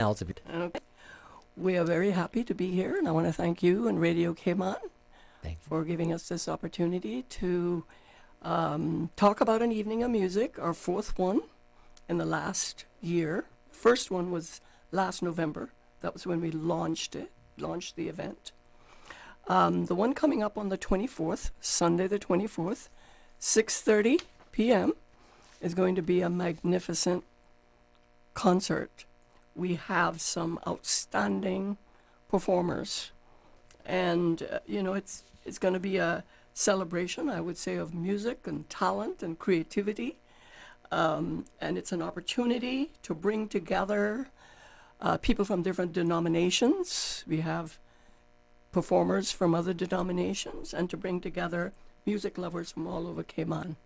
else. If you, Okay. We are very happy to be here, and I want to thank you and Radio Cayman thank you. for giving us this opportunity to talk about an evening of music, our fourth one in the last year. First one was last November. That was when we launched the event. The one coming up on the 24th, Sunday the 24th, 6:30 p.m. is going to be a magnificent concert. We have some outstanding performers, and it's going to be a celebration, I would say, of music and talent and creativity, and it's an opportunity to bring together people from different denominations. We have performers from other denominations, and to bring together music lovers from all over Cayman.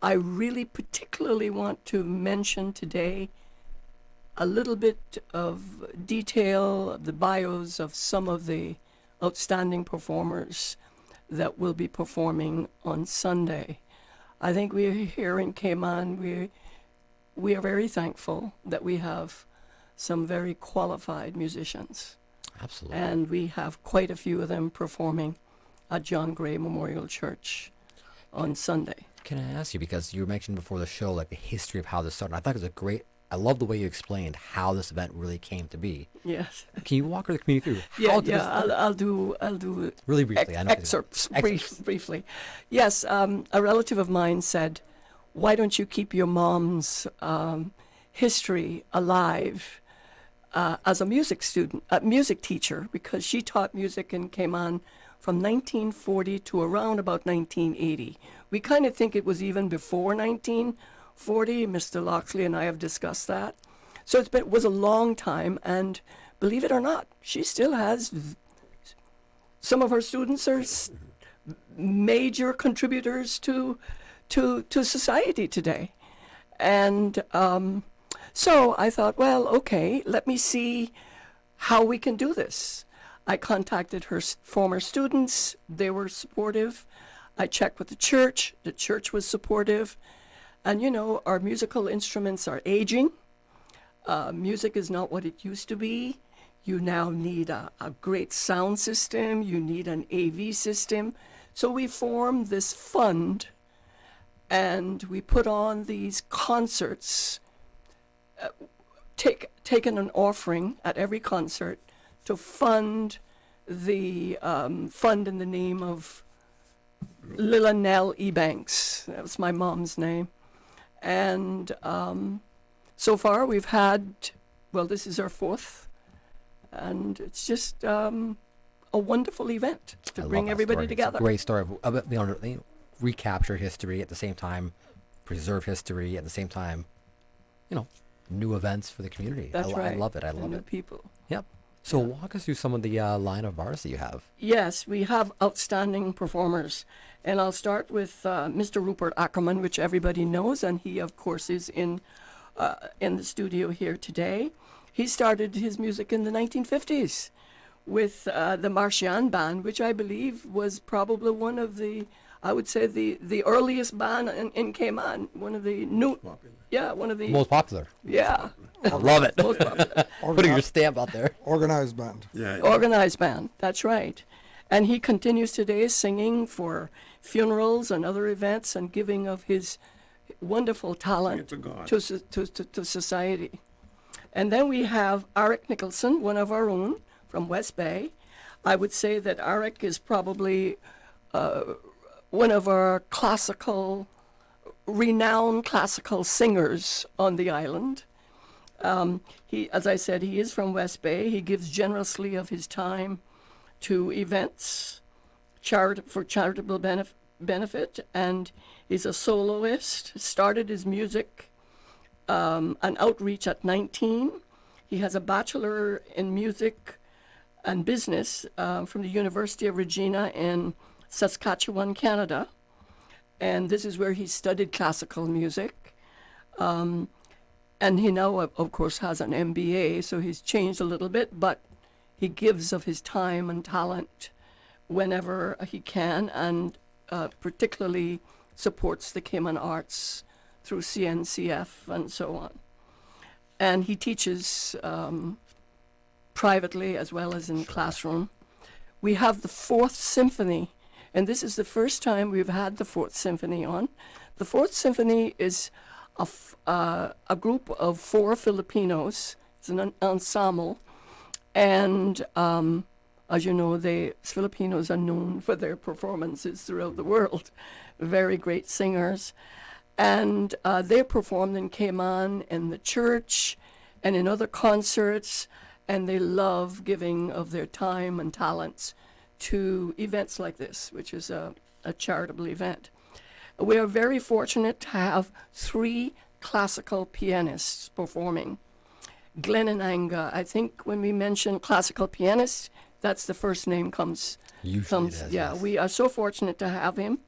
I really particularly want to mention today a little bit of detail of the bios of some of the outstanding performers that will be performing on Sunday. I think we're here in Cayman. We are very thankful that we have some very qualified musicians. Absolutely. And we have quite a few of them performing at John Gray Memorial Church on Sunday. Can I ask you, because you were mentioning before the show, like the history of how this started. I thought it was I love the way you explained how this event really came to be. Yes. Can you walk the community through? I'll do Really briefly. I know excerpts briefly. Yes, a relative of mine said, "Why don't you keep your mom's history alive as a music teacher?" Because she taught music in Cayman from 1940 to around about 1980. We kind of think it was even before 1940. Mr. Loxley and I have discussed that. So it was a long time, and believe it or not, she still has some of her students are major contributors to society today. And so I thought, well, okay, let me see how we can do this. I contacted her former students. They were supportive. I checked with the church. The church was supportive. And, our musical instruments are aging. Music is not what it used to be. You now need a great sound system. You need an AV system. So we formed this fund, and we put on these concerts, taken an offering at every concert to fund the fund in the name of Lila Nell Ebanks. That was my mom's name. And so far we've had, this is our fourth, and it's just a wonderful event to bring everybody together. It's a great story of recapture history at the same time, preserve history at the same time, new events for the community. That's right. I love it. I love new it. People. Yep. So walk us through some of the line of artists that you have. Yes, we have outstanding performers. And I'll start with Mr. Rupert Ackerman, which everybody knows, and he, of course, is in the studio here today. He started his music in the 1950s with the Martian Band, which I believe was probably one of the, I would say, the earliest band in Cayman. One of the one of the most popular. Yeah. I love it. Most popular. Putting your stamp out there. Organized band. Yeah. Organized band, that's right. And he continues today singing for funerals and other events and giving of his wonderful talent To God. to society. And then we have Arik Nicholson, one of our own from West Bay. I would say that Arik is probably one of our renowned classical singers on the island. He, as I said, he is from West Bay. He gives generously of his time to events for charitable benefit, and he's a soloist. Started his music and outreach at 19. He has a bachelor in music and business from the University of Regina in Saskatchewan, Canada, and this is where he studied classical music. And he now, of course, has an MBA, so he's changed a little bit, but he gives of his time and talent whenever he can, and particularly supports the Cayman arts through CNCF and so on. and he teaches privately as well as in classroom. We have the Fourth Symphony, and this is the first time we've had the Fourth Symphony on. The Fourth Symphony is a group of 4 Filipinos. It's an ensemble, and as you know, Filipinos are known for their performances throughout the world. Very great singers. And they performed in Cayman, in the church, and in other concerts, and they love giving of their time and talents to events like this, which is a charitable event. We are very fortunate to have 3 classical pianists performing. Glenn and Anga, I think when we mention classical pianist, that's the first name comes. Usually it is, Yeah, yes. we are so fortunate to have him.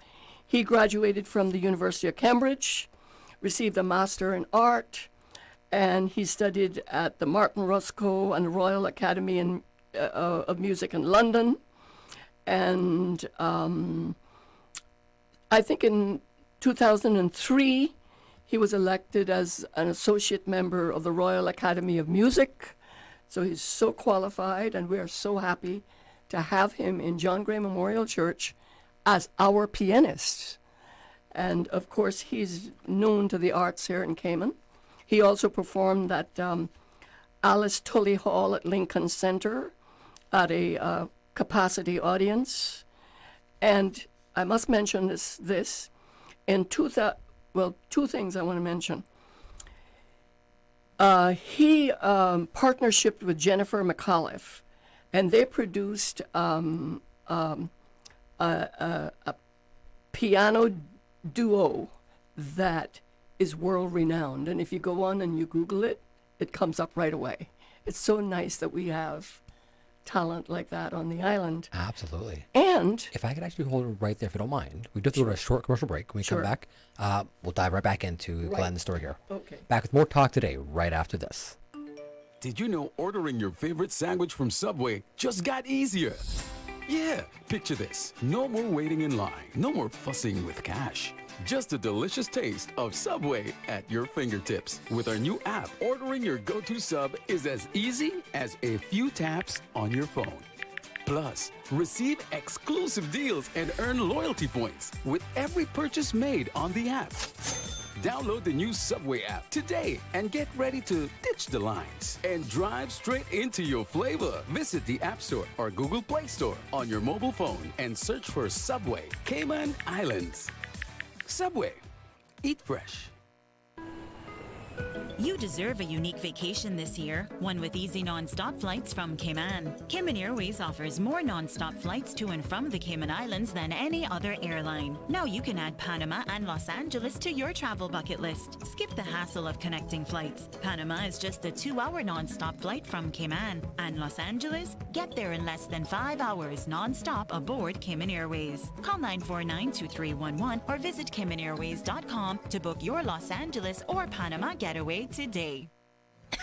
He graduated from the University of Cambridge, received a Master in Art, and he studied at the Martin Roscoe and Royal Academy of Music in London. And I think in 2003, he was elected as an associate member of the Royal Academy of Music. So he's so qualified, and we are so happy to have him in John Gray Memorial Church as our pianist. And of course, he's known to the arts here in Cayman. He also performed at Alice Tully Hall at Lincoln Center at a capacity audience. And I must mention this. In 2000, well, 2 things I want to mention. He partnershiped with Jennifer McAuliffe, and they produced a piano duo that is world renowned. And if you go on and you Google it, it comes up right away. It's so nice that we have talent like that on the island. Absolutely. And If I could actually hold it right there, if you don't mind, we do have to go to a short commercial break. When we Sure. come back, we'll dive right back into Right. Glenn's story here. okay. Back with more talk today, right after this. Did you know ordering your favorite sandwich from Subway just got easier? Yeah, picture this. No more waiting in line. No more fussing with cash. Just a delicious taste of Subway at your fingertips. With our new app, ordering your go-to sub is as easy as a few taps on your phone. Plus, receive exclusive deals and earn loyalty points with every purchase made on the app. Download the new Subway app today and get ready to ditch the lines and drive straight into your flavor. Visit the App Store or Google Play Store on your mobile phone and search for Subway Cayman Islands. Subway. Eat fresh. You deserve a unique vacation this year, one with easy non-stop flights from Cayman. Cayman Airways offers more non-stop flights to and from the Cayman Islands than any other airline. Now you can add Panama and Los Angeles to your travel bucket list. Skip the hassle of connecting flights. Panama is just a 2-hour non-stop flight from Cayman. And Los Angeles? Get there in less than 5 hours non-stop aboard Cayman Airways. Call 949-2311 or visit CaymanAirways.com to book your Los Angeles or Panama getaway today.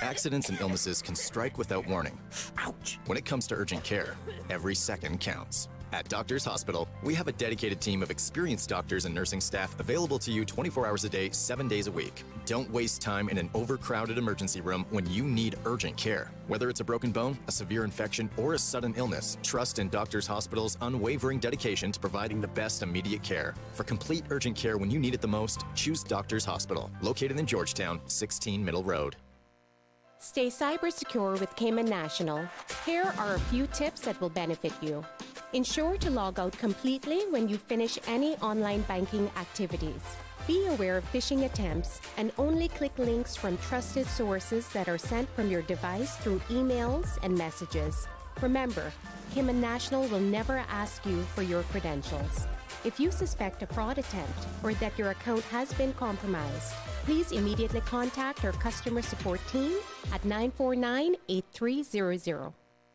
Accidents and illnesses can strike without warning. Ouch! When it comes to urgent care, every second counts. At Doctors Hospital, we have a dedicated team of experienced doctors and nursing staff available to you 24 hours a day, 7 days a week. Don't waste time in an overcrowded emergency room when you need urgent care. Whether it's a broken bone, a severe infection, or a sudden illness, trust in Doctors Hospital's unwavering dedication to providing the best immediate care. For complete urgent care when you need it the most, choose Doctors Hospital, located in Georgetown, 16 Middle Road. Stay cyber secure with Cayman National. Here are a few tips that will benefit you. Ensure to log out completely when you finish any online banking activities. Be aware of phishing attempts and only click links from trusted sources that are sent from your device through emails and messages. Remember, Cayman National will never ask you for your credentials. If you suspect a fraud attempt or that your account has been compromised, please immediately contact our customer support team at 949-8300.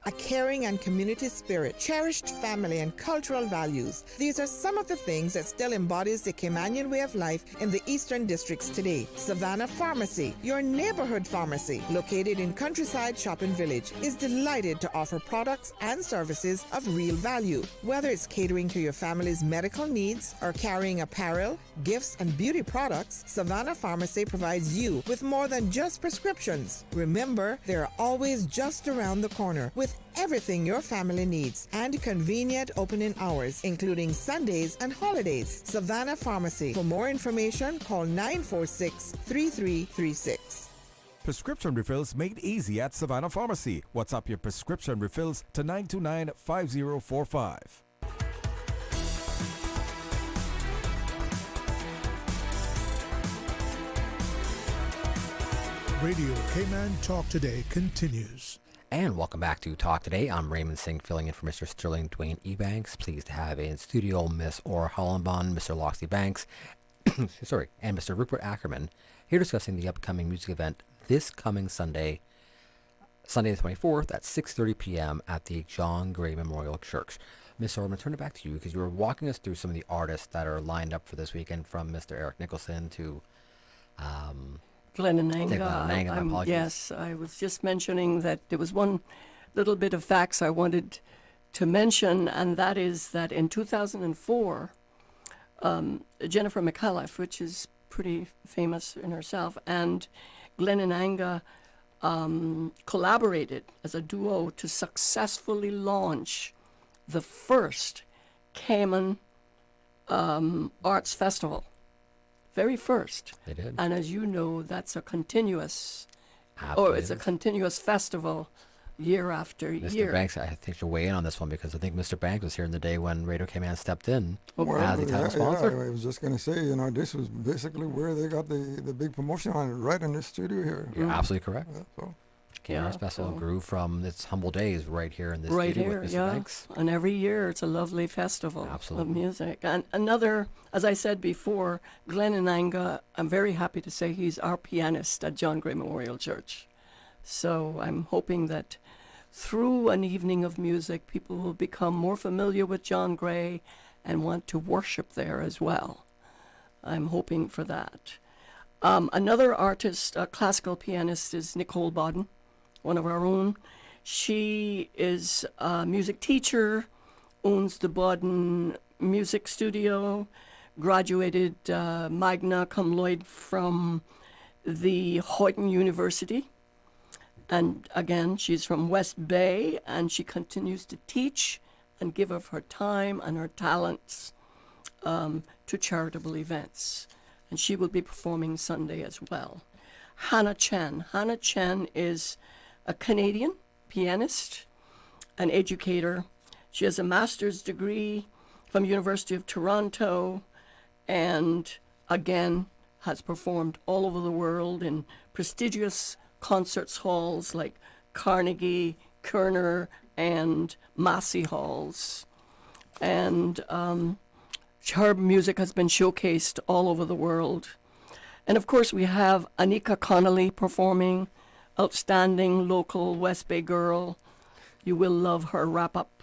a caring and community spirit, cherished family and cultural values. These are some of the things that still embodies the Caymanian way of life in the Eastern Districts today. Savannah Pharmacy, your neighborhood pharmacy, located in Countryside Shopping Village, is delighted to offer products and services of real value. Whether it's catering to your family's medical needs or carrying apparel, gifts, and beauty products, Savannah Pharmacy provides you with more than just prescriptions. Remember, they're always just around the corner with everything your family needs and convenient opening hours, including Sundays and holidays. Savannah Pharmacy. For more information, call 946-3336. Prescription refills made easy at Savannah Pharmacy. WhatsApp your prescription refills to 929-5045. Radio Cayman Talk Today continues. And welcome back to Talk Today. I'm Raymond Singh, filling in for Mr. Sterling Dwayne Ebanks. Pleased to have in studio Miss Aura Hollenbaum, Mr. Loxley Banks, sorry, and Mr. Rupert Ackerman, here discussing the upcoming music event this coming Sunday the 24th at 6:30 p.m. at the John Gray Memorial Church. Miss Aura, I'm going to turn it back to you because you were walking us through some of the artists that are lined up for this weekend, from Mr. Eric Nicholson to Glenananga. My apologies. Yes, I was just mentioning that there was one little bit of facts I wanted to mention, and that is that in 2004, Jennifer McAuliffe, which is pretty famous in herself, and Glenananga collaborated as a duo to successfully launch the first Cayman Arts Festival. Very first. They did. And as you know, that's a continuous, Absolutely. it's a continuous festival year after Mr. year. Banks, I think should weigh in on this one because I think Mr. Banks was here in the day when Radio Cayman stepped in as the title sponsor. I was just going to say, this was basically where they got the big promotion on it, right in this studio here. You're absolutely correct. So. Cayman Arts Festival grew from its humble days right here in this Right studio here, with Mr. yeah. Banks. And every year it's a lovely festival Absolutely. of music. And another, as I said before, Glenananga, I'm very happy to say he's our pianist at John Gray Memorial Church. So I'm hoping that through an evening of music, people will become more familiar with John Gray and want to worship there as well. I'm hoping for that. Another artist, a classical pianist, is Nicole Bodden, one of our own. She is a music teacher, owns the Bodden Music Studio, graduated magna cum laude from the Houghton University. And again, she's from West Bay, and she continues to teach and give of her time and her talents to charitable events. And she will be performing Sunday as well. Hannah Chen. Hannah Chen is a Canadian pianist, an educator. She has a master's degree from University of Toronto, and again has performed all over the world in prestigious concerts halls like Carnegie, Kerner, and Massey halls. And her music has been showcased all over the world. And of course we have Anika Connolly performing, outstanding local West Bay girl. You will love her wrap-up.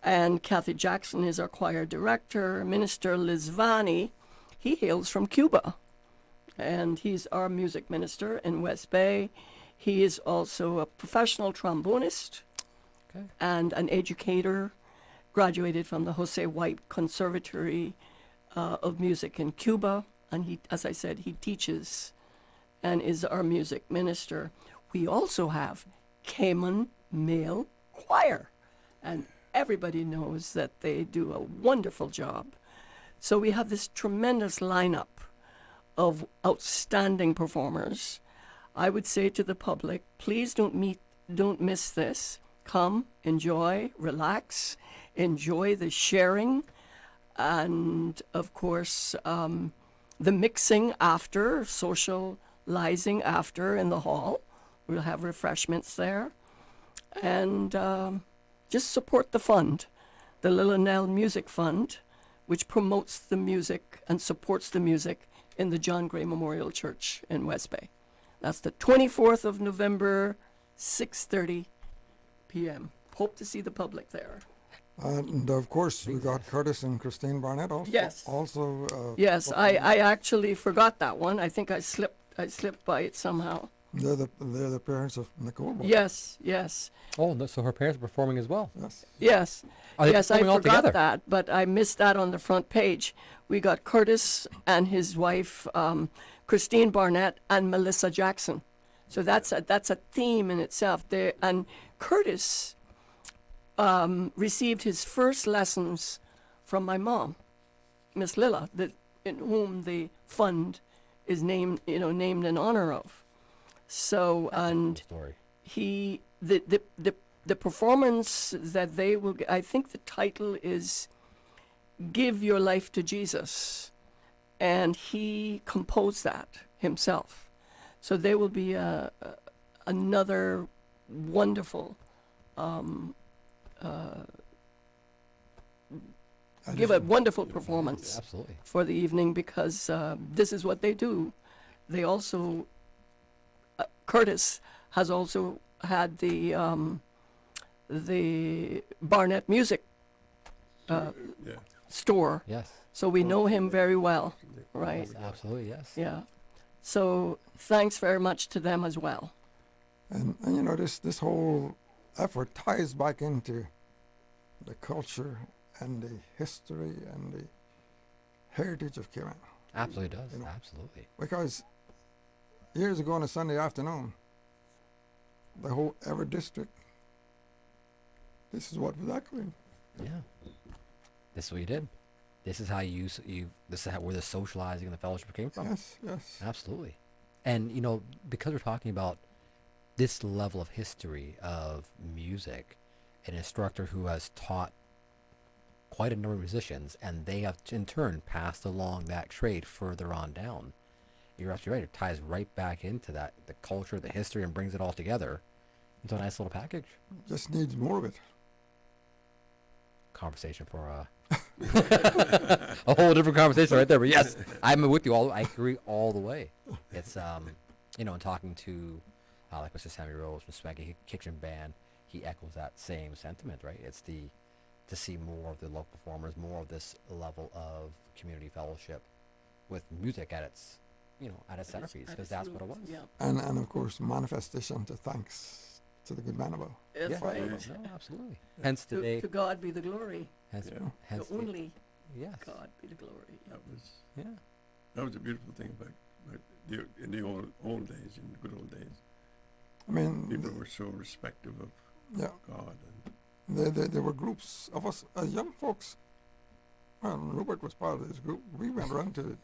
And Kathy Jackson is our choir director. Minister Liz Vanni, he hails from Cuba, and he's our music minister in West Bay. He is also a professional trombonist and an educator, graduated from the Jose White Conservatory of Music in Cuba. And he, as I said, he teaches and is our music minister. We also have Cayman Male Choir, and everybody knows that they do a wonderful job. So we have this tremendous lineup of outstanding performers. I would say to the public, please don't miss this. Come, enjoy, relax, enjoy the sharing, and of course, the mixing after, socializing after in the hall. We'll have refreshments there. And just support the fund, the Lillinell Music Fund, which promotes the music and supports the music in the John Gray Memorial Church in West Bay. That's the 24th of November, 6:30 p.m. hope to see the public there. And of course, we got Curtis and Christine Barnett also. Yes. Yes, performing. I actually forgot that one. I think I slipped by it somehow. They're the parents of Nicole. Boyd. Yes, yes, Oh, no, so her parents are performing as well. Yes. yes. Are they Yes, I performing all forgot together? that, but I missed that on the front page. We got Curtis and his wife, Christine Barnett, and Melissa Jackson. So that's a theme in itself. And Curtis received his first lessons from my mom, Miss Lilla, in whom the fund is named in honor of. So, and Story. the performance that they will, I think the title is Give Your Life to Jesus, and he composed that himself. So there will be another wonderful give a wonderful performance Absolutely. for the evening, because this is what they do. They also Curtis has also had the Barnett Music store, Yes. so we know him very well, right? Yes, absolutely, yes. Yeah. So thanks very much to them as well. And you know, this whole effort ties back into the culture and the history and the heritage of Cayman. Absolutely does. You know. Absolutely. Because years ago on a Sunday afternoon, the whole Ever District, this is what was echoing. Yeah. This is what you did. This is how this is where the socializing and the fellowship came from. Yes, yes. Absolutely. And, you know, because we're talking about this level of history of music, an instructor who has taught quite a number of musicians, and they have in turn passed along that trade further on down. You're absolutely right. It ties right back into that, the culture, the history, and brings it all together into a nice little package. Just needs more of it. Conversation for a whole different conversation right there. But yes, I'm with you all. I agree all the way. It's you know, in talking to like Mr. Sammy Rose from Swanky Kitchen Band, he echoes that same sentiment, right? It's to see more of the local performers, more of this level of community fellowship with music at its centerpiece, because that's what it was. Yeah, And of course, manifestation to thanks to the good man above. that's Yeah. right. No, absolutely. Hence today. To God be the glory. Hence, Yeah. hence To only yes. God be the glory. Yeah. Yeah. That was a beautiful thing about in the old days, in the good old days. I mean, People were so respectful of yeah, God. And there were groups of us as young folks. Well, Rupert was part of this group. We went around to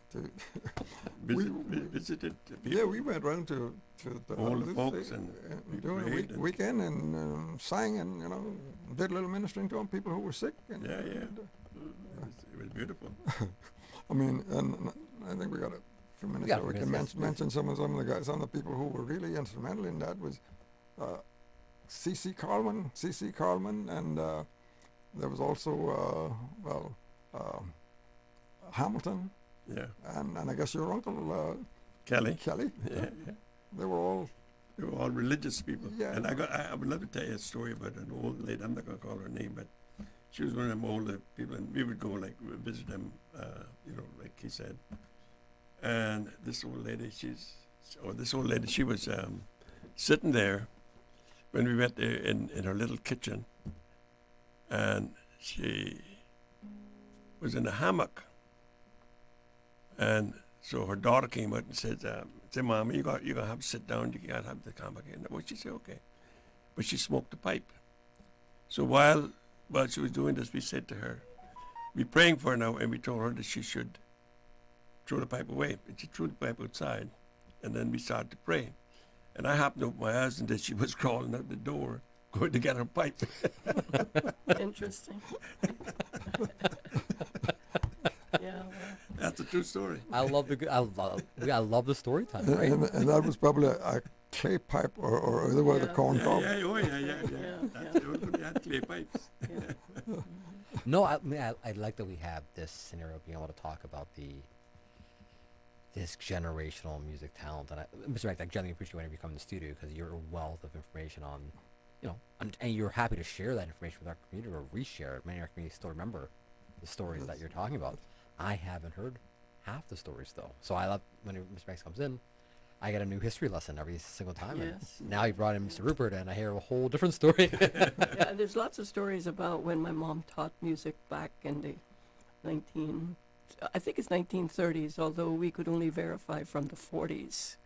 visited people. yeah, we went around to the All the houses, folks and we during the prayed and- weekend and sang and did a little ministering to them, people who were sick. And, Yeah, yeah. and, it was beautiful. I mean, and I think we got a few minutes. got a So we few can minutes, yes. mention some of the guys, some of the people who were really instrumental in that was C.C. Carlman, and there was also Hamilton, Yeah. and I guess your uncle Kelly. Kelly. Yeah, yeah. They were all. They were all religious people. Yeah. And I would love to tell you a story about an old lady. I'm not going to call her name, but she was one of them older people, and we would go visit them, like he said. And this old lady, she was sitting there when we went there in her little kitchen, and she was in a hammock. And so her daughter came out and said, Mama, you're gonna have to sit down, you gotta have the hammock in. Well, she said, okay. But she smoked a pipe. So while she was doing this, we said to her, we're praying for her now, and we told her that she should throw the pipe away. And she threw the pipe outside, and then we started to pray. And I happened to open my eyes, and that she was crawling out the door, going to get her pipe. Interesting. Yeah. Well, That's a true story. I love I love the story time, right? And that was probably a clay pipe or otherwise a Yeah. corn cob. Yeah, Yeah, They had clay pipes. yeah. No, I like that we have this scenario of being able to talk about this generational music talent, and Mr. Rex, I generally appreciate whenever you come in the studio because you're a wealth of information on and you're happy to share that information with our community or reshare it. Many of our communities still remember the stories that you're talking about. I haven't heard half the stories though. So I love when Mr. Banks comes in, I get a new history lesson every single time. Yes. And now you brought in Mr. Rupert and I hear a whole different story. Yeah, there's lots of stories about when my mom taught music back in the I think it's 1930s, although we could only verify from the 40s.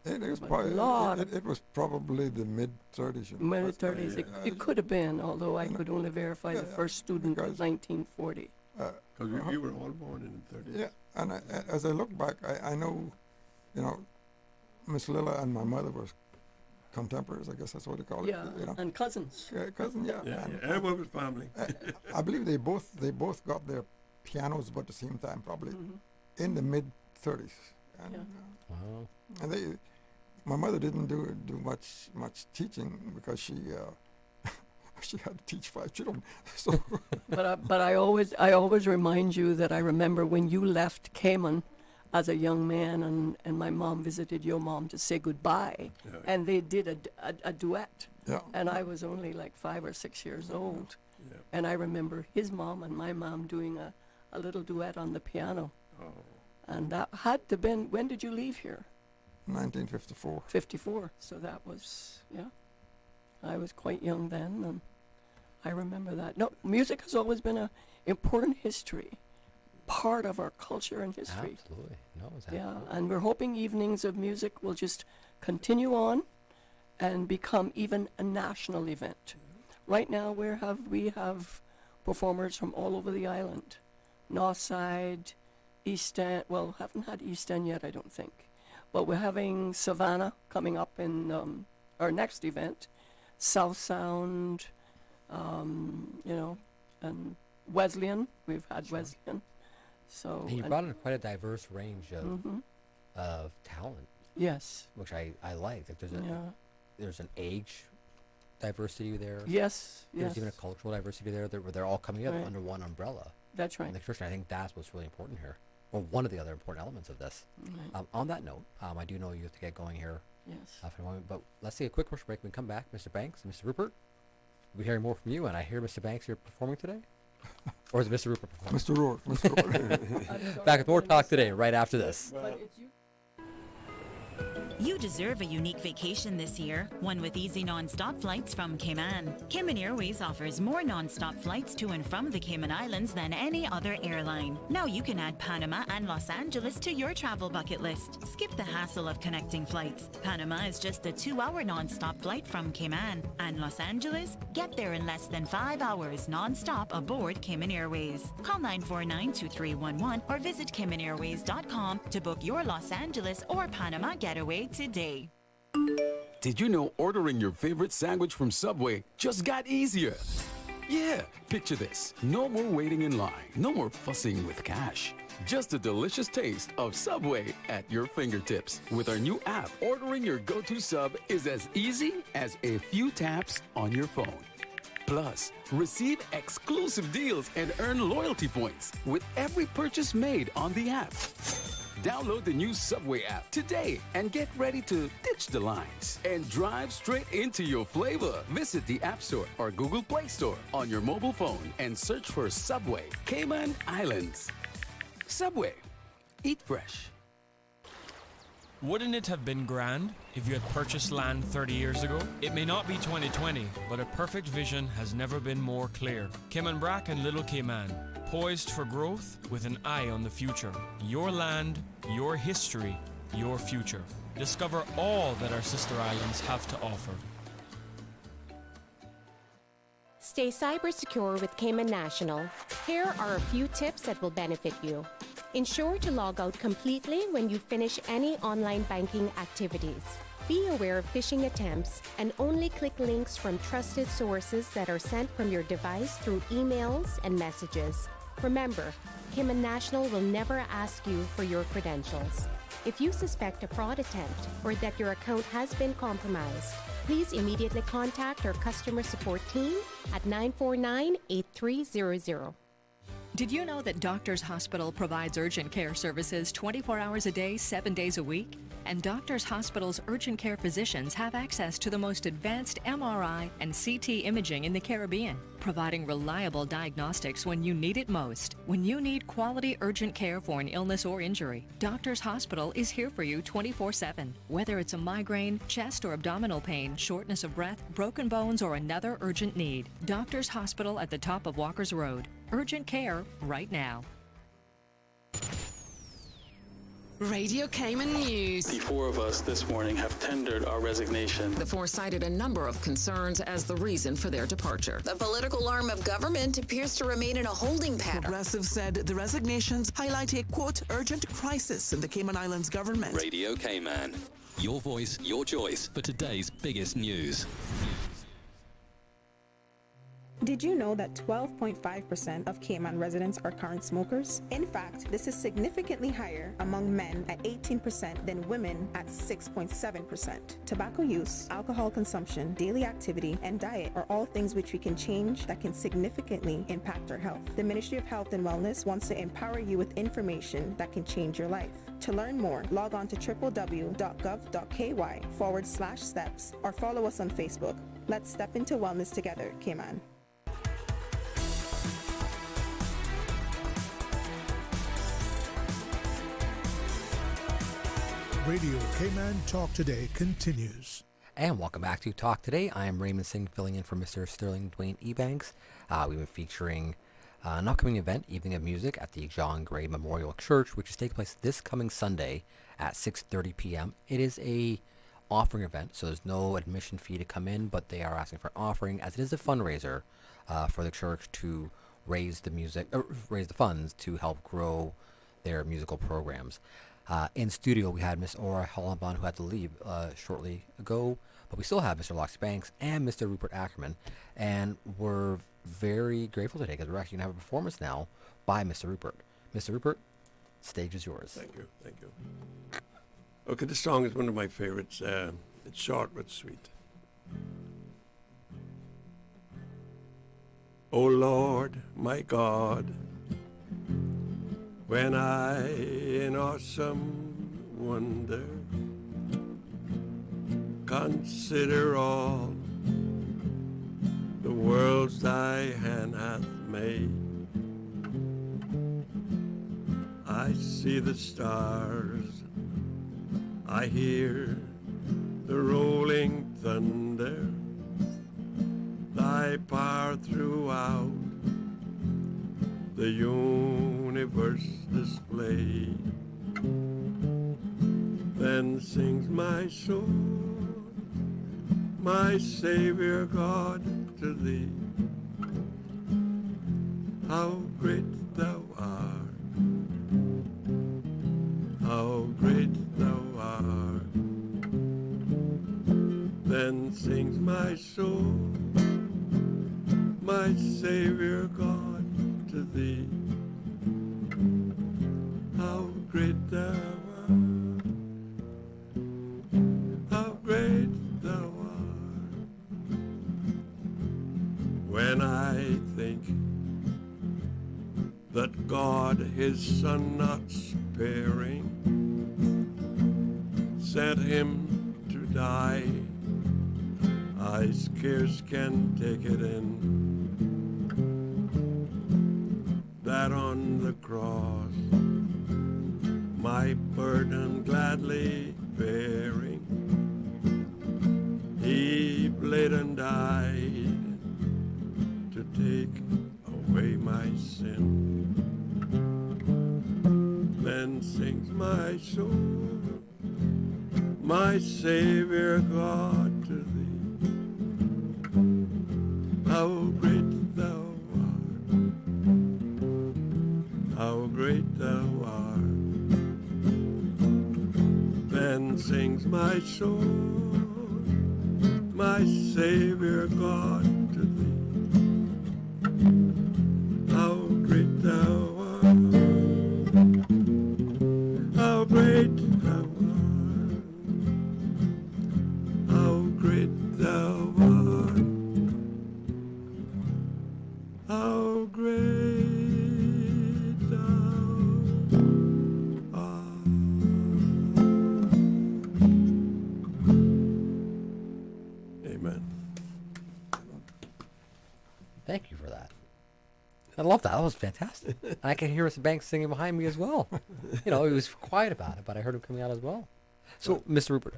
It was But probably, lot it was probably the mid-30s. Mid 30s, it could have been, although I could only verify the first student was because- 1940. Because we were all born in the 30s. Yeah, and as I look back, I know, Miss Lilla and my mother were contemporaries. I guess that's what they call Yeah, it. and cousins. Cousin, yeah. Yeah, and, everyone was family. I believe they both got their pianos about the same time, probably in the mid-30s. And, Yeah. Wow. and my mother didn't do much teaching because she she had to teach 5 children. So But I always remind you that I remember when you left Cayman as a young man, and my mom visited your mom to say goodbye, Yeah. and they did a duet, yeah, and I was only like 5 or 6 years old, Yeah. and I remember his mom and my mom doing a little duet on the piano, Oh. and that had to been, when did you leave here? 1954. 54, so that was, yeah, I was quite young then, and I remember that. No, music has always been a important history, part of our culture and history. Absolutely. No, it's Yeah, absolutely. and we're hoping evenings of music will just continue on and become even a national event. Right now we have performers from all over the island. North Side, East End, well, haven't had East End yet, I don't think. But we're having Savannah coming up in our next event, South Sound, and Wesleyan. We've had Wesleyan. So And you brought in quite a diverse range of talent, yes, which I like. Like yeah, there's an age diversity there. yes, There's yes. even a cultural diversity there where they're all coming up Right. under one umbrella That's right. in the church. And I think that's what's really important here. Well, one of the other important elements of this. Right. On that note, I do know you have to get going here Yes. for a moment, but let's take a quick commercial break. When we come back, Mr. Banks and Mr. Rupert, we'll be hearing more from you. And I hear, Mr. Banks, you're performing today? Or is it Mr. Rupert performing? Mr. Rourke. Mr. Rourke. Back with more talk today, right after this. But it's you. You deserve a unique vacation this year, one with easy non-stop flights from Cayman. Cayman Airways offers more non-stop flights to and from the Cayman Islands than any other airline. Now you can add Panama and Los Angeles to your travel bucket list. Skip the hassle of connecting flights. Panama is just a 2-hour non-stop flight from Cayman. And Los Angeles? Get there in less than 5 hours non-stop aboard Cayman Airways. Call 949-2311 or visit CaymanAirways.com to book your Los Angeles or Panama getaway today. Did you know ordering your favorite sandwich from Subway just got easier? Yeah, picture this. No more waiting in line. No more fussing with cash. Just a delicious taste of Subway at your fingertips. With our new app, ordering your go-to sub is as easy as a few taps on your phone. Plus, receive exclusive deals and earn loyalty points with every purchase made on the app. Download the new Subway app today and get ready to ditch the lines and drive straight into your flavor. Visit the App Store or Google Play Store on your mobile phone and search for Subway Cayman Islands. Subway. Eat fresh. Wouldn't it have been grand if you had purchased land 30 years ago? It may not be 2020, but a perfect vision has never been more clear. Cayman Brac and Little Cayman, poised for growth with an eye on the future. Your land, your history, your future. Discover all that our sister islands have to offer. Stay cyber secure with Cayman National. Here are a few tips that will benefit you. Ensure to log out completely when you finish any online banking activities. Be aware of phishing attempts and only click links from trusted sources that are sent from your device through emails and messages. Remember, Cayman National will never ask you for your credentials. If you suspect a fraud attempt or that your account has been compromised, please immediately contact our customer support team at 949-8300. Did you know that Doctors Hospital provides urgent care services 24 hours a day, 7 days a week? And Doctors Hospital's urgent care physicians have access to the most advanced MRI and CT imaging in the Caribbean, providing reliable diagnostics when you need it most. When you need quality urgent care for an illness or injury, Doctors Hospital is here for you 24/7. Whether it's a migraine, chest or abdominal pain, shortness of breath, broken bones, or another urgent need, Doctors Hospital at the top of Walker's Road. Urgent care right now. Radio Cayman News. The four of us this morning have tendered our resignation. The four cited a number of concerns as the reason for their departure. The political arm of government appears to remain in a holding pattern. Progressive said the resignations highlight a, quote, urgent crisis in the Cayman Islands government. Radio Cayman. Your voice, your choice for today's biggest news. Did you know that 12.5% of Cayman residents are current smokers? In fact, this is significantly higher among men at 18% than women at 6.7%. Tobacco use, alcohol consumption, daily activity, and diet are all things which we can change that can significantly impact our health. The Ministry of Health and Wellness wants to empower you with information that can change your life. To learn more, log on to www.gov.ky/steps or follow us on Facebook. Let's step into wellness together, Cayman. Radio Cayman Talk Today continues. And welcome back to Talk Today. I am Raymond Singh, filling in for Mr. Sterling Dwayne Ebanks. We've been featuring an upcoming event, Evening of Music, at the John Gray Memorial Church, which is taking place this coming Sunday at 6:30 p.m. It is a offering event, so there's no admission fee to come in, but they are asking for an offering, as it is a fundraiser for the church to raise the funds to help grow their musical programs. In studio, we had Miss Aura Hollenbaum, who had to leave shortly ago, but we still have Mr. Loxie Banks and Mr. Rupert Ackerman, and we're very grateful today because we're actually going to have a performance now by Mr. Rupert. Mr. Rupert, stage is yours. Thank you, thank you. Okay, this song is one of my favorites. It's short but sweet. Oh Lord, my God, when I in awesome wonder consider all the worlds thy hand hath made, I see the stars, I hear the rolling thunder, thy power throughout the universe display. Then sings my soul, my Savior God, to thee. How great thou art, how great thou art. Then sings my soul, my Savior God, to thee. How great thou art, how great thou art. When I think that God his Son not sparing sent him to die, I scarce can take it in, that on the cross, my burden gladly bearing, he bled and died to take away my sin. Then sings my soul, my Savior God, to thee. How great thou art, how great thou art. Then sings my soul, my Savior God, to thee. How great thou art, how great thou art, how great thou art, how great Thank you for that. I love that. That was fantastic. And I can hear Mr. Banks singing behind me as well. He was quiet about it, but I heard him coming out as well. So, Mr. Rupert,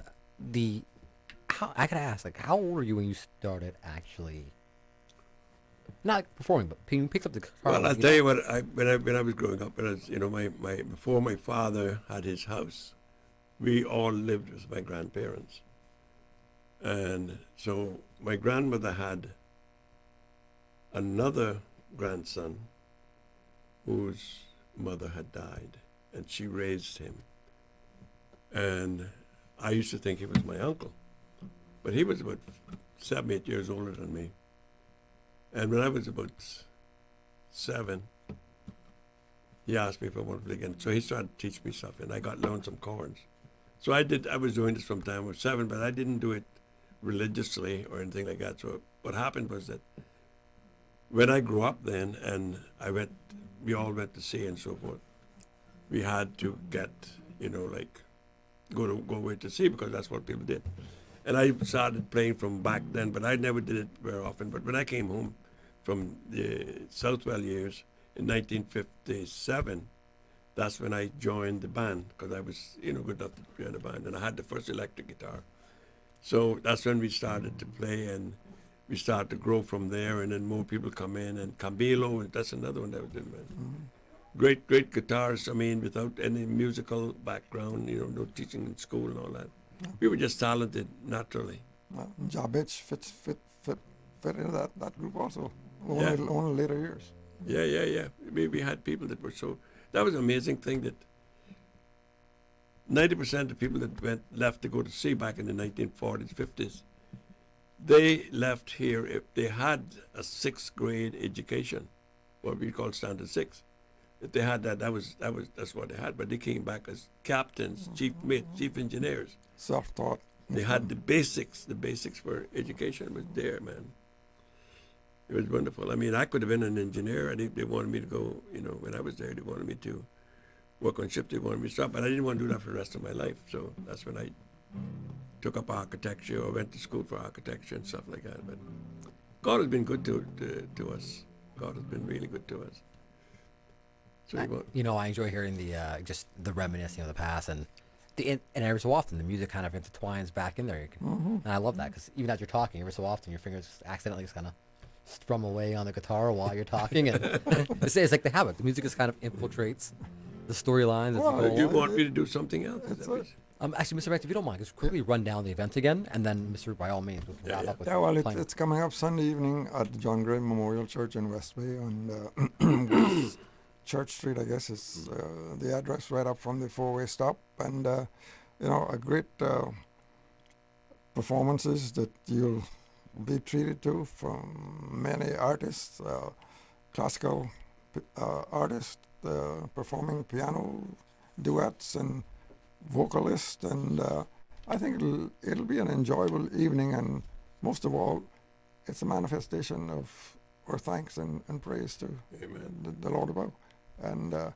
I gotta ask, like, how old were you when you started actually, not performing, but you picked up the guitar? Well, I'll tell you what. When I was growing up, before my father had his house, we all lived with my grandparents, and so my grandmother had another grandson whose mother had died, and she raised him. And I used to think he was my uncle, but he was about 7, 8 years older than me. And when I was about 7, he asked me if I wanted to play again. So he started to teach me stuff, and I got learned some chords. So I was doing this from the time I was 7, but I didn't do it religiously or anything like that. So what happened was that when I grew up then, and we all went to sea and so forth, we had to get, go away to sea because that's what people did. And I started playing from back then, but I never did it very often. But when I came home from the Southwell years in 1957, that's when I joined the band, because I was, good enough to join the band, and I had the first electric guitar. So that's when we started to play, and we started to grow from there, and then more people come in, and Camilo, and that's another one that was in, man. Mm-hmm. Great guitarists, without any musical background, no teaching in school and all that. Yeah. We were just talented naturally. Jabich fit into that group also, only later years. Yeah. We had people that were so... That was an amazing thing that 90% of people that left to go to sea back in the 1940s, 50s, they left here if they had a 6th grade education, what we call Standard 6. If they had that's what they had. But they came back as captains, chief mates, chief engineers. Self-taught. They had the basics. The basics for education was there, man. It was wonderful. I could have been an engineer. I think they wanted me to go, when I was there, they wanted me to work on ships. They wanted me to stop, but I didn't want to do that for the rest of my life. So that's when I took up architecture or went to school for architecture and stuff like that. But God has been good to us. God has been really good to us. So I enjoy hearing just the reminiscing of the past, and every so often the music kind of intertwines back in there. And I love that, because even as you're talking, every so often your fingers accidentally just kind of strum away on the guitar while you're talking, and it's like the habit. The music just kind of infiltrates the storylines. Well, you want me to do something else? Actually, Mr. Banks, if you don't mind, just quickly run down the event again, and then, Mr. By all means, we can wrap up with it's coming up Sunday evening at the John Gray Memorial Church in West Bay on Church Street, I guess is the address, right up from the four-way stop, and a great performances that you'll be treated to from many artists, classical artists performing piano duets and vocalists, and I think it'll be an enjoyable evening, and most of all, it's a manifestation of our thanks and praise to the Lord above. And I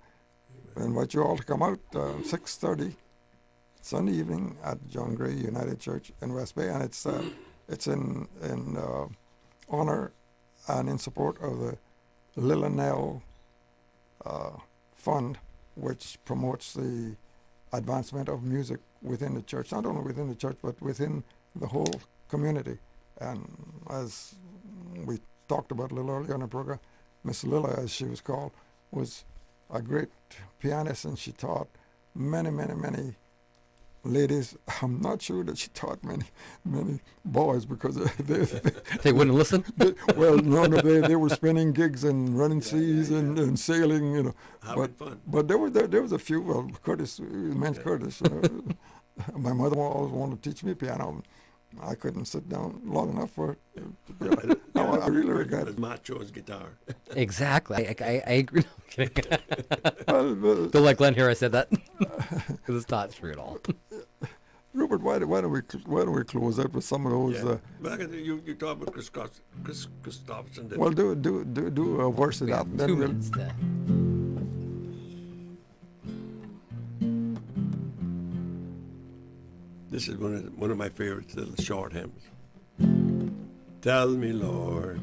invite you all to come out 6:30 Sunday evening at John Gray United Church in West Bay, and it's in honor and in support of the Lillanell Fund, which promotes the advancement of music within the church, not only within the church, but within the whole community. And as we talked about a little earlier in the program, Miss Lilla, as she was called, was a great pianist, and she taught many ladies. I'm not sure that she taught many boys, because they wouldn't listen. They were spinning gigs and running seas and sailing, Having fun. But there was a few. Well, Curtis, Curtis. My mother always wanted to teach me piano. I couldn't sit down long enough for it. I really regret it. Macho's guitar. Exactly. I agree. Don't let Glenn hear I said that, because it's not true at all. Rupert, why don't we close out with some of those? You talk about Chris Christopherson. Well, do a verse of that. Then 2 minutes there. This is one of my favorite little short hymns. Tell me, Lord,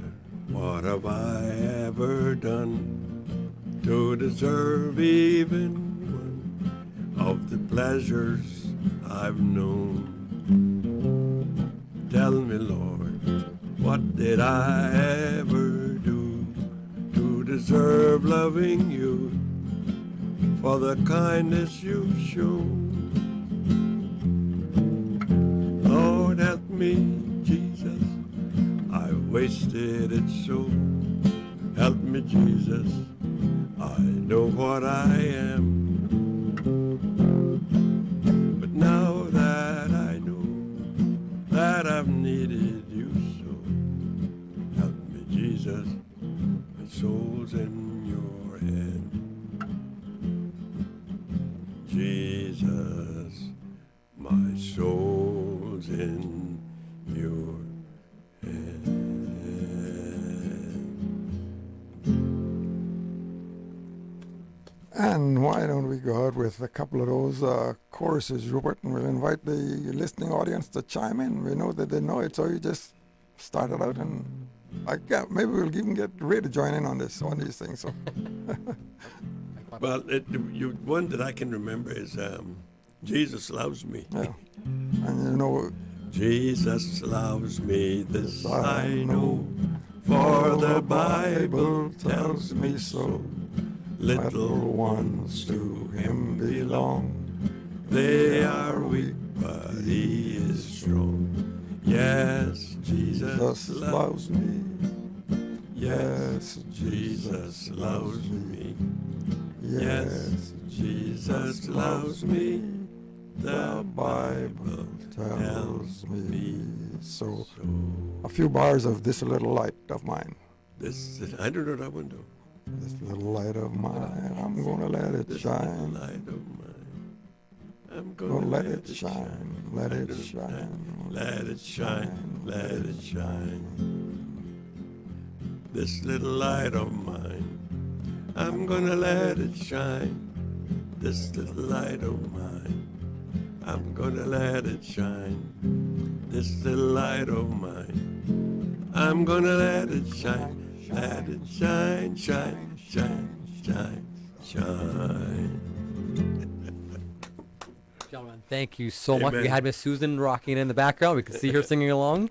What have I ever done to deserve even one of the pleasures I've known? Tell me, Lord, what did I ever do to deserve loving you for the kindness you've shown? Lord, help me, Jesus, I've wasted it so. Help me, Jesus, I know what I am. But now that I know that I've needed you so, help me, Jesus, my soul's in your hand. Jesus, my soul's in your hand. And why don't we go out with a couple of those choruses, Rupert, and we'll invite the listening audience to chime in. We know that they know it, so you just start it out, and maybe we'll even get Ray to join in on these things. So. Well, one that I can remember is Jesus Loves Me. Yeah. And you know, Jesus loves me, this I know, for the Bible tells me so. Little ones to him belong. They are weak, but he is strong. Yes, Jesus loves me. Yes, Jesus loves me. Yes, Jesus loves me. The Bible tells me so. A few bars of This Little Light of Mine. I don't know that one though. This little light of mine, I'm gonna let it shine. Light of mine, I'm gonna let it shine, let it shine, let it shine, let it shine. This little light of mine, I'm gonna let it shine. This little light of mine, I'm gonna let it shine. This little light of mine, I'm gonna let it shine. Let it shine, shine, shine, shine, shine. Gentlemen, thank you so much. Amen. We had Miss Susan rocking in the background. We could see her singing along.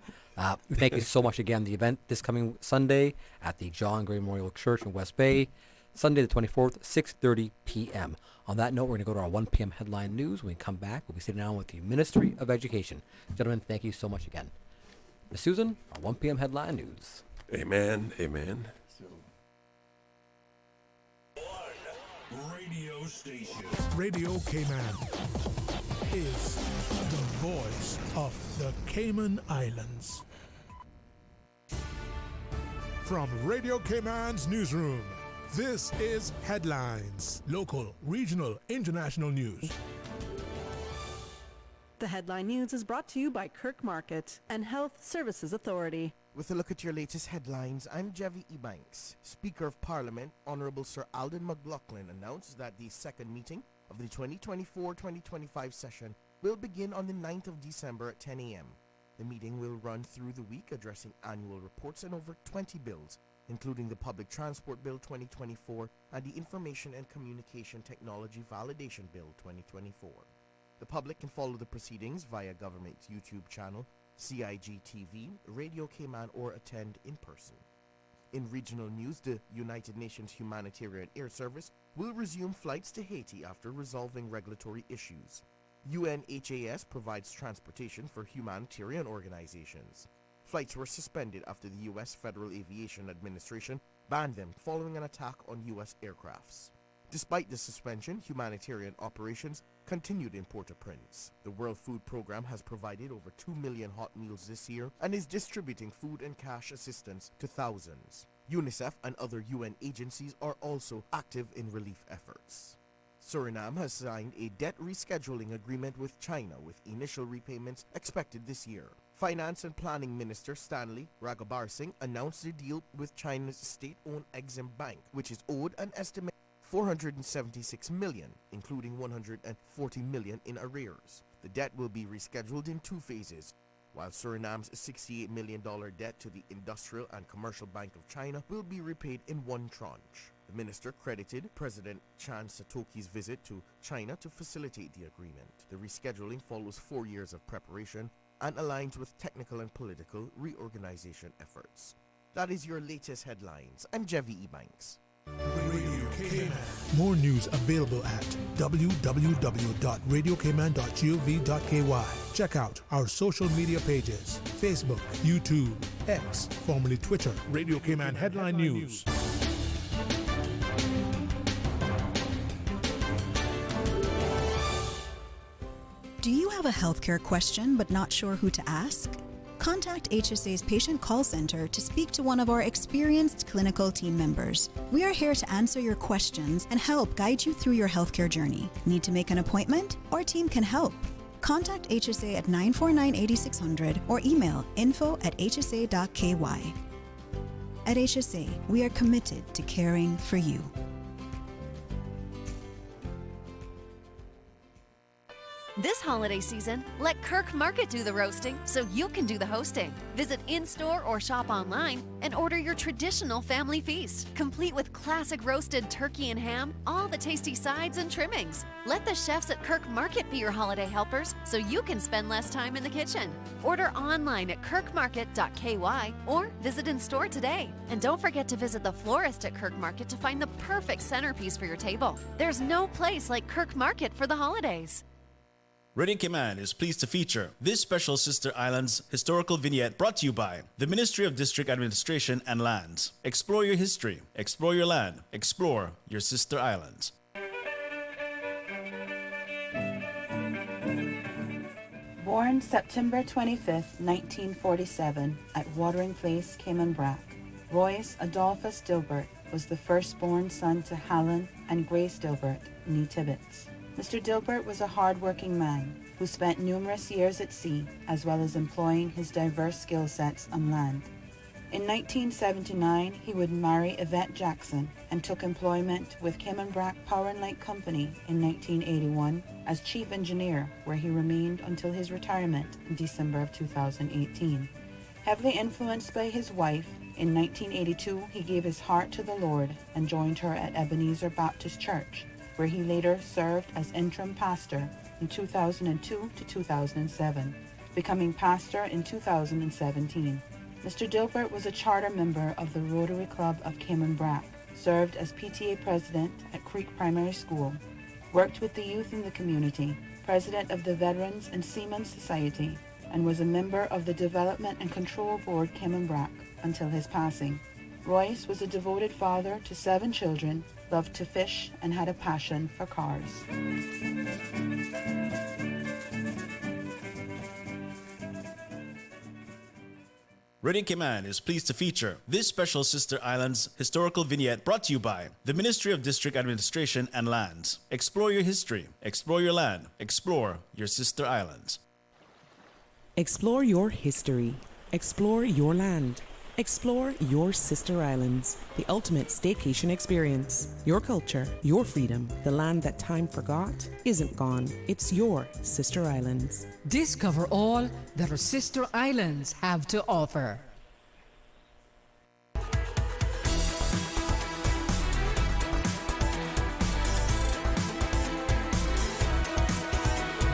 Thank you so much again. The event this coming Sunday at the John Gray Memorial Church in West Bay, Sunday the 24th, 6:30 p.m. On that note, we're going to go to our 1 p.m. headline news. When we come back, we'll be sitting down with the Ministry of Education. Gentlemen, thank you so much again. Miss Susan, our 1 p.m. headline news. Amen, amen. Radio station. Radio Cayman is the voice of the Cayman Islands. From Radio Cayman's newsroom, this is Headlines. Local, regional, international news. The headline news is brought to you by Kirk Market and Health Services Authority. With a look at your latest headlines, I'm Jevi Ebanks. Speaker of Parliament, Honorable Sir Alden McLaughlin, announced that the second meeting of the 2024-2025 session will begin on the 9th of December at 10 a.m. The meeting will run through the week, addressing annual reports and over 20 bills, including the Public Transport Bill 2024 and the Information and Communication Technology Validation Bill 2024. The public can follow the proceedings via government's YouTube channel, CIG TV, Radio Cayman, or attend in person. In regional news, the United Nations Humanitarian Air Service will resume flights to Haiti after resolving regulatory issues. UNHAS provides transportation for humanitarian organizations. Flights were suspended after the U.S. Federal Aviation Administration banned them following an attack on U.S. aircrafts. Despite the suspension, humanitarian operations continued in Port-au-Prince. The World Food Program has provided over 2 million hot meals this year and is distributing food and cash assistance to thousands. UNICEF and other UN agencies are also active in relief efforts. Suriname has signed a debt rescheduling agreement with China, with initial repayments expected this year. Finance and Planning Minister Stanley Ragabarsingh announced the deal with China's state-owned Exim Bank, which is owed an estimated $476 million, including $140 million in arrears. The debt will be rescheduled in two phases. while Suriname's $68 million debt to the Industrial and Commercial Bank of China will be repaid in one tranche. The minister credited President Chan Satoki's visit to China to facilitate the agreement. The rescheduling follows 4 years of preparation and aligns with technical and political reorganization efforts. That is your latest headlines. I'm Jevi Ebanks. More news available at www.radiocayman.gov.ky. Check out our social media pages: Facebook, YouTube, X, formerly Twitter, Radio Cayman Headline News. Do you have a healthcare question but not sure who to ask? Contact HSA's Patient Call Center to speak to one of our experienced clinical team members. We are here to answer your questions and help guide you through your healthcare journey. Need to make an appointment? Our team can help. Contact HSA at 949-8600 or email info@hsa.ky. At HSA, we are committed to caring for you. This holiday season, let Kirk Market do the roasting so you can do the hosting. Visit in-store or shop online and order your traditional family feast, complete with classic roasted turkey and ham, all the tasty sides and trimmings. Let the chefs at Kirk Market be your holiday helpers so you can spend less time in the kitchen. Order online at kirkmarket.ky or visit in-store today. And don't forget to visit the florist at Kirk Market to find the perfect centerpiece for your table. There's no place like Kirk Market for the holidays. Radio Cayman is pleased to feature this special Sister Islands historical vignette brought to you by the Ministry of District Administration and Lands. Explore your history, explore your land, explore your Sister Islands. Born September 25th, 1947, at Watering Place, Cayman Brac, Royce Adolphus Dilbert was the firstborn son to Helen and Grace Dilbert, née Tibbets. Mr. Dilbert was a hard-working man who spent numerous years at sea, as well as employing his diverse skill sets on land. In 1979, he would marry Yvette Jackson and took employment with Cayman Brac Power and Light Company in 1981 as chief engineer, where he remained until his retirement in December of 2018. Heavily influenced by his wife, in 1982 he gave his heart to the Lord and joined her at Ebenezer Baptist Church, where he later served as interim pastor in 2002 to 2007, becoming pastor in 2017. Mr. Dilbert was a charter member of the Rotary Club of Cayman Brac, served as PTA president at Creek Primary School, worked with the youth in the community, president of the Veterans and Seamen Society, and was a member of the Development and Control Board Cayman Brac until his passing. Royce was a devoted father to 7 children, loved to fish, and had a passion for cars. Radio Cayman is pleased to feature this special Sister Islands historical vignette brought to you by the Ministry of District Administration and Lands. Explore your history, explore your land, explore your Sister Islands. Explore your history, explore your land. Explore your Sister Islands, the ultimate staycation experience. Your culture, your freedom, the land that time forgot isn't gone. It's your Sister Islands. Discover all that our Sister Islands have to offer.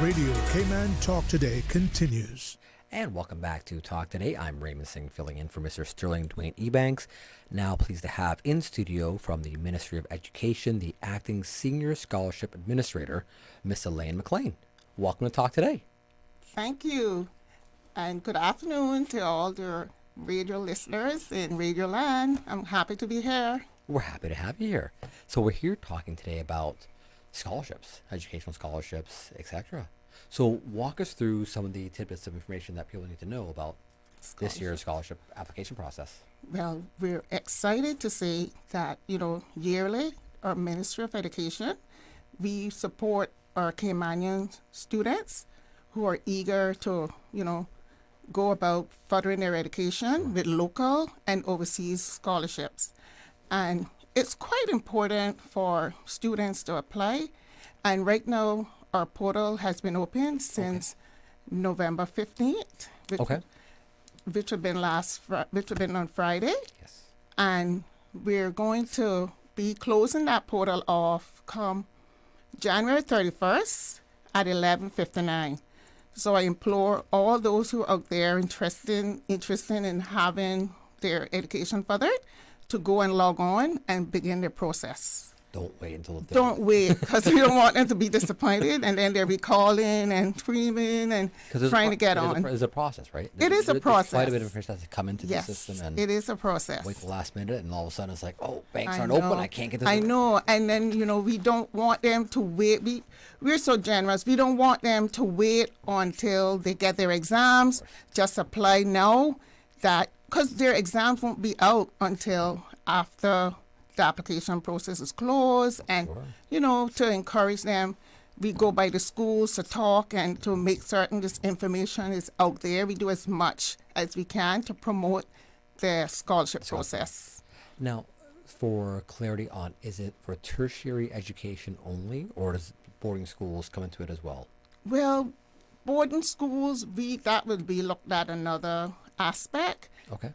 Radio Cayman Talk Today continues. And welcome back to Talk Today. I'm Raymond Singh, filling in for Mr. Sterling Dwayne Ebanks. Now pleased to have in studio from the Ministry of Education, the Acting Senior Scholarship Administrator, Miss Elaine McLean. Welcome to Talk Today. Thank you. And good afternoon to all the radio listeners in Radio Land. I'm happy to be here. We're happy to have you here. So we're here talking today about scholarships, educational scholarships, etc. So walk us through some of the tidbits of information that people need to know about this year's scholarship application process. Well, we're excited to say that, yearly, our Ministry of Education, we support our Caymanian students who are eager to, go about furthering their education with local and overseas scholarships. And it's quite important for students to apply. And right now, our portal has been open since November 15th. which have been on Friday. Yes. And we're going to be closing that portal off come January 31st at 11:59. So I implore all those who are out there interested in having their education furthered to go and log on and begin their process. Don't wait until the Don't wait, because we don't want them to be disappointed, and then they'll be calling and screaming and trying to get on. It's a process, right? It is a process. Quite a bit of information has to come into the system, and it is a process. Wait the last minute, and all of a sudden it's like, oh, banks aren't open. I can't get this. I know, and then we don't want them to wait. We're so generous. We don't want them to wait until they get their exams. Just apply now, because their exams won't be out until after the application process is closed, and to encourage them, we go by the schools to talk and to make certain this information is out there. We do as much as we can to promote the scholarship process. Now, for clarity on, is it for tertiary education only, or does boarding schools come into it as well? Well, boarding schools, that would be looked at another aspect. Okay.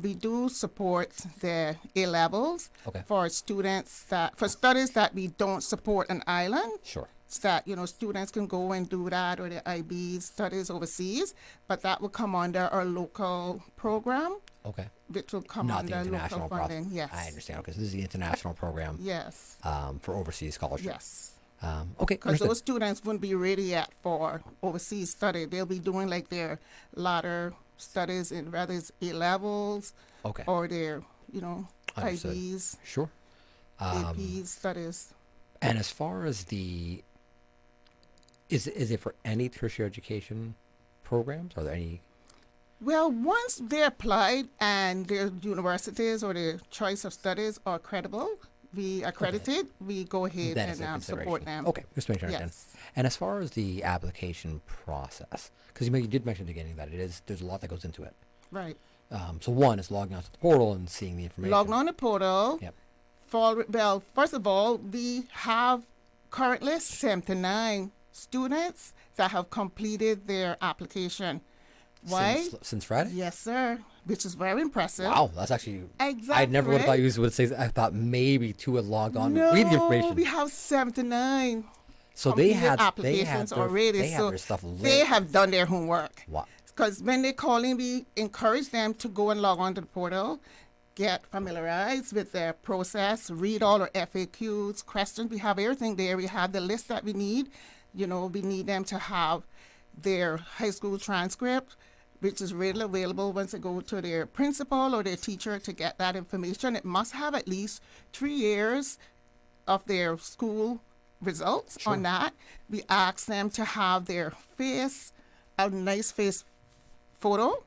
We do support the A levels for students for studies that we don't support an island. Sure. So that students can go and do that, or the IB studies overseas, but that will come under our local program. Okay. Which will come Not under the international local funding. Yes. I understand. Okay, so this is the international program. Yes. For overseas scholarship. Yes. Okay. Because those students wouldn't be ready yet for overseas study. They'll be doing like their latter studies in whether it's A levels, or their IBs, sure, AP studies. And as far as is it for any tertiary education programs? Are there any? Well, once they're applied and their universities or their choice of studies are credible, we go ahead and support them. Okay, just make sure I understand. And as far as the application process, because you did mention at the beginning that there's a lot that goes into it. Right. So one is logging onto the portal and seeing the information. Logging on the portal. Yep. Well, first of all, we have currently 79 students that have completed their application. Why? Since Friday? Yes, sir. Which is very impressive. Wow, that's actually... Exactly. I never would have thought you would say... I thought maybe 2 had logged on no, and read the information. We have 79 so they had applications already. They had their stuff lit. They have done their homework. Wow. Because when they call in, we encourage them to go and log on to the portal, get familiarized with their process, read all our FAQs, questions. We have everything there. We have the list that we need. We need them to have their high school transcript, which is readily available once they go to their principal or their teacher to get that information. It must have at least 3 years of their school results on that. We ask them to have their a nice face photo,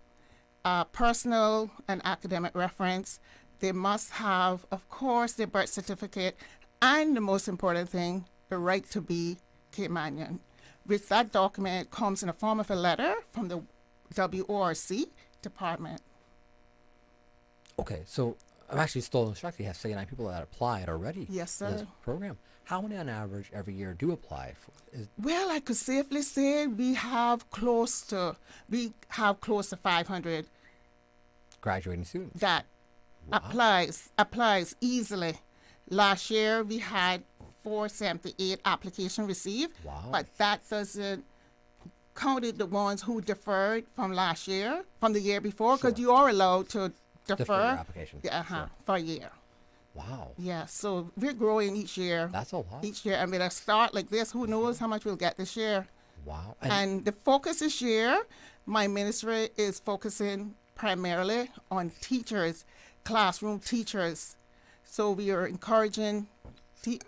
personal and academic reference. They must have, of course, their birth certificate, and the most important thing, the right to be Caymanian. Which that document comes in the form of a letter from the WORC department. Okay, so I'm actually still shocked you have 79 people that applied already. Yes, sir. For this program. How many on average every year do apply? Well, I could safely say we have close to 500 graduating students that applies easily. Last year we had 478 applications received. Wow. But that doesn't count the ones who deferred from the year before, because you are allowed to defer your application. For a year. Wow. Yeah, so we're growing each year. That's a lot. Each year. I mean, a start like this, who knows how much we'll get this year. Wow. And the focus this year, my ministry is focusing primarily on teachers, classroom teachers. So we are encouraging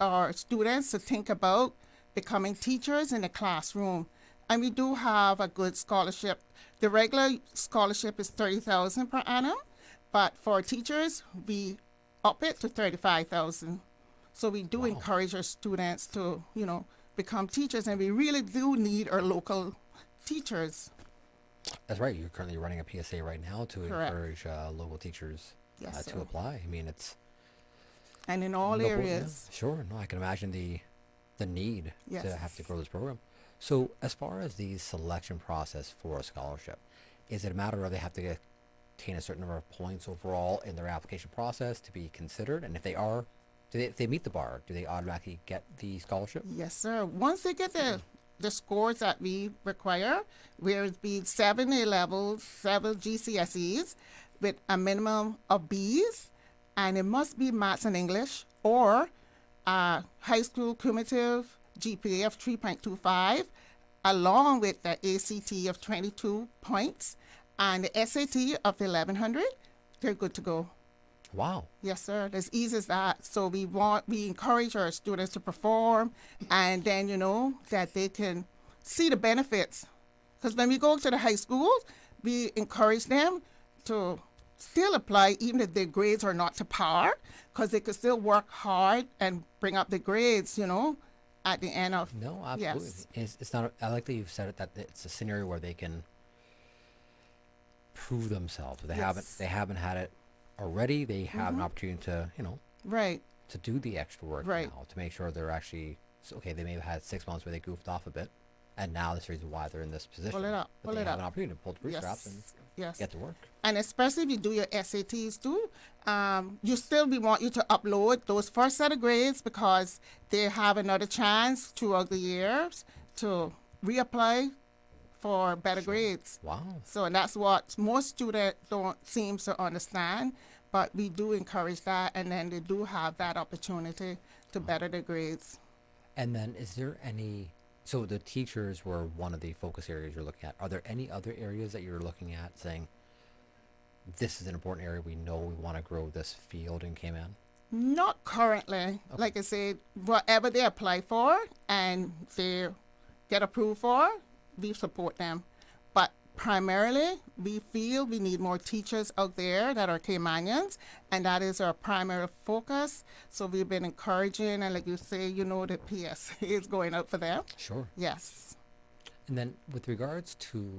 our students to think about becoming teachers in the classroom. And we do have a good scholarship. The regular scholarship is $30,000 per annum, but for teachers, we up it to $35,000. So we do encourage our students to, become teachers, and we really do need our local teachers. That's right. You're currently running a PSA right now to encourage local teachers to apply. I mean, it's... And in all areas. Yeah, sure. No, I can imagine the need to have to grow this program. So as far as the selection process for a scholarship, Is it a matter of they have to attain a certain number of points overall in their application process to be considered? And if they are, if they meet the bar, do they automatically get the scholarship? Yes, sir. Once they get the scores that we require, where it be 7 A levels, 7 GCSEs, with a minimum of Bs, and it must be maths and English, or high school cumulative GPA of 3.25, along with the ACT of 22 points, and the SAT of 1100, they're good to go. Wow. Yes, sir. As easy as that. So we encourage our students to perform, and then, that they can see the benefits. Because when we go to the high schools, we encourage them to still apply, even if their grades are not to par, because they could still work hard and bring up the grades, at the end of. No, absolutely. Yes. It's not, I like that you've said it, that it's a scenario where they can prove themselves. They haven't had it already. They have an opportunity to, right, to do the extra work right, now, to make sure they're actually, okay, they may have had 6 months where they goofed off a bit, and now that's the reason why they're in this position. Pull it up. But they have an opportunity to pull the bootstraps and get to work. And especially if you do your SATs too, we want you to upload those first set of grades, because they have another chance throughout the years to reapply for better grades. Wow. So, and that's what most students don't seem to understand, but we do encourage that, and then they do have that opportunity to better their grades. And then is there any, so the teachers were one of the focus areas you're looking at. Are there any other areas that you're looking at saying, this is an important area, we know we want to grow this field in Cayman? Not currently. Okay. Like I said, whatever they apply for and they get approved for, we support them. But primarily, we feel we need more teachers out there that are Caymanians, and that is our primary focus. So we've been encouraging, and like you say, the PSA is going out for them. Sure. Yes. And then with regards to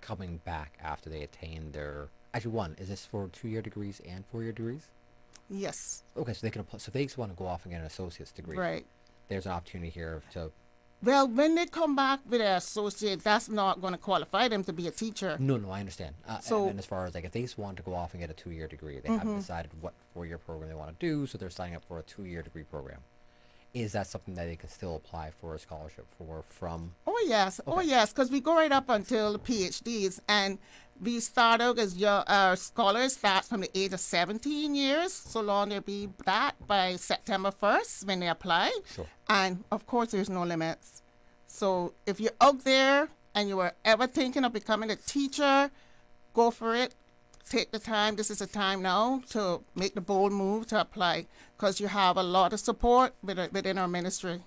coming back after they attain their, actually is this for 2-year degrees and 4-year degrees? Yes. Okay, so they can apply, so if they just want to go off and get an associate's degree, right, there's an opportunity here to. Well, when they come back with an associate, that's not going to qualify them to be a teacher. No, I understand. And as far as if they just want to go off and get a 2-year degree, they haven't decided what 4-year program they want to do, so they're signing up for a 2-year degree program. Is that something that they can still apply for a scholarship for from? Oh, yes. Okay. Oh, yes, because we go right up until the PhDs, and we start out as our scholars start from the age of 17 years, so long they'll be that by September 1st when they apply. Sure. And, of course, there's no limits. So if you're out there and you were ever thinking of becoming a teacher, go for it. Take the time. This is the time now to make the bold move to apply, because you have a lot of support within our ministry.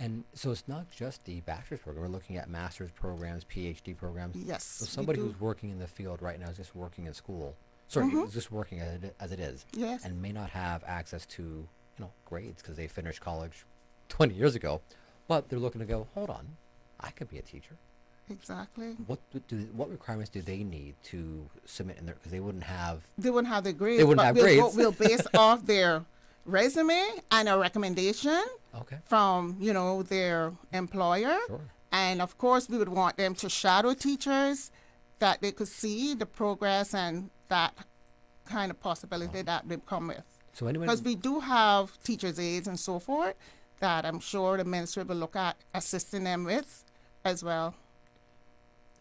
And so it's not just the bachelor's program. We're looking at master's programs, PhD programs. Yes. So somebody who's working in the field right now is just working in school. Sorry, is just working as it is. Yes. And may not have access to grades because they finished college 20 years ago, but they're looking to go, hold on, I could be a teacher. Exactly. What requirements do they need to submit in there? Because they wouldn't have the grades. They wouldn't have grades. We'll base off their resume and a recommendation from their employer. Sure. And of course, we would want them to shadow teachers that they could see the progress and that kind of possibility that they come with. So anyway, because we do have teachers' aides and so forth that I'm sure the ministry will look at assisting them with as well.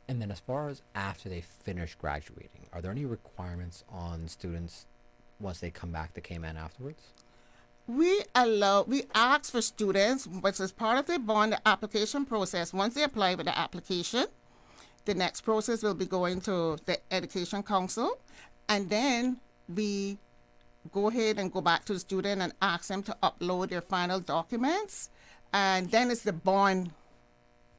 And then as far as after they finish graduating, are there any requirements on students once they come back to Cayman afterwards? We ask for students, which is part of their bond application process. Once they apply with the application, the next process will be going to the Education Council, and then we go ahead and go back to the student and ask them to upload their final documents, and then it's the bond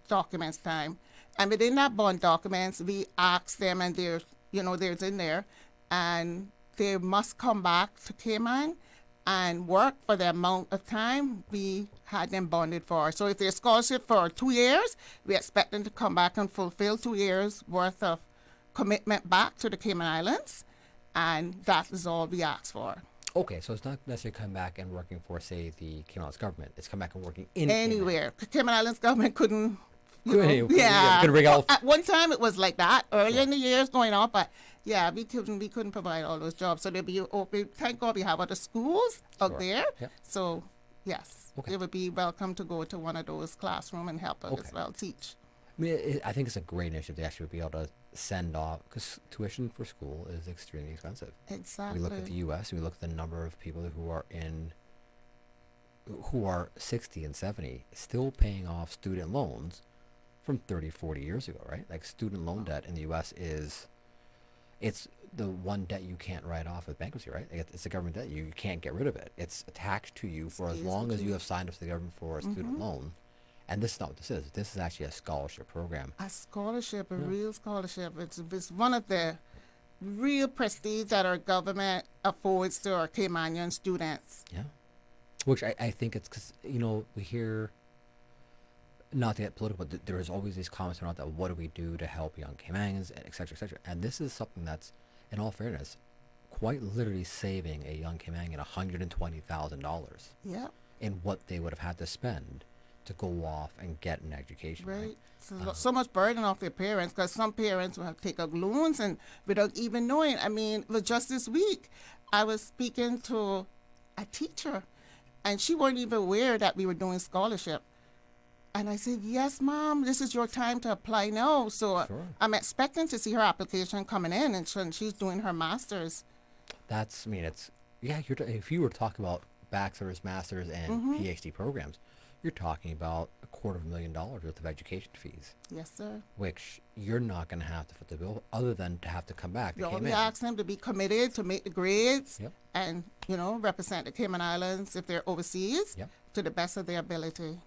documents time. And within that bond documents, we ask them, and there's in there, and they must come back to Cayman and work for the amount of time we had them bonded for. So if they're scholarship for 2 years, we expect them to come back and fulfill 2 years worth of commitment back to the Cayman Islands, and that is all we ask for. Okay, so it's not necessarily coming back and working for, say, the Cayman Islands government. It's come back and working in anywhere. Cayman Islands government couldn't Yeah. Could bring out. At one time, it was like that early in the years going on, but yeah, we couldn't provide all those jobs. So they'd be open. Thank God we have other schools out there. Yep. So yes, they would be welcome to go to one of those classroom and help us as well teach. I mean, I think it's a great initiative to actually be able to send off, because tuition for school is extremely expensive. Exactly. We look at the U.S. and we look at the number of people who are 60 and 70 still paying off student loans from 30, 40 years ago, right? Like student loan debt in the U.S. it's the one debt you can't write off with bankruptcy, right? It's a government debt. You can't get rid of it. It's attached to you for as long as you have signed up to the government for a student loan. And this is not what this is. This is actually a scholarship program. A scholarship, a real scholarship. It's one of the real prestige that our government affords to our Caymanian students. Yeah. Which I think it's because, we hear, not to get political, but there is always these comments around that, what do we do to help young Caymanians, et cetera, et cetera. And this is something that's, in all fairness, quite literally saving a young Caymanian $120,000 in what they would have had to spend to go off and get an education. Right. So much burden off their parents, because some parents will have to take up loans and without even knowing. I mean, just this week, I was speaking to a teacher, and she wasn't even aware that we were doing scholarship. And I said, yes, Mom, this is your time to apply now. So I'm expecting to see her application coming in, and she's doing her master's. If you were to talk about bachelor's, master's, and PhD programs, you're talking about $250,000 worth of education fees. Yes, sir. Which you're not going to have to foot the bill, other than to have to come back. We ask them to be committed to make the grades and, represent the Cayman Islands if they're overseas to the best of their ability.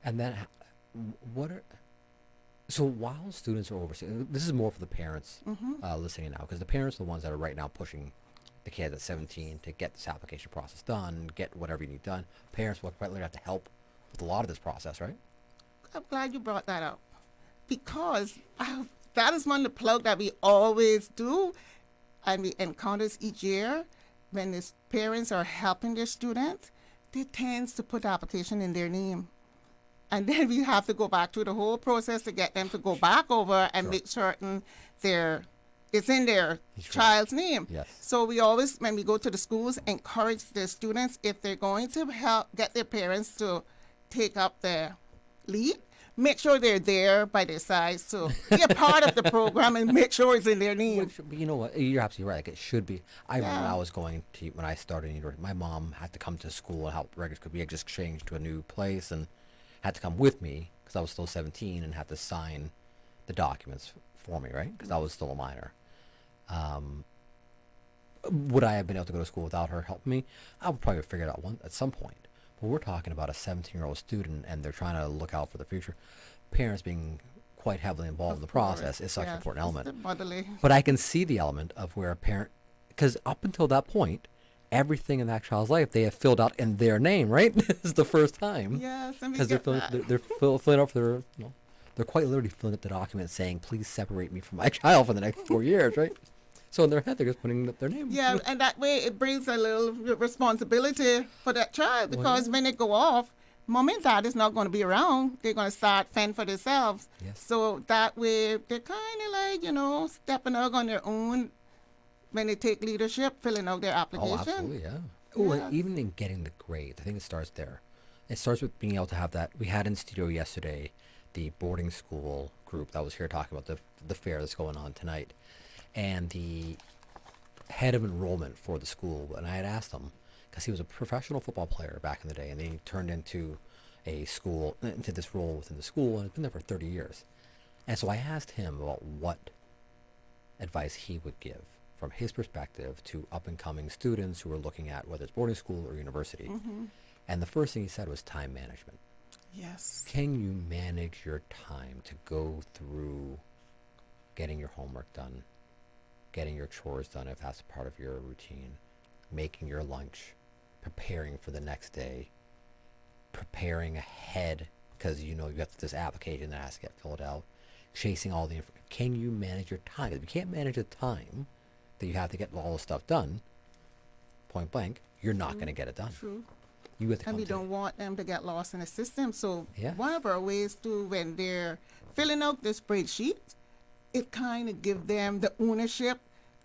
And then, so while students are overseas, this is more for the parents listening now, because the parents are the ones that are right now pushing the kids at 17 to get this application process done, get whatever you need done. Parents will quite literally have to help with a lot of this process, right? I'm glad you brought that up, because that is one of the plug that we always do, and we encounter each year when the parents are helping their students. They tend to put the application in their name, and then we have to go back through the whole process to get them to go back over and make certain it's in their child's name. Yes. So we always, when we go to the schools, encourage the students, if they're going to help get their parents to take up the lead, make sure they're there by their side, so be a part of the program and make sure it's in their name. You know what? You're absolutely right. Like, it should be. I remember when I started university, my mom had to come to school and help records, because we had just changed to a new place and had to come with me because I was still 17 and had to sign the documents for me, right? Because I was still a minor. Would I have been able to go to school without her helping me? I would probably have figured it out at some point. But we're talking about a 17-year-old student, and they're trying to look out for the future. Parents being quite heavily involved in the process is such an important element. But I can see the element of where a parent, because up until that point, everything in that child's life they have filled out in their name, right? This is the first time. Yes, and because they're filling out for their, they're quite literally filling out the document saying, "Please separate me from my child for the next 4 years," right? So in their head, they're just putting their name. Yeah, and that way it brings a little responsibility for that child, because when they go off, mom and dad is not going to be around. They're going to start fending for themselves. Yes. So that way they're kind of like, stepping out on their own when they take leadership, filling out their application. Oh, absolutely, yeah. Oh, and even in getting the grade, I think it starts there. It starts with being able to have that. We had in studio yesterday the boarding school group that was here talking about the fair that's going on tonight. And the head of enrollment for the school, and I had asked him, because he was a professional football player back in the day, and then he turned into this role within the school, and has been there for 30 years. And so I asked him about what advice he would give from his perspective to up-and-coming students who are looking at whether it's boarding school or university. Mm-hmm. And the first thing he said was time management. Yes. Can you manage your time to go through getting your homework done, getting your chores done if that's a part of your routine, making your lunch, preparing for the next day, preparing ahead because you got this application that has to get filled out, chasing all the information. Can you manage your time? If you can't manage the time that you have to get all the stuff done, point blank, you're not going to get it done. True. You have to and come we to don't want them to get lost in the system. So Yeah. one of our ways to, when they're filling out the spreadsheet, it kind of give them the ownership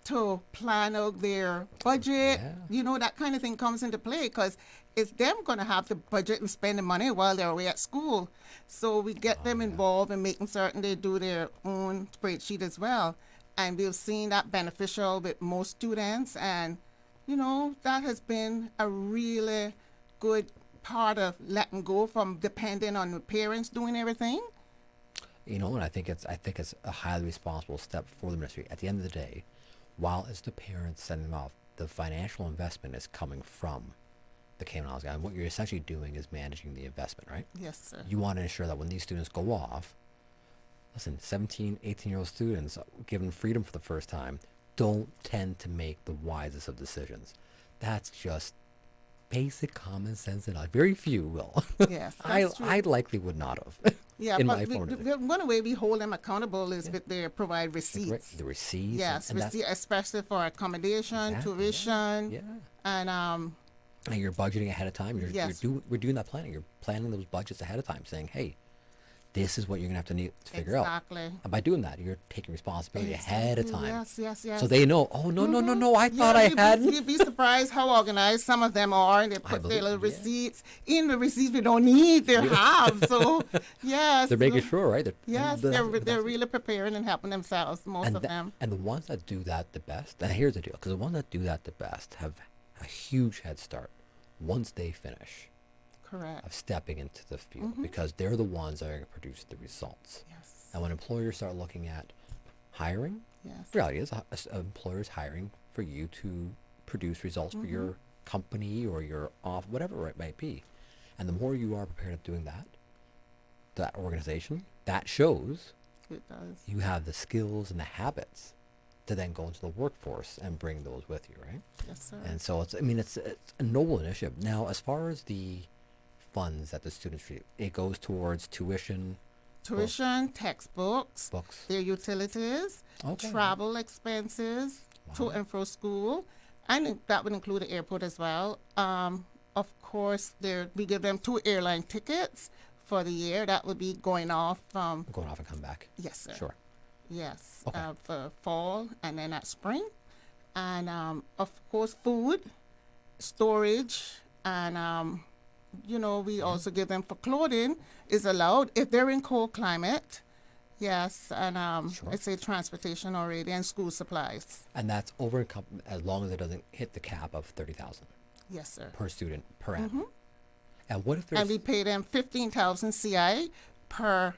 to plan out their budget. You know, that kind of thing comes into play because it's them going to have to budget and spend the money while they're away at school. So we get them involved in making certain they do their own spreadsheet as well. And we've seen that beneficial with most students. And, you know, that has been a really good part of letting go from depending on the parents doing everything. You know, and I think it's a highly responsible step for the ministry. At the end of the day, while it's the parents sending them off, the financial investment is coming from the Cayman Islands. And what you're essentially doing is managing the investment, right? Yes, sir. You want to ensure that when these students go off, listen, 17, 18-year-old students given freedom for the first time don't tend to make the wisest of decisions. That's just basic common sense, and very few will. Yes, I likely would not have. Yeah, in but my formative. one way we hold them accountable is with their provide receipts. The receipts. Yes, and receipt, especially for accommodation, tuition, and And you're budgeting ahead of time. We're doing that planning. You're planning those budgets ahead of time, saying, hey, this is what you're going to have to need to figure out. And by doing that, you're taking responsibility ahead of time. Yes. So they know, oh, no, I thought I hadn't. You'd be surprised how organized some of them are. And they put their little receipts in the receipts we don't need, they have. So, yes. They're making sure, right? They're really preparing and helping themselves, most of them. And the ones that do that the best, and here's the deal, because the ones that do that the best have a huge head start once they finish. Correct. Of stepping into the field because they're the ones that are going to produce the results. Yes. And when employers start looking at hiring, yes. the reality is employers hiring for you to produce results for your company or your whatever it might be. And the more you are prepared at doing that organization, that shows it does. You have the skills and the habits to then go into the workforce and bring those with you, right? Yes, sir. And so it's a noble initiative. Now, as far as the funds that the students receive, it goes towards tuition, textbooks, their utilities, travel expenses to and from school, and that would include the airport as well. Of course, we give them 2 airline tickets for the year. That would be going off and come back. Yes, sir. Sure. Yes, for fall and then at spring, and of course food, storage, and we also give them for clothing is allowed if they're in cold climate. Yes, and I say transportation already and school supplies. And that's over as long as it doesn't hit the cap of 30,000. Yes, sir. Per student per annum. And what if there's and we pay them 15,000 CI per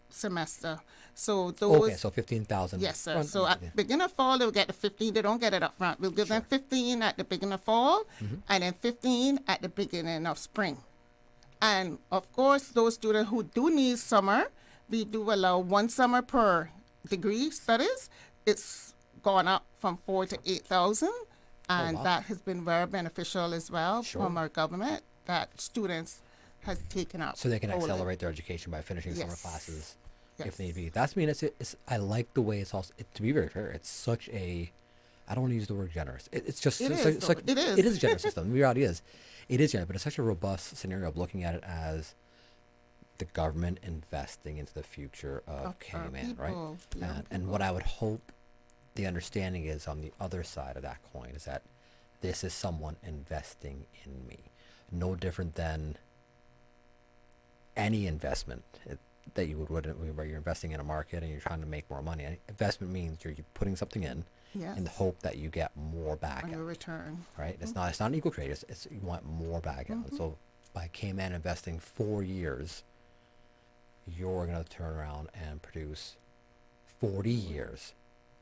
semester. So so 15,000. Yes, sir. So at beginning of fall they'll get the 15. They don't get it up front. We'll give them 15 at the beginning of fall, and then 15 at the beginning of spring. And of course, those students who do need summer, we do allow 1 summer per degree studies. It's gone up from 4,000 to 8,000, and that has been very beneficial as well from our government that students has taken up. So they can accelerate their education by finishing summer classes if need be. I like the way it's also, to be very fair, it's such a, I don't want to use the word generous. It is a generous system. The reality is, it is generous, but it's such a robust scenario of looking at it as the government investing into the future of Cayman, right? And what I would hope the understanding is on the other side of that coin is that this is someone investing in me. No different than any investment that you would where you're investing in a market and you're trying to make more money. Investment means you're putting something in in the hope that you get more back on your return. Right? It's not an equal trade. It's you want more back out. And so by Cayman investing 4 years, you're going to turn around and produce 40 years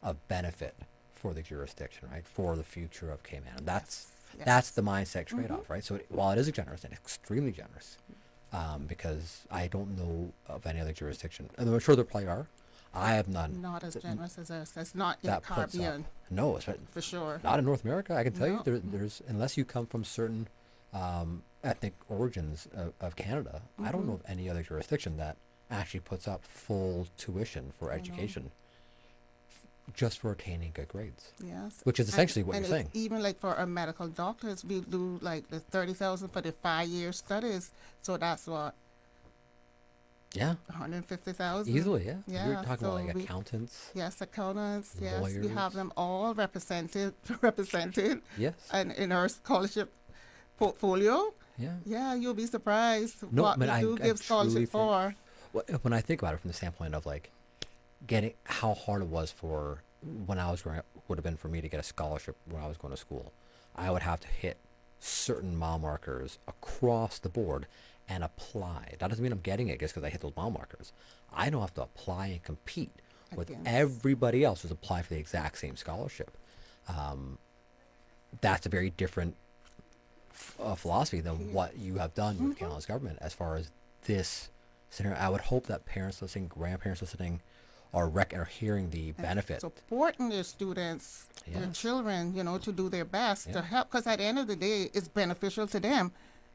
of benefit for the jurisdiction, right? For the future of Cayman. And that's the mindset trade-off, right? So while it is generous and extremely generous, because I don't know of any other jurisdiction, and I'm sure there probably are. I have none. Not as generous as us. That's not in the Caribbean. No, it's for sure. Not in North America. I can tell you, there's unless you come from certain ethnic origins of Canada, I don't know of any other jurisdiction that actually puts up full tuition for education just for attaining good grades. Yes. Which is essentially what and you're saying. Even like for our medical doctors, we do like the 30,000 for the 5-year studies. So that's what. Yeah. 150,000. Easily, yeah. Yeah. You're talking so about like accountants. Yes, accountants. Lawyers. Yes, we have them all represented. Yes. And in our scholarship portfolio. Yeah. Yeah, you'll be surprised No, what but we do I give scholarship for. When I think about it from the standpoint of like getting how hard it was for when I was growing up, would have been for me to get a scholarship when I was going to school. I would have to hit certain mile markers across the board and apply. That doesn't mean I'm getting it just because I hit those mile markers. I don't have to apply and compete with everybody else who's applied for the exact same scholarship. That's a very different philosophy than what you have done with Canada's government as far as this scenario. I would hope that parents listening, grandparents listening, are hearing the benefit. Supporting their students, their children, to do their best to help. Because at the end of the day, it's beneficial to them.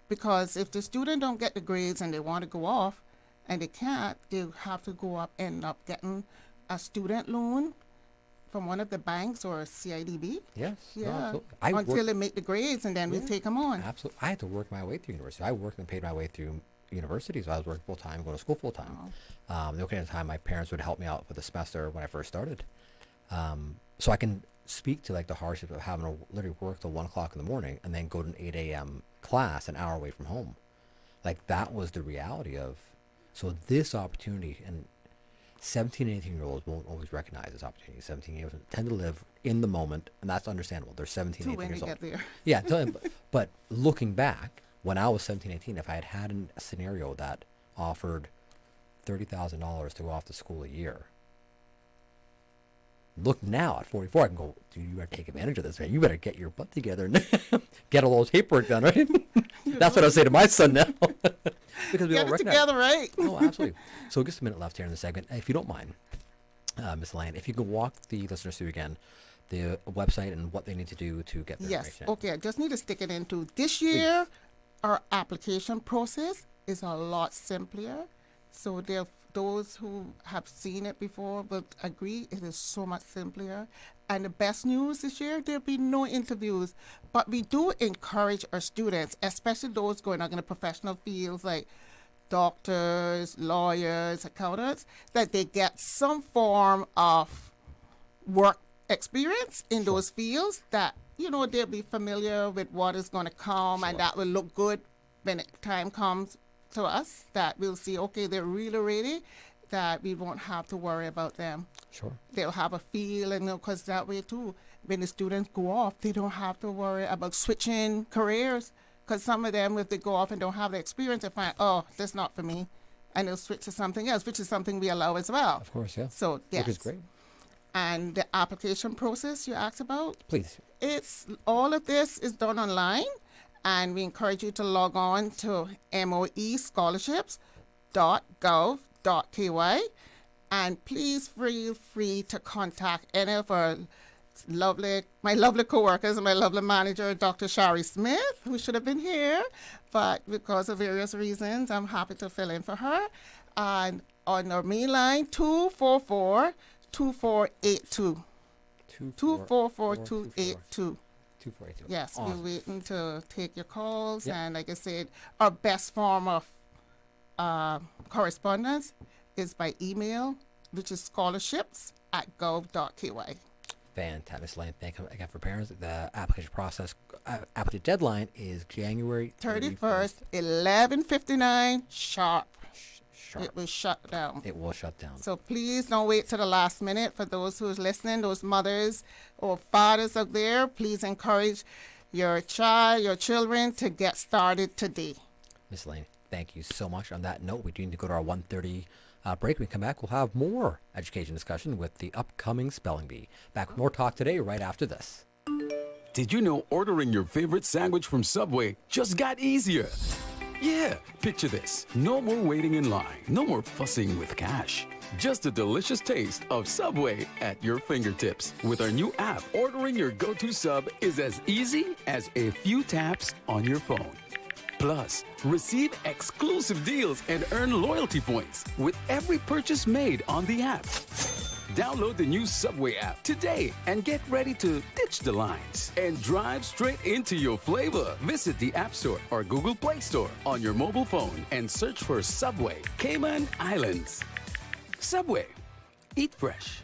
Because if the student don't get the grades and they want to go off, and they can't, they have to end up getting a student loan from one of the banks or CIDB. Yes. Yeah. No, until they make the grades, and then we take them on. Absolutely. I had to work my way through university. I worked and paid my way through university, so I was working full time, going to school full time. The only time my parents would help me out with the semester when I first started. So I can speak to like the hardship of having to literally work till 1 o'clock in the morning and then go to an 8 a.m. class an hour away from home. Like that was the reality of. So this opportunity, and 17 and 18-year-olds won't always recognize this opportunity. 17-year-olds tend to live in the moment, and that's understandable. They're 17, 18 years old. Get there. Yeah, but looking back, when I was 17, 18, if I had a scenario that offered $30,000 to go off to school a year, look now at 44, I can go, dude, you better take advantage of this, man. You better get your butt together and get all those paperwork done, right? That's what I say to my son now. Because we get don't it recognize together, right? Oh, absolutely. So just a minute left here in the segment. If you don't mind, Ms. Lane, if you could walk the listeners through again the website and what they need to do to get their Yes. information. Okay, I just need to stick it into this year. Our application process is a lot simpler. So those who have seen it before will agree it is so much simpler. And the best news this year, there'll be no interviews. But we do encourage our students, especially those going out in the professional fields like doctors, lawyers, accountants, that they get some form of work experience in those fields that, they'll be familiar with what is going to come, and that will look good when time comes to us, that we'll see, okay, they're really ready, that we won't have to worry about them. Sure. They'll have a feel, and because that way too, when the students go off, they don't have to worry about switching careers, because some of them, if they go off and don't have the experience, they find, oh, that's not for me, and they'll switch to something else, which is something we allow as well. Of course, yeah. So, yes. Which is great. And the application process you asked about? Please. All of this is done online, and we encourage you to log on to moescholarships.gov.ky, and please feel free to contact any of my lovely co-workers and my lovely manager, Dr. Shari Smith, who should have been here, but because of various reasons, I'm happy to fill in for her. And on our main line, 244-2482. 244-282. Yes, awesome. We're waiting to take your calls. Yep. And like I said, our best form of correspondence is by email, which is scholarships@gov.ky. Fantastic, Lane. Thank you again for parents. The application process, application deadline is January 31st, 11:59 sharp. It will shut down. It will shut down. So please don't wait to the last minute. For those who's listening, those mothers or fathers out there, please encourage your children to get started today. Ms. Lane, thank you so much. On that note, we do need to go to our 1:30 break. When we come back, we'll have more education discussion with the upcoming spelling bee. Back with more talk today right after this. Did you know ordering your favorite sandwich from Subway just got easier? Yeah, picture this. No more waiting in line. No more fussing with cash. Just a delicious taste of Subway at your fingertips. With our new app, ordering your go-to sub is as easy as a few taps on your phone. Plus, receive exclusive deals and earn loyalty points with every purchase made on the app. Download the new Subway app today and get ready to ditch the lines and drive straight into your flavor. Visit the App Store or Google Play Store on your mobile phone and search for Subway Cayman Islands. Subway. Eat fresh.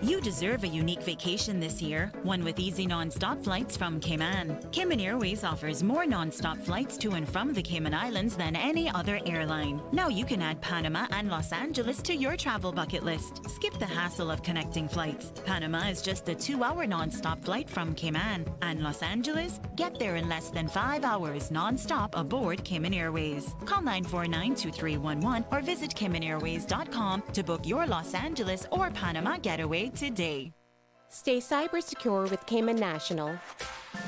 You deserve a unique vacation this year, one with easy non-stop flights from Cayman. Cayman Airways offers more non-stop flights to and from the Cayman Islands than any other airline. Now you can add Panama and Los Angeles to your travel bucket list. Skip the hassle of connecting flights. Panama is just a 2-hour non-stop flight from Cayman. And Los Angeles? Get there in less than 5 hours non-stop aboard Cayman Airways. Call 949-2311 or visit CaymanAirways.com to book your Los Angeles or Panama getaway today. Stay cyber secure with Cayman National.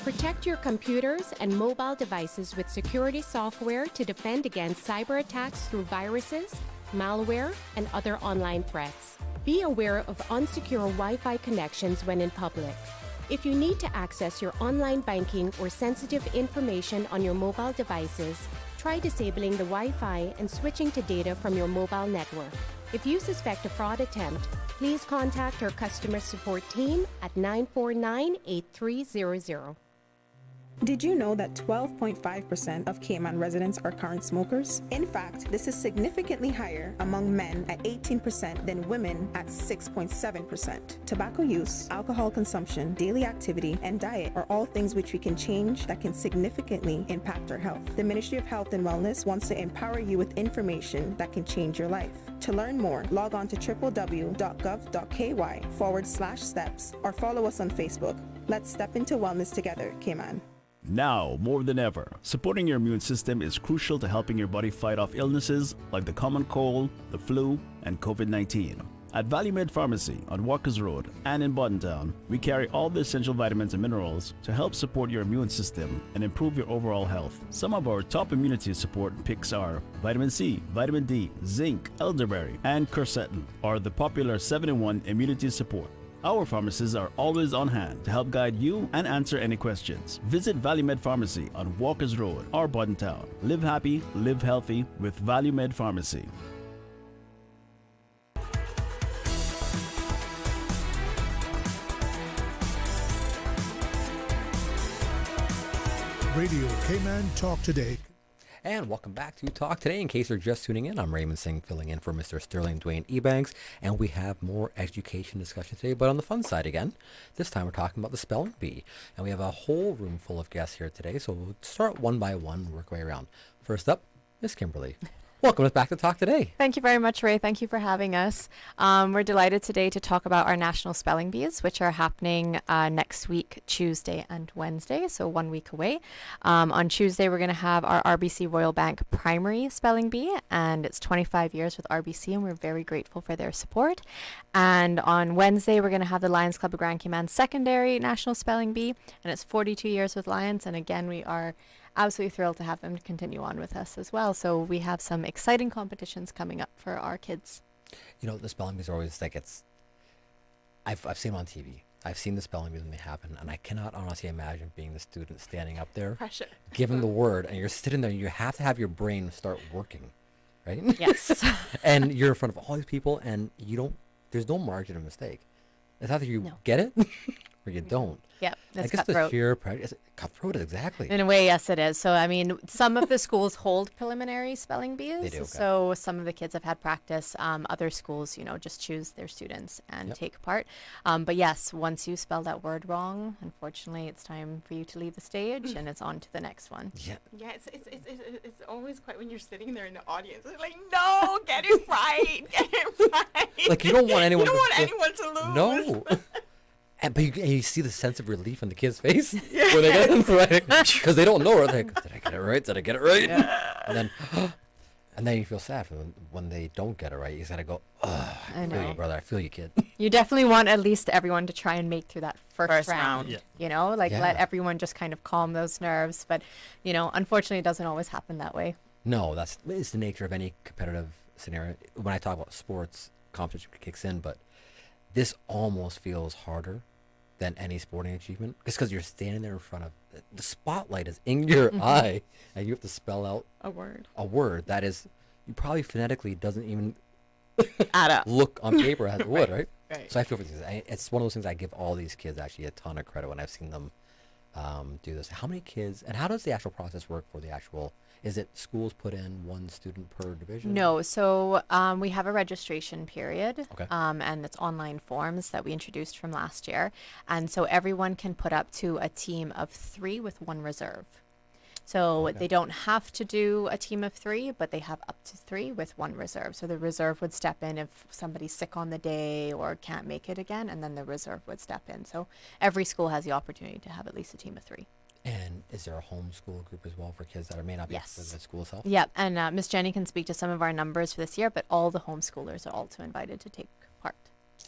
Protect your computers and mobile devices with security software to defend against cyber attacks through viruses, malware, and other online threats. Be aware of unsecure Wi-Fi connections when in public. If you need to access your online banking or sensitive information on your mobile devices, try disabling the Wi-Fi and switching to data from your mobile network. If you suspect a fraud attempt, please contact our customer support team at 949-8300. Did you know that 12.5% of Cayman residents are current smokers? In fact, this is significantly higher among men at 18% than women at 6.7%. Tobacco use, alcohol consumption, daily activity, and diet are all things which we can change that can significantly impact our health. The Ministry of Health and Wellness wants to empower you with information that can change your life. To learn more, log on to www.gov.ky/steps or follow us on Facebook. Let's step into wellness together, Cayman. Now, more than ever, supporting your immune system is crucial to helping your body fight off illnesses like the common cold, the flu, and COVID-19. At Valley Med Pharmacy on Walkers Road and in Buttontown, we carry all the essential vitamins and minerals to help support your immune system and improve your overall health. Some of our top immunity support picks are vitamin C, vitamin D, zinc, elderberry, and quercetin, or the popular 7-in-1 immunity support. Our pharmacists are always on hand to help guide you and answer any questions. Visit Valley Med Pharmacy on Walkers Road or Buttontown. Live happy, live healthy with Valley Med Pharmacy. Radio Cayman Talk Today. And welcome back to Talk Today. In case you're just tuning in, I'm Raymond Singh filling in for Mr. Sterling Dwayne Ebanks, and we have more education discussion today, but on the fun side again. This time we're talking about the spelling bee, and we have a whole room full of guests here today, so we'll start one by one, work our way around. First up, Miss Kimberly. Welcome us back to Talk Today. Thank you very much, Ray. Thank you for having us. We're delighted today to talk about our National Spelling Bees, which are happening next week, Tuesday and Wednesday, so 1 week away. On Tuesday, we're going to have our RBC Royal Bank Primary Spelling Bee, and it's 25 years with RBC, and we're very grateful for their support. And on Wednesday, we're going to have the Lions Club of Grand Cayman Secondary National Spelling Bee, and it's 42 years with Lions, and again, we are absolutely thrilled to have them continue on with us as well. So we have some exciting competitions coming up for our kids. You know, the spelling bees are always like I've seen them on TV. I've seen the spelling bees when they happen, and I cannot honestly imagine being the student standing up there, Pressure. giving the word, and you're sitting there, and you have to have your brain start working, right? Yes. And you're in front of all these people, and there's no margin of mistake. It's either you get it or you don't. Yep, I it's guess cutthroat. the sheer practice, cutthroat, exactly. In a way, yes, it is. So, I mean, some of the schools hold preliminary spelling bees. They do, okay. So some of the kids have had practice. Other schools, just choose their students and take part. But yes, once you spell that word wrong, unfortunately, it's time for you to leave the stage and it's on to the next one. Yeah. Yeah, it's always quite when you're sitting there in the audience. It's like, no, get it right, get it right. Like you don't want anyone. You don't want anyone to lose. No. But you see the sense of relief on the kid's face when they get it right, because they don't know. They're like, did I get it right? Did I get it right? Yeah. And then you feel sad when they don't get it right. You just gotta go. Oh, I feel you, brother. I feel you, kid. You definitely want at least everyone to try and make through that first round. Yeah. Let everyone just kind of calm those nerves. But unfortunately, it doesn't always happen that way. No, it's the nature of any competitive scenario. When I talk about sports, competition kicks in, but this almost feels harder than any sporting achievement, just because you're standing there in front of the spotlight is in your eye, and you have to spell out a word. A word that is, you probably phonetically doesn't even add up. look on paper as it would, right? Right. So I feel for these. It's one of those things I give all these kids actually a ton of credit when I've seen them do this. How many kids, and how does the actual process work for the actual? Is it schools put in one student per division? No, so we have a registration period, Okay. and it's online forms that we introduced from last year. And so everyone can put up to a team of 3 with 1 reserve. So they don't have to do a team of 3, but they have up to 3 with 1 reserve. So the reserve would step in if somebody's sick on the day or can't make it again, and then the reserve would step in. So every school has the opportunity to have at least a team of 3. And is there a homeschool group as well for kids that may not be Yes. in the school itself? Yep, and Miss Jenny can speak to some of our numbers for this year, but all the homeschoolers are also invited to take part.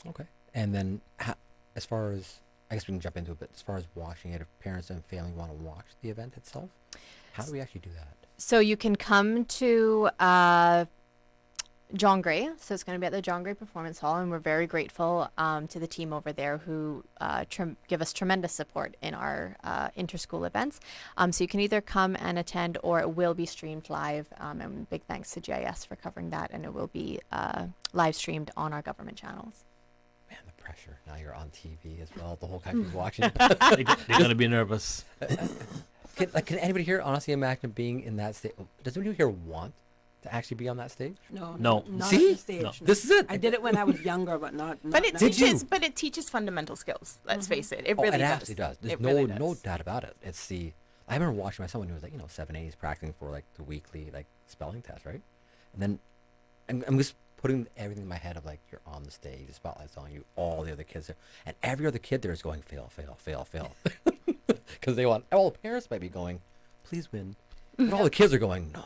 Okay. And then as far as, I guess we can jump into it, but as far as watching it, if parents and family want to watch the event itself, how do we actually do that? So you can come to John Gray. So it's going to be at the John Gray Performance Hall, and we're very grateful to the team over there who give us tremendous support in our inter-school events. So you can either come and attend, or it will be streamed live. And big thanks to GIS for covering that, and it will be live streamed on our government channels. Man, the pressure. Now you're on TV as well. The whole country's watching. They're going to be nervous. Can anybody here honestly imagine being in that stage? Does anybody here want to actually be on that stage? No. Not See? at the stage, No. This is it. I did it when I was younger, but not. But it now. teaches fundamental skills. Let's face it. It really it does. actually does. There's It really no does. doubt about it. It's the. I remember watching my son when he was like 7, 8, he's practicing for like the weekly spelling test, right? And then I'm just putting everything in my head of you're on the stage, the spotlight's on you, all the other kids there, and every other kid there is going fail, fail, fail, fail, because they want. All the parents might be going, please win, but all the kids are going no,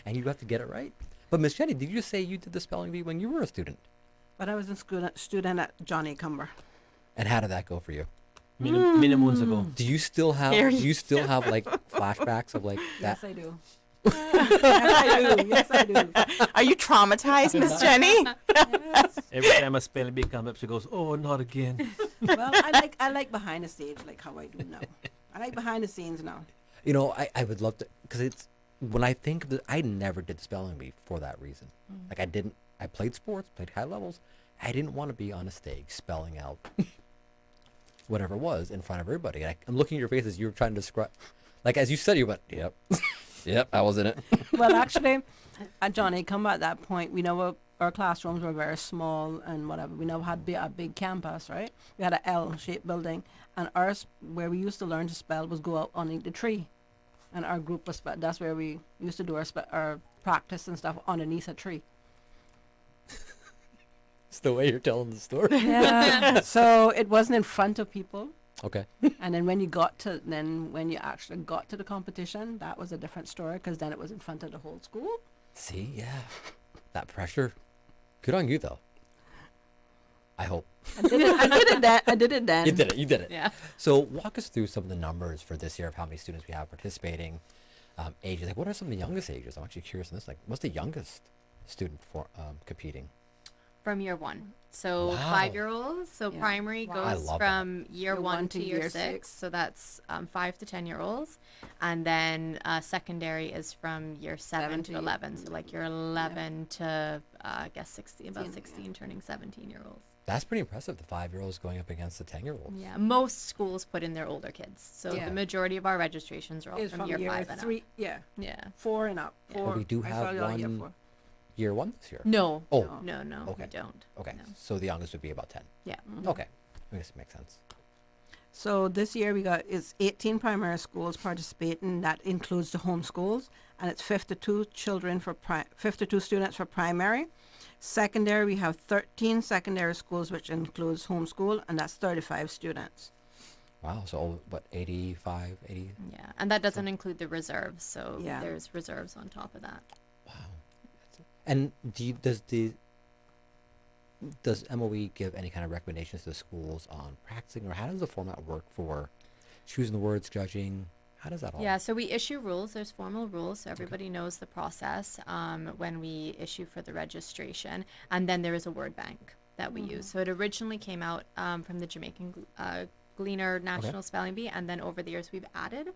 and you have to get it right. But Miss Jenny, did you just say you did the spelling bee when you were a student? But I was a student at Johnny Cumber. And how did that go for you? Many moons ago. Do you still have? Here Do you you still have flashbacks of that? Yes, I do. Yes, I do. Are you traumatized, Miss Jenny? Every time a spelling bee comes up, she goes, "Oh, not again." Well, I like behind the stage, like how I do now. I like behind the scenes now. I would love to, because it's when I think of I never did the spelling bee for that reason. I played sports, played high levels. I didn't want to be on a stage spelling out whatever it was in front of everybody. I'm looking at your faces. You were trying to describe, as you said, you went, "Yep, yep, I was in it." Well, actually, at Johnny Cumber at that point, we never, our classrooms were very small and whatever. We never had a big campus, right? We had an L-shaped building, and ours, where we used to learn to spell, was go out underneath the tree, and our group was that's where we used to do our practice and stuff underneath a tree. It's the way you're telling the story. Yeah. So it wasn't in front of people. Okay. And then when you actually got to the competition, that was a different story, because then it was in front of the whole school. See, yeah, that pressure. Good on you, though. I hope. I did it then. You did it. Yeah. So walk us through some of the numbers for this year of how many students we have participating, ages. What are some of the youngest ages? I'm actually curious on this. What's the youngest student for competing? From year 1. So Wow. 5-year-olds. So Yeah. primary Wow. I goes love from year Year 1 one to to year year 6. six. So that's 5 to 10-year-olds. And then secondary is from year 7 to 11. So year 11 to, I guess, 16, about 16, turning 17-year-olds. That's pretty impressive. The 5-year-olds going up against the 10-year-olds. Yeah, most schools put in their older kids. So Yeah. the majority of our registrations are all It's from year 5 and 3, up. yeah, Yeah. 4 and up. Yeah. But 4. we do I have started on year one 4. year 1 this year. No. Oh. No, Okay. we don't. Okay. No. So the youngest would be about 10. Yeah. Okay. I guess it makes sense. So this year we got 18 primary schools participating. That includes the home schools, and it's 52 students for primary. Secondary, we have 13 secondary schools, which includes homeschool, and that's 35 students. Wow. So, 85, 80? Yeah, and that doesn't include the reserves. So Yeah. there's reserves on top of that. And does MOE give any kind of recommendations to the schools on practicing, or how does the format work for choosing the words, judging? How does that all? Yeah, so we issue rules. There's formal rules, so everybody knows the process when we issue for the registration. And then there is a word bank that we use. So it originally came out from the Jamaican Gleaner National Spelling Bee, and then over the years we've added.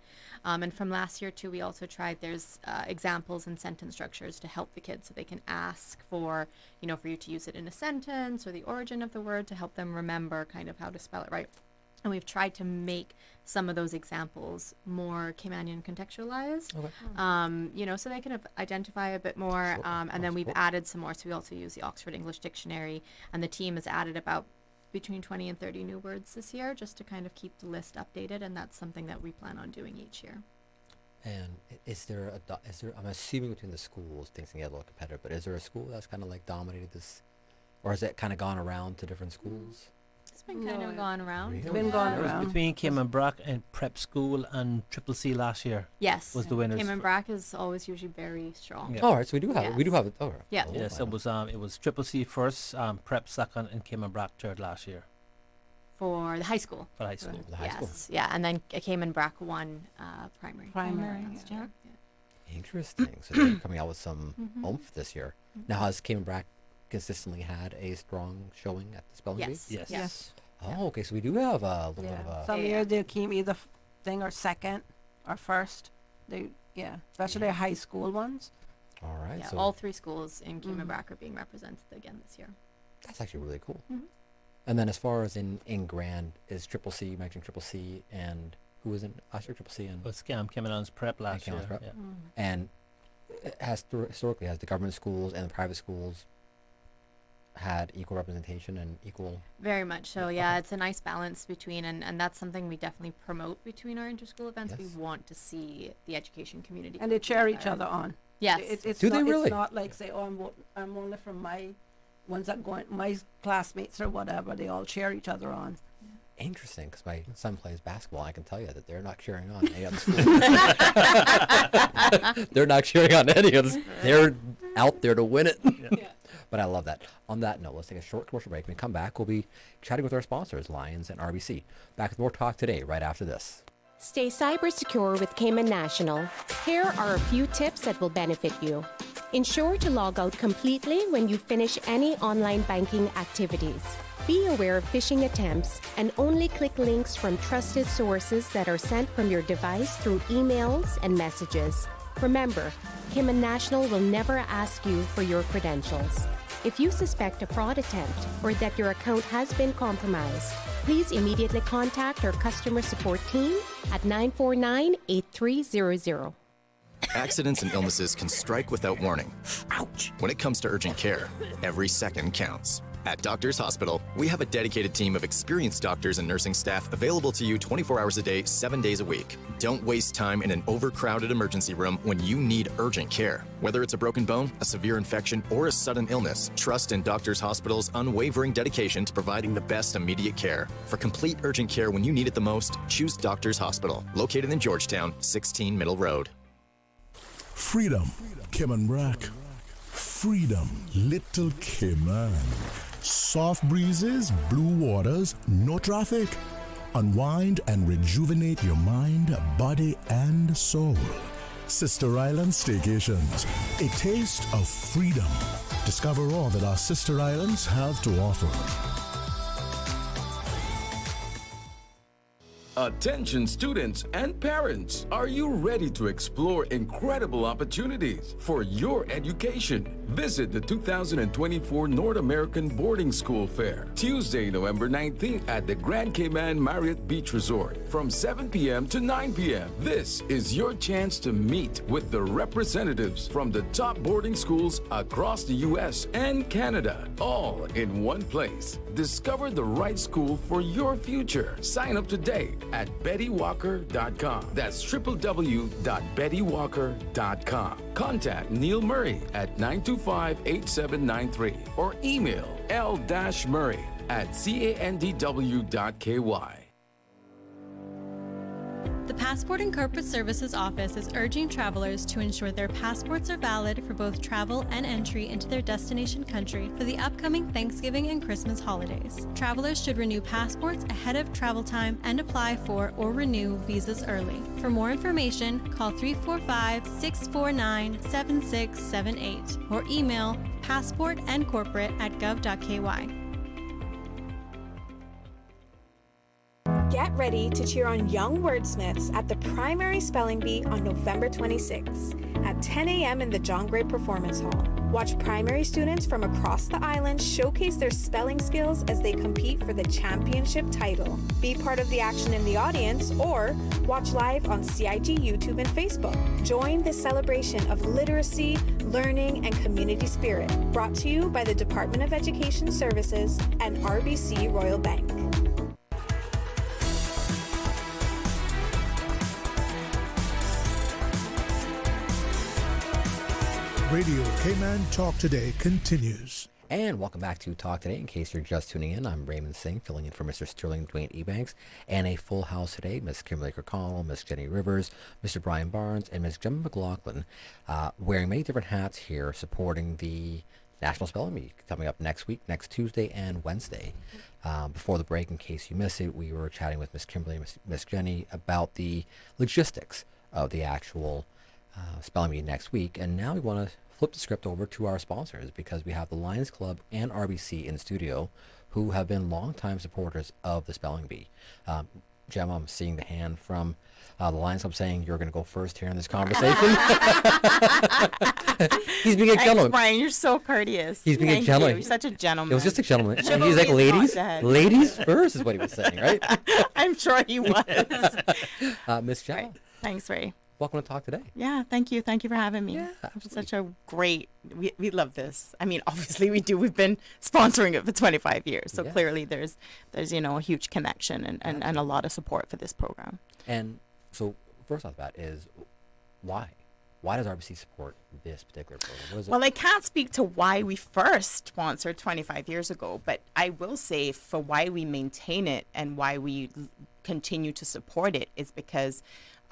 And from last year too, we also tried, there's examples and sentence structures to help the kids so they can ask for, you know, for you to use it in a sentence or the origin of the word to help them remember kind of how to spell it right. And we've tried to make some of those examples more Caymanian contextualized, you know, so they can identify a bit more. And then we've added some more. So we also use the Oxford English Dictionary, and the team has added about between 20 and 30 new words this year, just to kind of keep the list updated. And that's something that we plan on doing each year. And is there, I'm assuming between the schools, things can get a little competitive, but is there a school that's kind of like dominated this, or has it kind of gone around to different schools? It's been kind of gone around. Really? It's been gone It was around. between Cayman Brack and Prep School and Triple C last year. Yes. Was the winners. Cayman Brack is always usually very strong. Yeah. All right, so we do have it. Oh, Yeah. Yes, it was Triple C first, Prep second, and Cayman Brack third last year. For the high school. For high school. The high school. Yes, yeah, and then Cayman Brack won primary. Last year. Interesting. So they're coming out with some oomph this year. Now, has Cayman Brack consistently had a strong showing at the spelling bee? Yes. Yes. Oh, okay. So we do have a little bit of a. Some years they came either thing or second or first. They especially their high school ones. All right. Yeah, So all three schools in Cayman Brack are being represented again this year. that's actually really cool. And then as far as in Grand, is Triple C, you mentioned Triple C, and who was in last year? Triple C and. It was Cayman Islands Prep last year. Prep. Yeah. And it has historically, has the government schools and the private schools had equal representation and equal? Very much so, yeah. It's a nice balance between, and that's something we definitely promote between our inter-school events. Yes. We want to see the education community. And they cheer each together. other on. Yes. It's Do not, they really? It's not like say, oh, I'm only from my ones that going, my classmates or whatever. They all cheer each other on. Interesting, because my son plays basketball. I can tell you that they're not cheering on any other school. They're not cheering on any other. They're out there to win it. But I love that. On that note, let's take a short commercial break. When we come back, we'll be chatting with our sponsors, Lions and RBC. Back with more talk today, right after this. Stay cyber secure with Cayman National. Here are a few tips that will benefit you. Ensure to log out completely when you finish any online banking activities. Be aware of phishing attempts and only click links from trusted sources that are sent from your device through emails and messages. Remember, Cayman National will never ask you for your credentials. If you suspect a fraud attempt or that your account has been compromised, please immediately contact our customer support team at 949-8300. Accidents and illnesses can strike without warning. Ouch! When it comes to urgent care, every second counts. At Doctors Hospital, we have a dedicated team of experienced doctors and nursing staff available to you 24 hours a day, 7 days a week. Don't waste time in an overcrowded emergency room when you need urgent care. Whether it's a broken bone, a severe infection, or a sudden illness, trust in Doctors Hospital's unwavering dedication to providing the best immediate care. For complete urgent care when you need it the most, choose Doctors Hospital, located in Georgetown, 16 Middle Road. Freedom, Cayman Brack. Freedom, Little Cayman. Soft breezes, blue waters, no traffic. Unwind and rejuvenate your mind, body, and soul. Sister Island Staycations, a taste of freedom. Discover all that our sister islands have to offer. Attention students and parents, are you ready to explore incredible opportunities for your education? Visit the 2024 North American Boarding School Fair, Tuesday, November 19th at the Grand Cayman Marriott Beach Resort from 7 p.m. to 9 p.m. This is your chance to meet with the representatives from the top boarding schools across the U.S. and Canada, all in one place. Discover the right school for your future. Sign up today at BettyWalker.com. That's www.BettyWalker.com. Contact Neil Murray at 925-8793 or email l-murray@candw.ky. The Passport and Corporate Services Office is urging travelers to ensure their passports are valid for both travel and entry into their destination country for the upcoming Thanksgiving and Christmas holidays. Travelers should renew passports ahead of travel time and apply for or renew visas early. For more information, call 345-649-7678 or email passportandcorporate@gov.ky. Get ready to cheer on young wordsmiths at the primary spelling bee on November 26th at 10 a.m. in the John Gray Performance Hall. Watch primary students from across the island showcase their spelling skills as they compete for the championship title. Be part of the action in the audience or watch live on CIG YouTube and Facebook. Join this celebration of literacy, learning, and community spirit. Brought to you by the Department of Education Services and RBC Royal Bank. Radio Cayman Talk Today continues. And welcome back to Talk Today. In case you're just tuning in, I'm Raymond Singh, filling in for Mr. Sterling Dwayne Ebanks. And a full house today, Miss Kimberly Kirkconnell, Miss Jenny Rivers, Mr. Brian Barnes, and Miss Gemma McLaughlin, wearing many different hats here, supporting the National Spelling Bee coming up next week, next Tuesday and Wednesday. Before the break, in case you missed it, we were chatting with Miss Kimberly and Miss Jenny about the logistics of the actual spelling bee next week. And now we want to flip the script over to our sponsors, because we have the Lions Club and RBC in studio, who have been longtime supporters of the spelling bee. Gemma, I'm seeing the hand from the Lions Club saying you're going to go first here in this conversation. He's being a gentleman. Brian, you're so courteus. He's being Thank a gentleman. You. You're such a gentleman. It was just a gentleman. And Chivalry he's like, is not dead. ladies first is what he was saying, right? I'm sure he was. Miss Gemma. Right. Thanks, Ray. Welcome to Talk Today. Yeah, thank you. Thank you for having me. Yeah, it's such a great, we love this. I mean, obviously we do. We've been sponsoring it for 25 years. So clearly there's a huge connection and a lot of support for this program. And so first off that is why? Why does RBC support this particular program? What is it? Well, I can't speak to why we first sponsored 25 years ago, but I will say for why we maintain it and why we continue to support it is because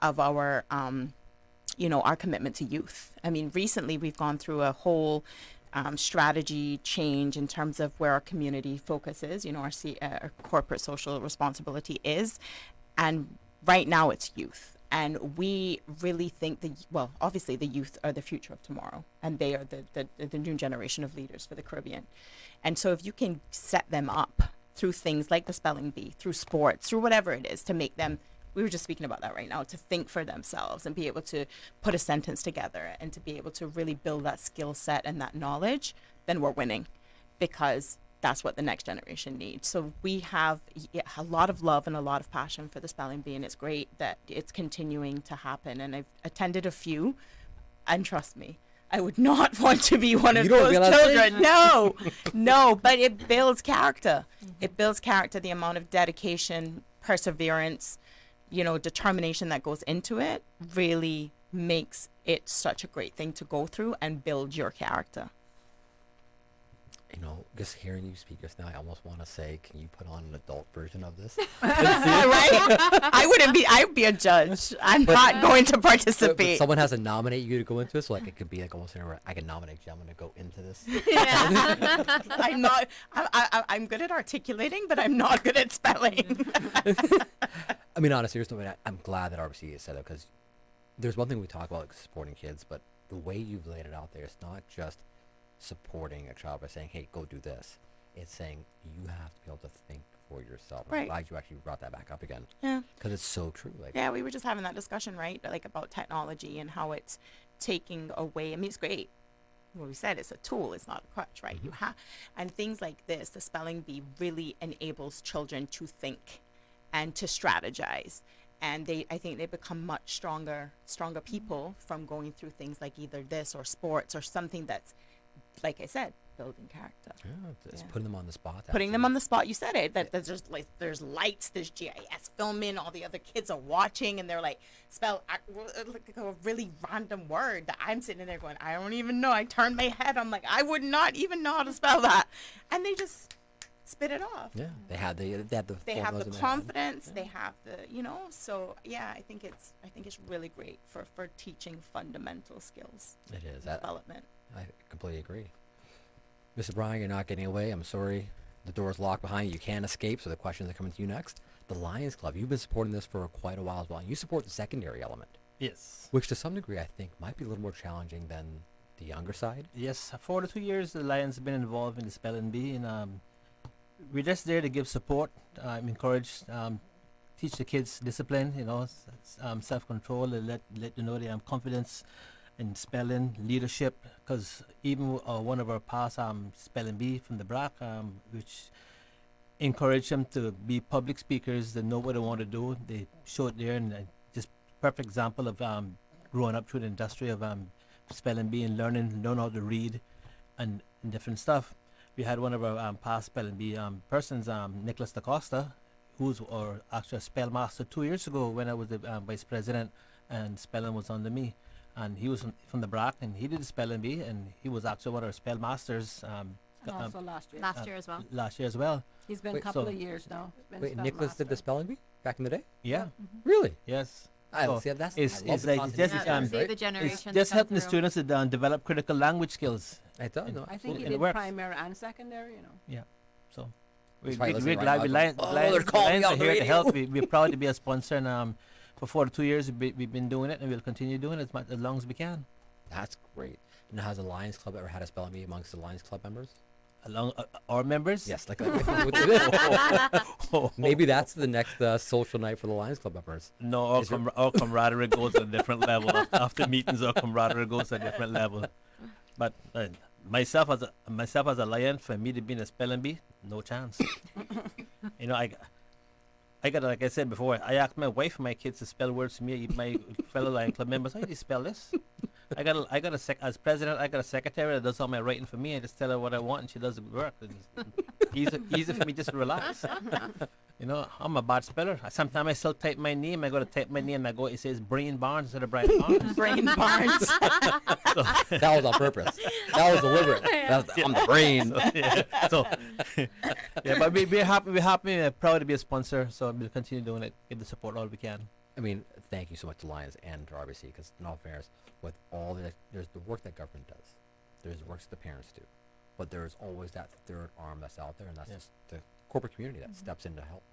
of our, our commitment to youth. I mean, recently we've gone through a whole strategy change in terms of where our community focus is, our corporate social responsibility is. And right now it's youth. And we really think obviously the youth are the future of tomorrow, and they are the new generation of leaders for the Caribbean. And so if you can set them up through things like the spelling bee, through sports, through whatever it is, to make them, we were just speaking about that right now, to think for themselves and be able to put a sentence together and to be able to really build that skill set and that knowledge, then we're winning, because that's what the next generation needs. So we have a lot of love and a lot of passion for the spelling bee, and it's great that it's continuing to happen. And I've attended a few, and trust me, I would not want to be one of those children. No, but it builds character. It builds character, the amount of dedication, perseverance, determination that goes into it really makes it such a great thing to go through and build your character. Just hearing you speak just now, I almost want to say, can you put on an adult version of this? Right? I would be a judge. I'm not going to participate. But someone has to nominate you to go into this, so it could be like almost I can nominate Gemma to go into this. Yeah. I'm good at articulating, but I'm not good at spelling. I mean, honestly, I'm glad that RBC is set up, because there's one thing we talk about, like supporting kids, but the way you've laid it out there, it's not just supporting a child by saying, hey, go do this. It's saying you have to be able to think for yourself. Right. I'm glad you actually brought that back up again. Yeah. Because it's so true. Yeah, we were just having that discussion, right? Like about technology and how it's taking away. I mean, it's great. What we said, it's a tool, it's not a crutch, right? Mm-hmm. And things like this, the spelling bee really enables children to think and to strategize. And I think they become much stronger people from going through things like either this or sports or something that's, like I said, building character. Yeah, it's putting them on the spot. Putting them on the spot. You said it. That there's lights, there's GIS filming, all the other kids are watching, and they're like, spell like a really random word that I'm sitting there going, I don't even know. I turned my head. I'm like, I would not even know how to spell that. And they just spit it off. Yeah, they have the confidence. They have the So yeah, I think it's really great for teaching fundamental skills. It is development. I completely agree. Mr. Brian, you're not getting away. I'm sorry. The door's locked behind you. You can't escape, so the questions are coming to you next. The Lions Club, you've been supporting this for quite a while as well. You support the secondary element. Yes. Which to some degree I think might be a little more challenging than the younger side. Yes. For the 2 years, the Lions have been involved in the spelling bee, and we're just there to give support, encourage teach the kids discipline, self-control, and let you know they have confidence in spelling, leadership. Because even one of our past spelling bee from the BRAC, which encourage them to be public speakers, they know what they want to do, they show it there, and just perfect example of growing up through the industry of spelling bee and learn how to read and different stuff. We had one of our past spelling bee persons, Nicholas DaCosta, who's actually a spell master 2 years ago when I was the vice president, and spelling was under me. And he was from the BRAC, and he did the spelling bee, and he was actually one of our spell masters. And also last year. Last year as well. Last year as well. He's been a couple of years now. Wait, Nicholas did the spelling bee back in the day? Yeah. Really? Yes. I So see. That's it's I love the like content. See the generation it's that just come helping the through. students to develop critical language skills. I don't know. I think he And it did works. primary and secondary, Yeah. So He's we, probably we, listening we're right glad now we going, Lions, "Oh, they're calling me Lions on are the here to radio." help. We're proud to be a sponsor, and for 42 years we've been doing it, and we'll continue doing it as long as we can. That's great. Now, has the Lions Club ever had a spelling bee amongst the Lions Club members? Along our members? Yes, maybe that's the next social night for the Lions Club members. No, Is our camaraderie goes at a different level. After meetings, our camaraderie goes at a different level. But myself as a Lion, for me to be in a spelling bee, no chance. I got, like I said before, I asked my wife and my kids to spell words to me. My fellow Lion Club members, how do you spell this? As president, I got a secretary that does all my writing for me. I just tell her what I want, and she does the work. It's easy for me just to relax. I'm a bad speller. Sometimes I still type my name. I go to type my name, and it says Brain Barnes instead of Brian Barnes. Brain Barnes. That was on purpose. That was deliberate. I'm the brain. But we're happy. We're happy. We're proud to be a sponsor. So we'll continue doing it. Give the support all we can. I mean, thank you so much to Lions and to RBC, because in all fairness, with all there's the work that government does, there's the work that the parents do, but there's always that third arm that's out there, and that's just the corporate community that steps in to help.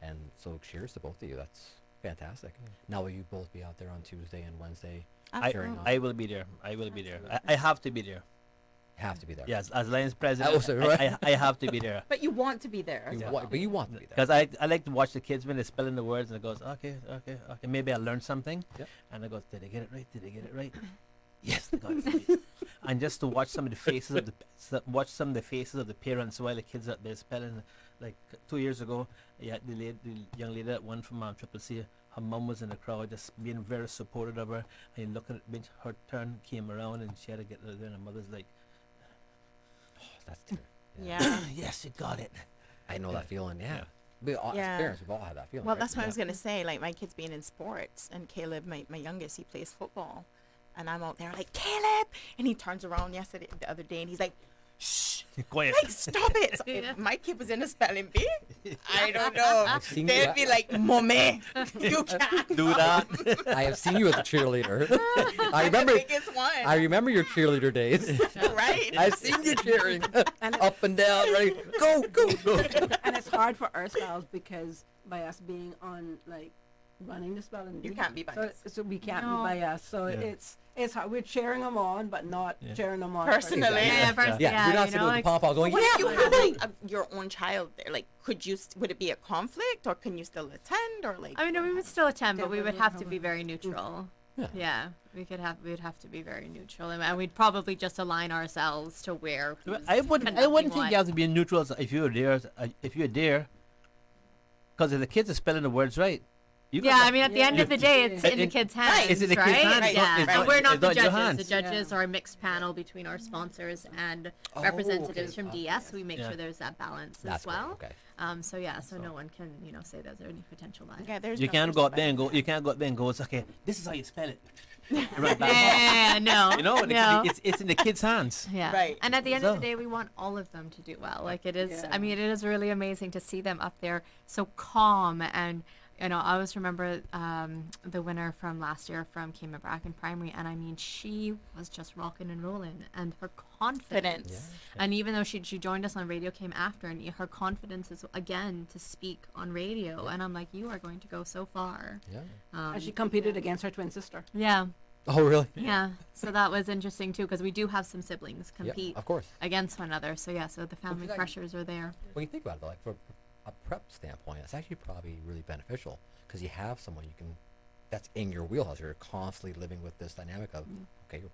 And so cheers to both of you. That's fantastic. Now will you both be out there on Tuesday and Wednesday? I will be there. I will be there. I have to be there. Have to be there. Yes, as Lions president, right. I have to be there. But you want to be there. But you want to be there. Because I like to watch the kids when they're spelling the words, and it goes, okay. Maybe I learned something. Yep. And I go, did they get it right? Did they get it right? Yes, they got it right. And just to watch some of the faces of the parents while the kids are there spelling. Like 2 years ago, the young lady that won from Triple C, her mum was in the crowd, just being very supportive of her. And looking at when her turn came around, and she had to get there, and her mother's like, that's true. Yeah. Yes, you got it. I know that feeling. Yeah. As parents, we've all had that feeling. Well, right? that's what I was going to say. Like, my kids being in sports, and Caleb, my youngest, he plays football. And I'm out there like, Caleb! And he turns around the other day, and he's like, shh! Quiet. Like, stop it! So if my kid was in a spelling bee, I don't know. seen They'd you be like, Mommy, you can't do that. I have seen you as a cheerleader. I biggest one. I remember your cheerleader days. Right? I've seen you cheering up and down, right? Go. And it's hard for our spells because by us being on running the spelling bee, You can't be biased. So we can't No. be biased. So it's hard. We're cheering them on, but not cheering them on Personally. You're not sitting with the pom-pom going, What if you yeah. had like your own child there? Like, would it be a conflict, or can you still attend, or like? I mean, we would still attend, but we would have to Different. be very neutral. Yeah. We'd have to be very neutral, and we'd probably just align ourselves to where. I wouldn't think you have to be neutral if you're there. Because if the kids are spelling the words right. I mean, at the end of the day, it's in the kids' hands, It's in the right? kids' hands. Yeah, It's and not- we're not it's the not your judges. hands. The judges are a mixed panel between our sponsors and representatives from DS. We make sure there's that balance That's as well. great, okay. So no one can, say there's any potential bias. Yeah, there's You no can't go personal up there and go. You can't go up there and go. Okay, this is how you spell it. Right back. Yeah, no, no. It's in the kids' hands. Yeah. Right. And at the end of the day, we want all of them to do well. Like it is, I mean, it is really amazing to see them up there so calm. And, I always remember the winner from last year from Cayman Bracken Primary. And I mean, she was just rocking and rolling, and her confidence. And even though she joined us on radio, came after, and her confidence is, again, to speak on radio. And I'm like, you are going to go so far. Yeah. And she competed against her twin sister. Yeah. Oh, really? Yeah, so that was interesting too, because we do have some siblings compete of course. against one another. So so the family that- pressures are there. When you think about it, though, like for a prep standpoint, it's actually probably really beneficial because you have someone you can that's in your wheelhouse. You're constantly living with this dynamic of okay, you're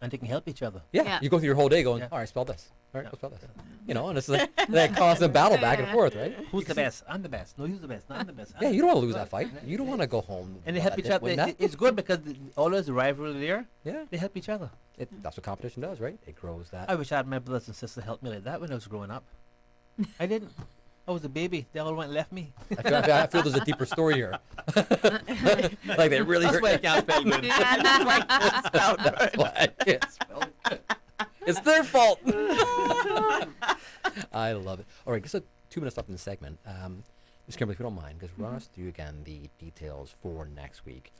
And they can help each other. yeah, you go through your whole day going, all right, spell this. All right, go spell this. You know, and it's like that constant battle back and forth, right? Who's the best? I'm the best. No, who's the best? No, I'm the best. Yeah, you don't want to lose that fight. You don't want to go home. And they help each other. It's good because always the rivalry there. Yeah. They help each other. That's what competition does, right? It grows that. I wish I had my brothers and sisters help me like that when I was growing up. I didn't. I was a baby. They all went and left me. I feel there's a deeper story here. like they really That's hurt. why I can't spell good. That's why I can't spell good. It's their fault. I love it. All right, just 2 minutes left in the segment. Ms. Kimberly, if you don't mind, because run us through again the details for next week,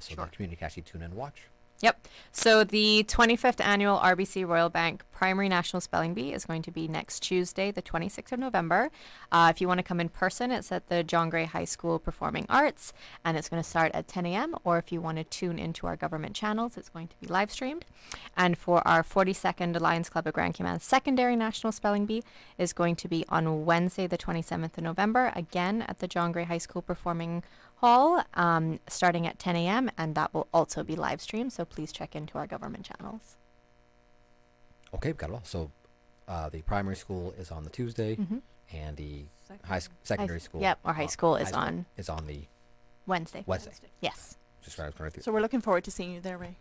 so the community can actually tune in and watch. Yep. So the 25th annual RBC Royal Bank Primary National Spelling Bee is going to be next Tuesday, the 26th of November. If you want to come in person, it's at the John Gray High School Performing Arts, and it's going to start at 10 a.m. Or if you want to tune into our government channels, it's going to be live streamed. And for our 42nd Lions Club of Grand Cayman Secondary National Spelling Bee is going to be on Wednesday, the 27th of November, again at the John Gray High School Performing Hall, starting at 10 a.m. and that will also be live streamed. So please check into our government channels. Okay, we've got it all. So the primary school is on the Tuesday, and the secondary school. Yep, our high school is on the Wednesday. Yes. Just right through. So we're looking forward to seeing you there, Ray.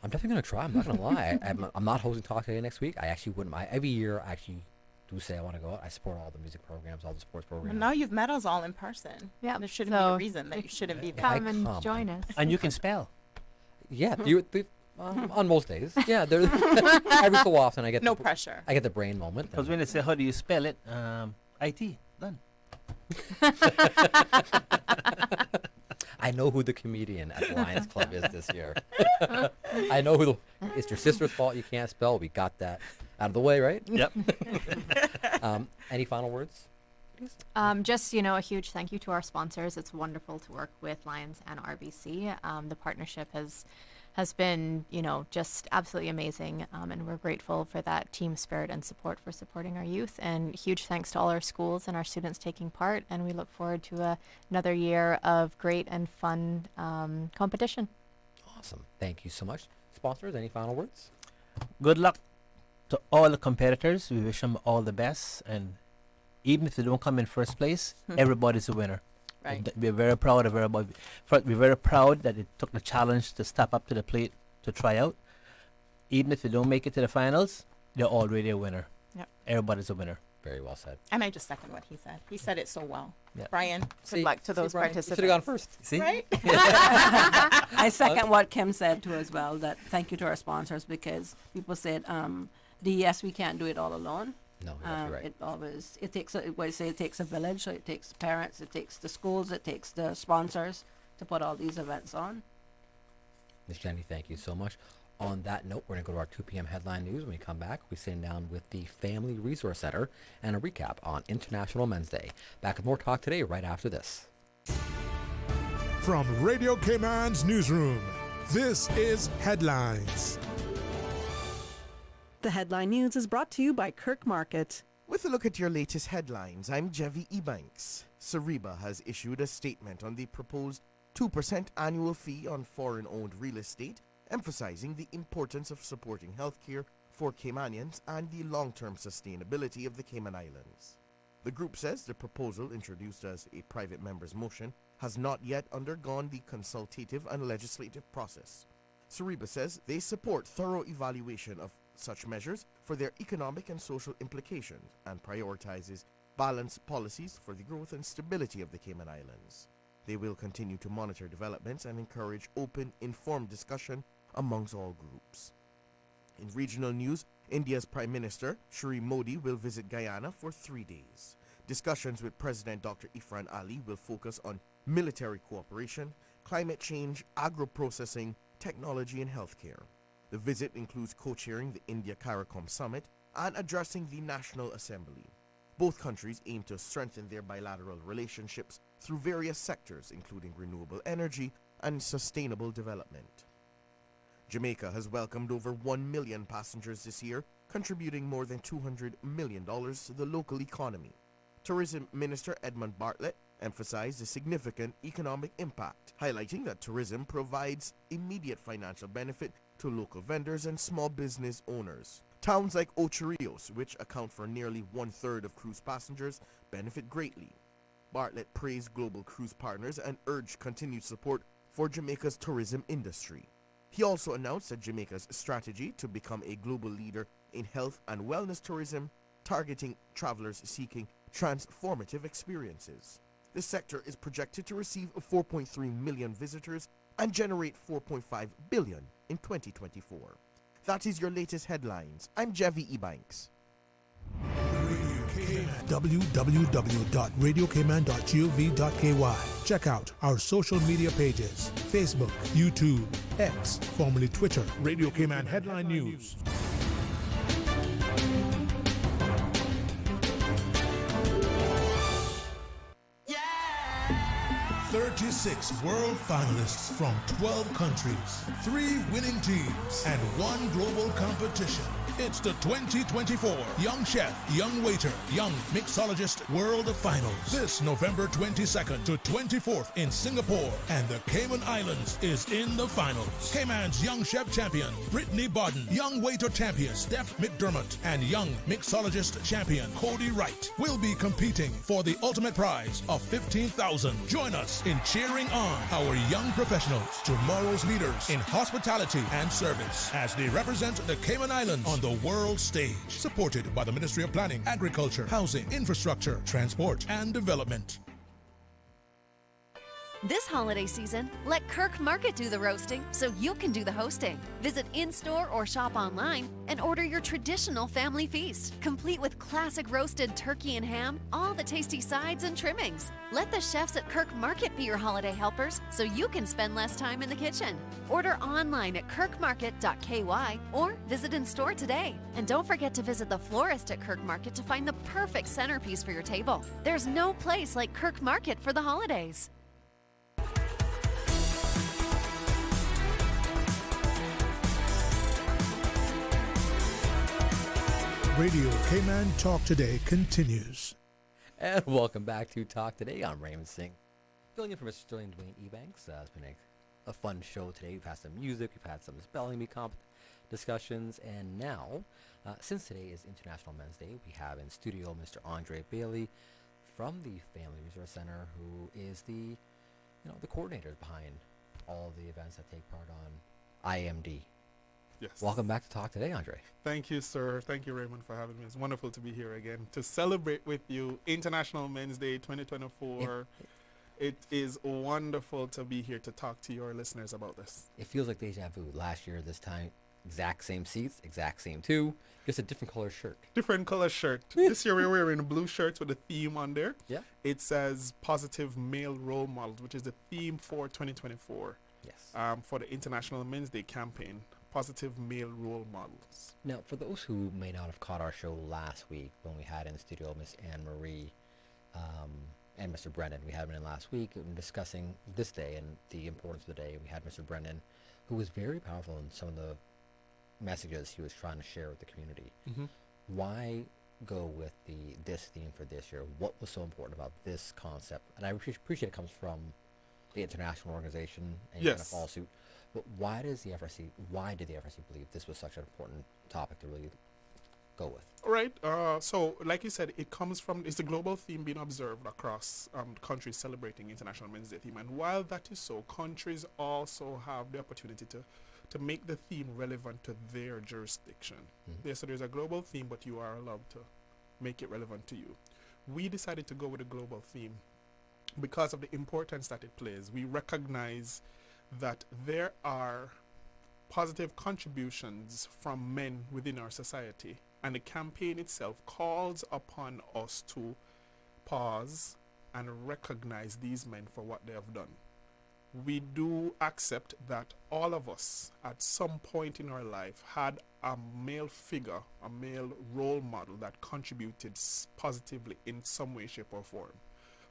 I'm definitely gonna try. I'm not gonna lie. I'm not hosting Talk Today next week. I actually wouldn't. Every year, I actually do say I want to go out. I support all the music programs, all the sports programs. Well, now you've met us all in person. Yeah. There shouldn't be a reason that you shouldn't be there. Come and join us. And you can spell. Yeah, on most days. Yeah, every so often I get no pressure. I get the brain moment. Because when they say how do you spell it, IT done. I know who the comedian at Lions Club is this year. I know who it's your sister's fault you can't spell. We got that out of the way, right? Yep. Any final words? Just, a huge thank you to our sponsors. It's wonderful to work with Lions and RBC. The partnership has been, just absolutely amazing. And we're grateful for that team spirit and support for supporting our youth. And huge thanks to all our schools and our students taking part. And we look forward to another year of great and fun competition. Awesome. Thank you so much. Sponsors, any final words? Good luck to all the competitors. We wish them all the best. And even if they don't come in first place, everybody's a winner. Right. We're very proud of everybody. We're very proud that it took the challenge to step up to the plate to try out. Even if they don't make it to the finals, they're already a winner. Yep. Everybody's a winner. Very well said. And I just second what he said. He said it so well. Yep. Brian, good luck to those Brian, participants. You should have gone first. See? Right? I second what Kim said too as well. That thank you to our sponsors because people said, yes, we can't do it all alone. No, you're right. It takes a village. So it takes parents, it takes the schools, it takes the sponsors to put all these events on. Ms. Jenny, thank you so much. On that note, we're going to go to our 2 p.m. headline news. When we come back, we sit down with the Family Resource Center and a recap on International Men's Day. Back with more talk today right after this. From Radio Cayman's newsroom, this is Headlines. The headline news is brought to you by Kirk Market. With a look at your latest headlines, I'm Jevi Ebanks. Sariba has issued a statement on the proposed 2% annual fee on foreign-owned real estate, emphasizing the importance of supporting healthcare for Caymanians and the long-term sustainability of the Cayman Islands. The group says the proposal, introduced as a private member's motion, has not yet undergone the consultative and legislative process. Sariba says they support thorough evaluation of such measures for their economic and social implications and prioritizes balanced policies for the growth and stability of the Cayman Islands. They will continue to monitor developments and encourage open, informed discussion amongst all groups. In regional news, India's Prime Minister, Shri Modi, will visit Guyana for 3 days. Discussions with President Dr. Ifran Ali will focus on military cooperation, climate change, agro-processing, technology, and healthcare. The visit includes co-chairing the India-CARICOM Summit and addressing the National Assembly. Both countries aim to strengthen their bilateral relationships through various sectors, including renewable energy and sustainable development. Jamaica has welcomed over 1 million passengers this year, contributing more than $200 million to the local economy. Tourism Minister Edmund Bartlett emphasized the significant economic impact, highlighting that tourism provides immediate financial benefit to local vendors and small business owners. Towns like Ocho Rios, which account for nearly 1/3 of cruise passengers, benefit greatly. Bartlett praised global cruise partners and urged continued support for Jamaica's tourism industry. He also announced that Jamaica's strategy to become a global leader in health and wellness tourism, targeting travelers seeking transformative experiences. The sector is projected to receive 4.3 million visitors and generate 4.5 billion in 2024. That is your latest headlines. I'm Jevi Ebanks. www.radiocayman.gov.ky. Check out our social media pages: Facebook, YouTube, X, formerly Twitter, Radio Cayman Headline News. 36 world finalists from 12 countries, 3 winning teams, and 1 global competition. It's the 2024 Young Chef, Young Waiter, Young Mixologist World Finals. This November 22nd to 24th in Singapore, and the Cayman Islands is in the finals. Cayman's Young Chef Champion, Brittany Bodden, Young Waiter Champion, Steph McDermott, and Young Mixologist Champion, Cody Wright, will be competing for the ultimate prize of $15,000. Join us in cheering on our young professionals, tomorrow's leaders in hospitality and service, as they represent the Cayman Islands on the world stage. Supported by the Ministry of Planning, Agriculture, Housing, Infrastructure, Transport, and Development. This holiday season, let Kirk Market do the roasting so you can do the hosting. Visit in-store or shop online and order your traditional family feast, complete with classic roasted turkey and ham, all the tasty sides and trimmings. Let the chefs at Kirk Market be your holiday helpers so you can spend less time in the kitchen. Order online at kirkmarket.ky or visit in-store today. And don't forget to visit the florist at Kirk Market to find the perfect centerpiece for your table. There's no place like Kirk Market for the holidays. Radio Cayman Talk Today continues. And welcome back to Talk Today. I'm Raymond Singh, filling in for Mr. Sterling Dwayne Ebanks. It's been a fun show today. We've had some music, we've had some spelling bee discussions, and now, since today is International Men's Day, we have in studio Mr. Andre Bailey from the Family Resource Center, who is the coordinator behind all of the events that take part on IMD. Yes. Welcome back to Talk Today, Andre. Thank you, sir. Thank you, Raymond, for having me. It's wonderful to be here again to celebrate with you International Men's Day 2024. It is wonderful to be here to talk to your listeners about this. It feels like deja vu. Last year, this time, exact same seats, exact same two, just a different color shirt. Different color shirt. This year we're wearing blue shirts with a theme on there. Yeah. It says positive male role models, which is the theme for 2024. Yes. For the International Men's Day campaign. Positive male role models. Now, for those who may not have caught our show last week when we had in studio Miss Anne Marie and Mr. Brennan, we had them in last week discussing this day and the importance of the day. We had Mr. Brennan, who was very powerful in some of the messages he was trying to share with the community. Mm-hmm. Why go with this theme for this year? What was so important about this concept? And I appreciate it comes from the international organization and you kind of follow suit. But why did the FRC believe this was such an important topic to really go with? Right. So, like you said, it's a global theme being observed across countries celebrating International Men's Day theme. And while that is so, countries also have the opportunity to make the theme relevant to their jurisdiction. Mm-hmm. So there's a global theme, but you are allowed to make it relevant to you. We decided to go with a global theme because of the importance that it plays. We recognize that there are positive contributions from men within our society, and the campaign itself calls upon us to pause and recognize these men for what they have done. We do accept that all of us at some point in our life had a male figure, a male role model that contributed positively in some way, shape or form.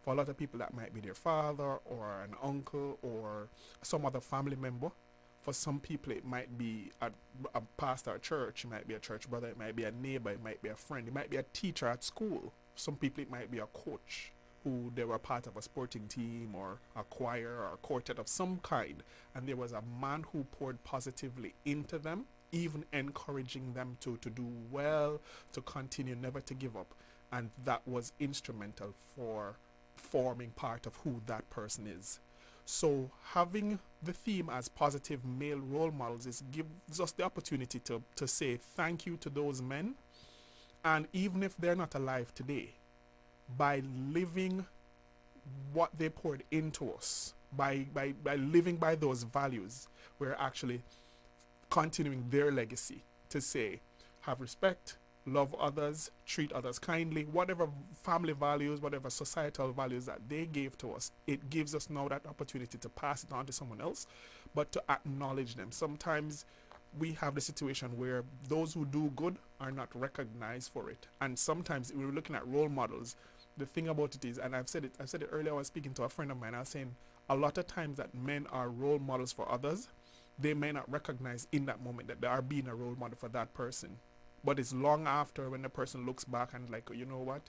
For a lot of people, that might be their father or an uncle or some other family member. For some people, it might be a pastor at church. It might be a church brother. It might be a neighbor. It might be a friend. It might be a teacher at school. some people it might be a coach who they were part of a sporting team or a choir or a quartet of some kind, and there was a man who poured positively into them, even encouraging them to do well, to continue, never to give up. And that was instrumental for forming part of who that person is. So having the theme as positive male role models gives us the opportunity to say thank you to those men. And even if they're not alive today, by living what they poured into us, by living by those values, we're actually continuing their legacy to say, have respect, love others, treat others kindly, whatever family values, whatever societal values that they gave to us, it gives us now that opportunity to pass it on to someone else, but to acknowledge them. Sometimes we have the situation where those who do good are not recognized for it. And sometimes we're looking at role models. The thing about it is, and I've said it earlier, I was speaking to a friend of mine, I was saying a lot of times that men are role models for others, they may not recognize in that moment that they are being a role model for that person. But it's long after when the person looks back and like, you know what,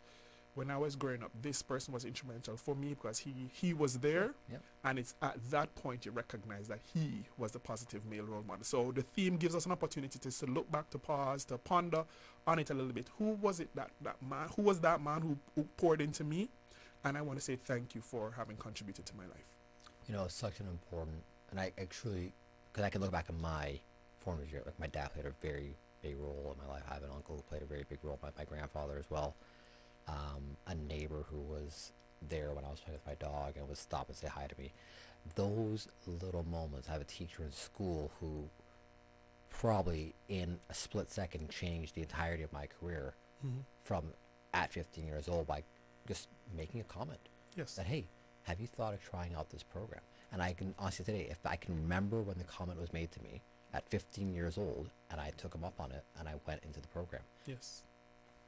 when I was growing up, this person was instrumental for me because he was there. Yep. And it's at that point you recognize that he was the positive male role model. So the theme gives us an opportunity to look back, to pause, to ponder on it a little bit. Who was it that man? Who was that man who poured into me? And I want to say thank you for having contributed to my life. You know, it's such an important, and I truly, because I can look back at my formative year, like my dad played a very big role in my life. I have an uncle who played a very big role, my grandfather as well. A neighbor who was there when I was playing with my dog and would stop and say hi to me. Those little moments. I have a teacher in school who probably in a split second changed the entirety of my career from at 15 years old by just making a comment. Yes. That, hey, have you thought of trying out this program? And I can honestly today, if I can remember when the comment was made to me at 15 years old, and I took him up on it, and I went into the program. Yes.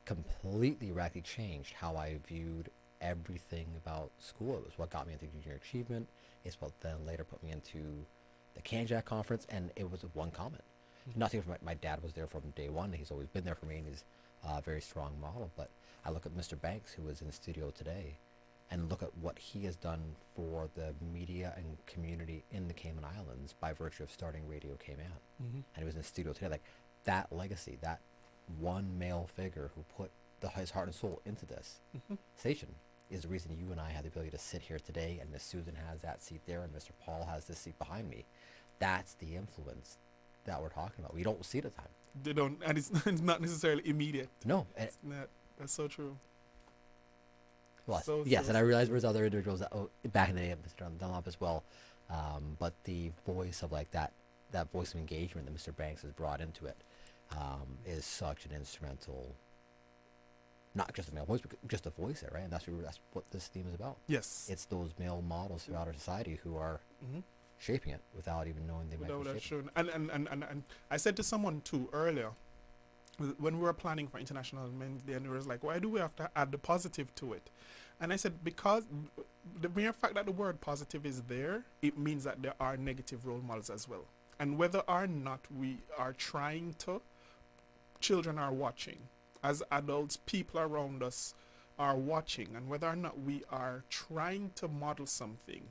Completely radically changed how I viewed everything about school. It was what got me into junior achievement. It's what then later put me into the Canjack conference, and it was one comment. Nothing from my dad was there from day one. He's always been there for me, and he's a very strong model. But I look at Mr. Banks, who was in the studio today, and look at what he has done for the media and community in the Cayman Islands by virtue of starting Radio Cayman. And he was in the studio today. Like, that legacy, that one male figure who put his heart and soul into this station is the reason you and I have the ability to sit here today, and Miss Susan has that seat there, and Mr. Paul has this seat behind me. That's the influence that we're talking about. We don't see it at the time. They don't, and it's not necessarily immediate. No. It's not. That's so true. Well, So and I realize there's other individuals that, back in the day, Mr. Dunlop as well, but the voice of like that voice of engagement that Mr. Banks has brought into it is such an instrumental, not just a male voice, but just a voice there, right? And that's what this theme is about. Yes. It's those male models throughout our society who are shaping it without even knowing they might be shaping it. And I said to someone too earlier, when we were planning for International Men's Day, and it was like, why do we have to add the positive to it? And I said, because the mere fact that the word positive is there, it means that there are negative role models as well. And whether or not we are trying to, children are watching. As adults, people around us are watching. And whether or not we are trying to model something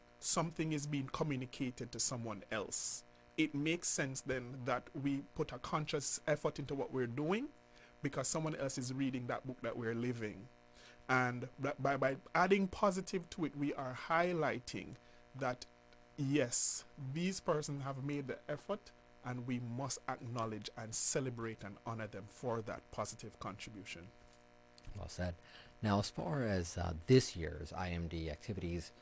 is being communicated to someone else. It makes sense then that we put a conscious effort into what we're doing because someone else is reading that book that we're living. And by adding positive to it, we are highlighting that, yes, these persons have made the effort, and we must acknowledge and celebrate and honor them for that positive contribution. Well said. Now, as far as this year's IMD activities,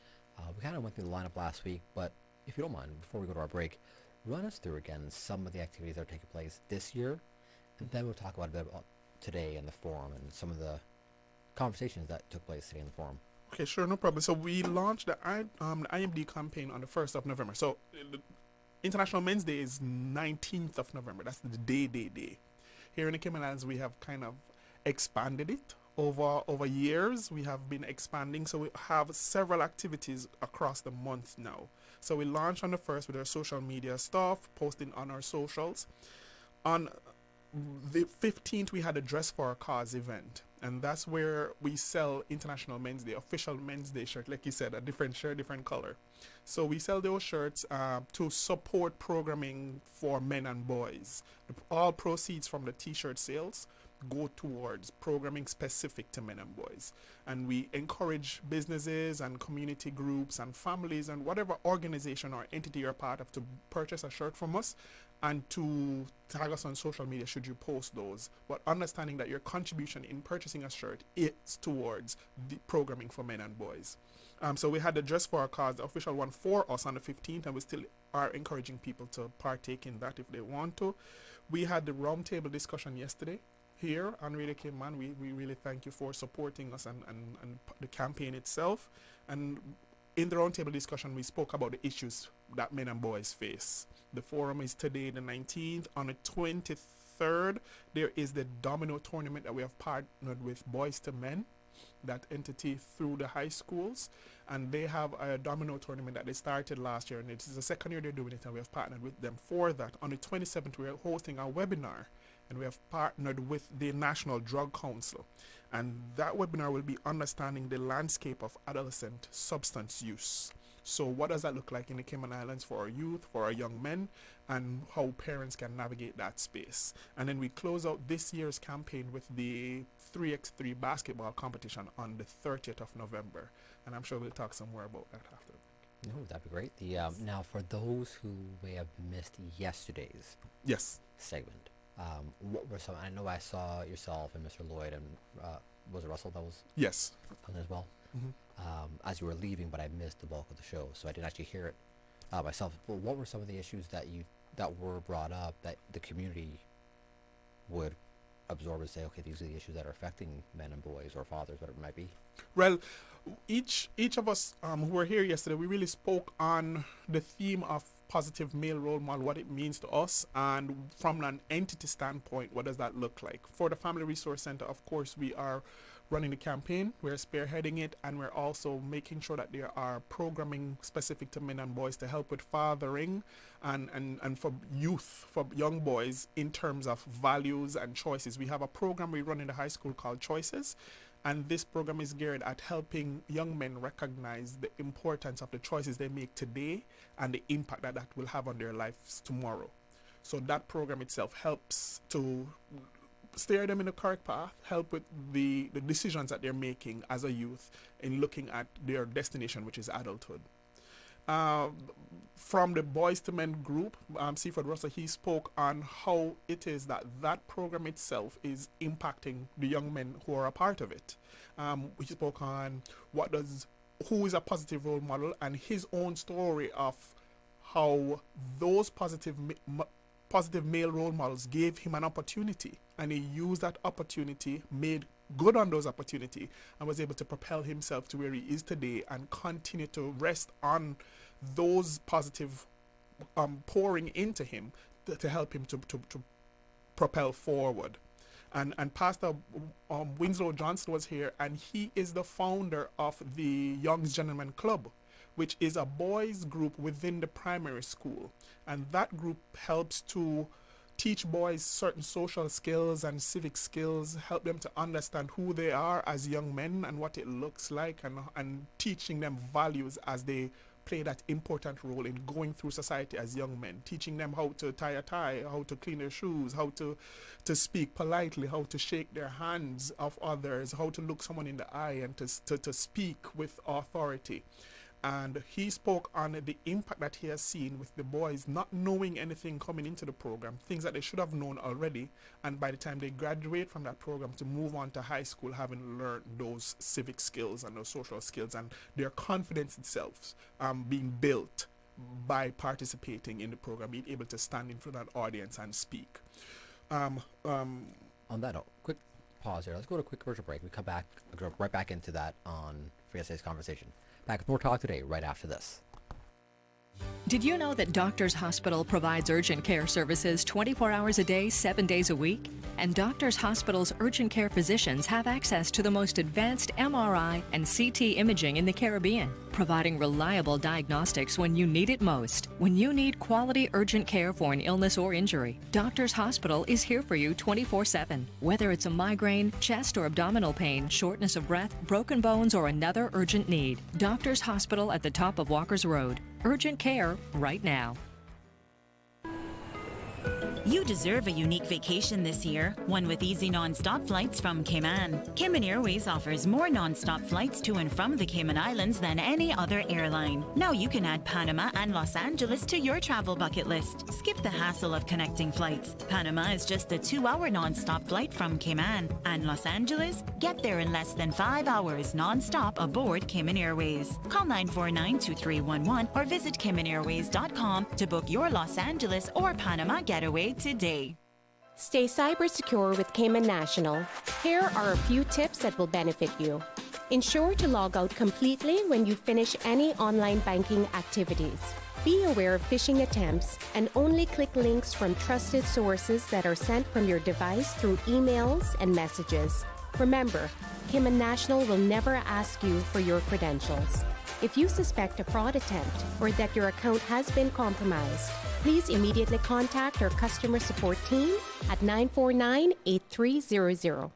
we kind of went through the lineup last week, but if you don't mind, before we go to our break, run us through again some of the activities that are taking place this year, and then we'll talk about a bit about today in the forum and some of the conversations that took place today in the forum. Okay, sure, no problem. So we launched the IMD campaign on the 1st of November. So International Men's Day is 19th of November. That's the day. Here in the Cayman Islands, we have kind of expanded it over years. We have been expanding, so we have several activities across the month now. So we launched on the 1st with our social media stuff, posting on our socials. On the 15th, we had a Dress for a Cause event. And that's where we sell International Men's Day, official Men's Day shirt, like you said, a different shirt, different color. So we sell those shirts to support programming for men and boys. All proceeds from the t-shirt sales go towards programming specific to men and boys. And we encourage businesses and community groups and families and whatever organization or entity you're part of to purchase a shirt from us and to tag us on social media should you post those. But understanding that your contribution in purchasing a shirt is towards the programming for men and boys. So we had the Dress for Our Cause, the official one for us on the 15th, and we still are encouraging people to partake in that if they want to. We had the roundtable discussion yesterday here on Radio Cayman. We really thank you for supporting us and the campaign itself. And in the roundtable discussion, we spoke about the issues that men and boys face. The forum is today, the 19th. On the 23rd, there is the Domino tournament that we have partnered with Boys to Men, that entity through the high schools, and they have a domino tournament that they started last year, and it is the second year they're doing it, and we have partnered with them for that. On the 27th, we are hosting a webinar, and we have partnered with the National Drug Council, and that webinar will be understanding the landscape of adolescent substance use. So what does that look like in the Cayman Islands for our youth, for our young men, and how parents can navigate that space. And then we close out this year's campaign with the 3x3 basketball competition on the 30th of November. And I'm sure we'll talk some more about that after. No, that'd be great. Now, for those who may have missed yesterday's segment, what were some? I know I saw yourself and Mr. Lloyd and was it Russell that was on as well as you were leaving, but I missed the bulk of the show, so I didn't actually hear it myself. But what were some of the issues that were brought up that the community would absorb and say, okay, these are the issues that are affecting men and boys or fathers, whatever it might be? Well, each of us who were here yesterday, we really spoke on the theme of positive male role model, what it means to us, and from an entity standpoint, what does that look like? For the Family Resource Center, of course, we are running the campaign, we're spearheading it, and we're also making sure that there are programming specific to men and boys to help with fathering and for youth, for young boys, in terms of values and choices. We have a program we run in the high school called Choices, and this program is geared at helping young men recognize the importance of the choices they make today and the impact that that will have on their lives tomorrow. So that program itself helps to steer them in the correct path, help with the decisions that they're making as a youth in looking at their destination, which is adulthood. From the Boys to Men group, Seaford Russell, he spoke on how it is that that program itself is impacting the young men who are a part of it. He spoke on who is a positive role model and his own story of how those positive male role models gave him an opportunity, and he used that opportunity, made good on those opportunity, and was able to propel himself to where he is today and continue to rest on those positive pouring into him to help him to propel forward. And Pastor Winslow Johnson was here, and he is the founder of the Young Gentlemen Club, which is a boys group within the primary school. And that group helps to teach boys certain social skills and civic skills, help them to understand who they are as young men and what it looks like, and teaching them values as they play that important role in going through society as young men, teaching them how to tie a tie, how to clean their shoes, how to speak politely, how to shake their hands of others, how to look someone in the eye and to speak with authority. And he spoke on the impact that he has seen with the boys not knowing anything coming into the program, things that they should have known already, and by the time they graduate from that program to move on to high school, having learned those civic skills and those social skills, and their confidence itself being built by participating in the program, being able to stand in front of that audience and speak. On that note, quick pause here. Let's go to a quick commercial break. We come back, go right back into that on for yesterday's conversation. Back with more talk today, right after this. Did you know that Doctors Hospital provides urgent care services 24 hours a day, 7 days a week? And Doctors Hospital's urgent care physicians have access to the most advanced MRI and CT imaging in the Caribbean, providing reliable diagnostics when you need it most. When you need quality urgent care for an illness or injury, Doctors Hospital is here for you 24/7. Whether it's a migraine, chest or abdominal pain, shortness of breath, broken bones, or another urgent need, Doctors Hospital at the top of Walker's Road. Urgent care right now. You deserve a unique vacation this year, one with easy non-stop flights from Cayman. Cayman Airways offers more non-stop flights to and from the Cayman Islands than any other airline. Now you can add Panama and Los Angeles to your travel bucket list. Skip the hassle of connecting flights. Panama is just a 2-hour non-stop flight from Cayman. And Los Angeles? Get there in less than 5 hours non-stop aboard Cayman Airways. Call 949-2311 or visit CaymanAirways.com to book your Los Angeles or Panama getaway today. Stay cyber secure with Cayman National. Here are a few tips that will benefit you. Ensure to log out completely when you finish any online banking activities. Be aware of phishing attempts and only click links from trusted sources that are sent from your device through emails and messages. Remember, Cayman National will never ask you for your credentials. If you suspect a fraud attempt or that your account has been compromised, please immediately contact our customer support team at 949-8300.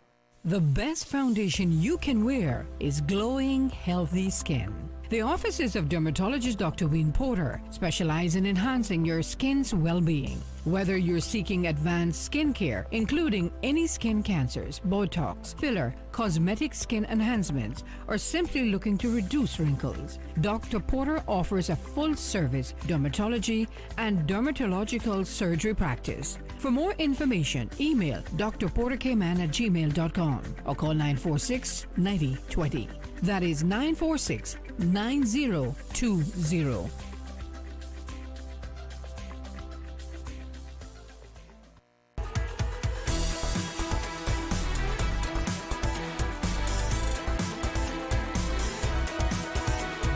The best foundation you can wear is glowing, healthy skin. The offices of dermatologist Dr. Wayne Porter specialize in enhancing your skin's well-being. Whether you're seeking advanced skin care, including any skin cancers, Botox, filler, cosmetic skin enhancements, or simply looking to reduce wrinkles, Dr. Porter offers a full-service dermatology and dermatological surgery practice. For more information, email drportercayman@gmail.com or call 946-9020. That is 946-9020.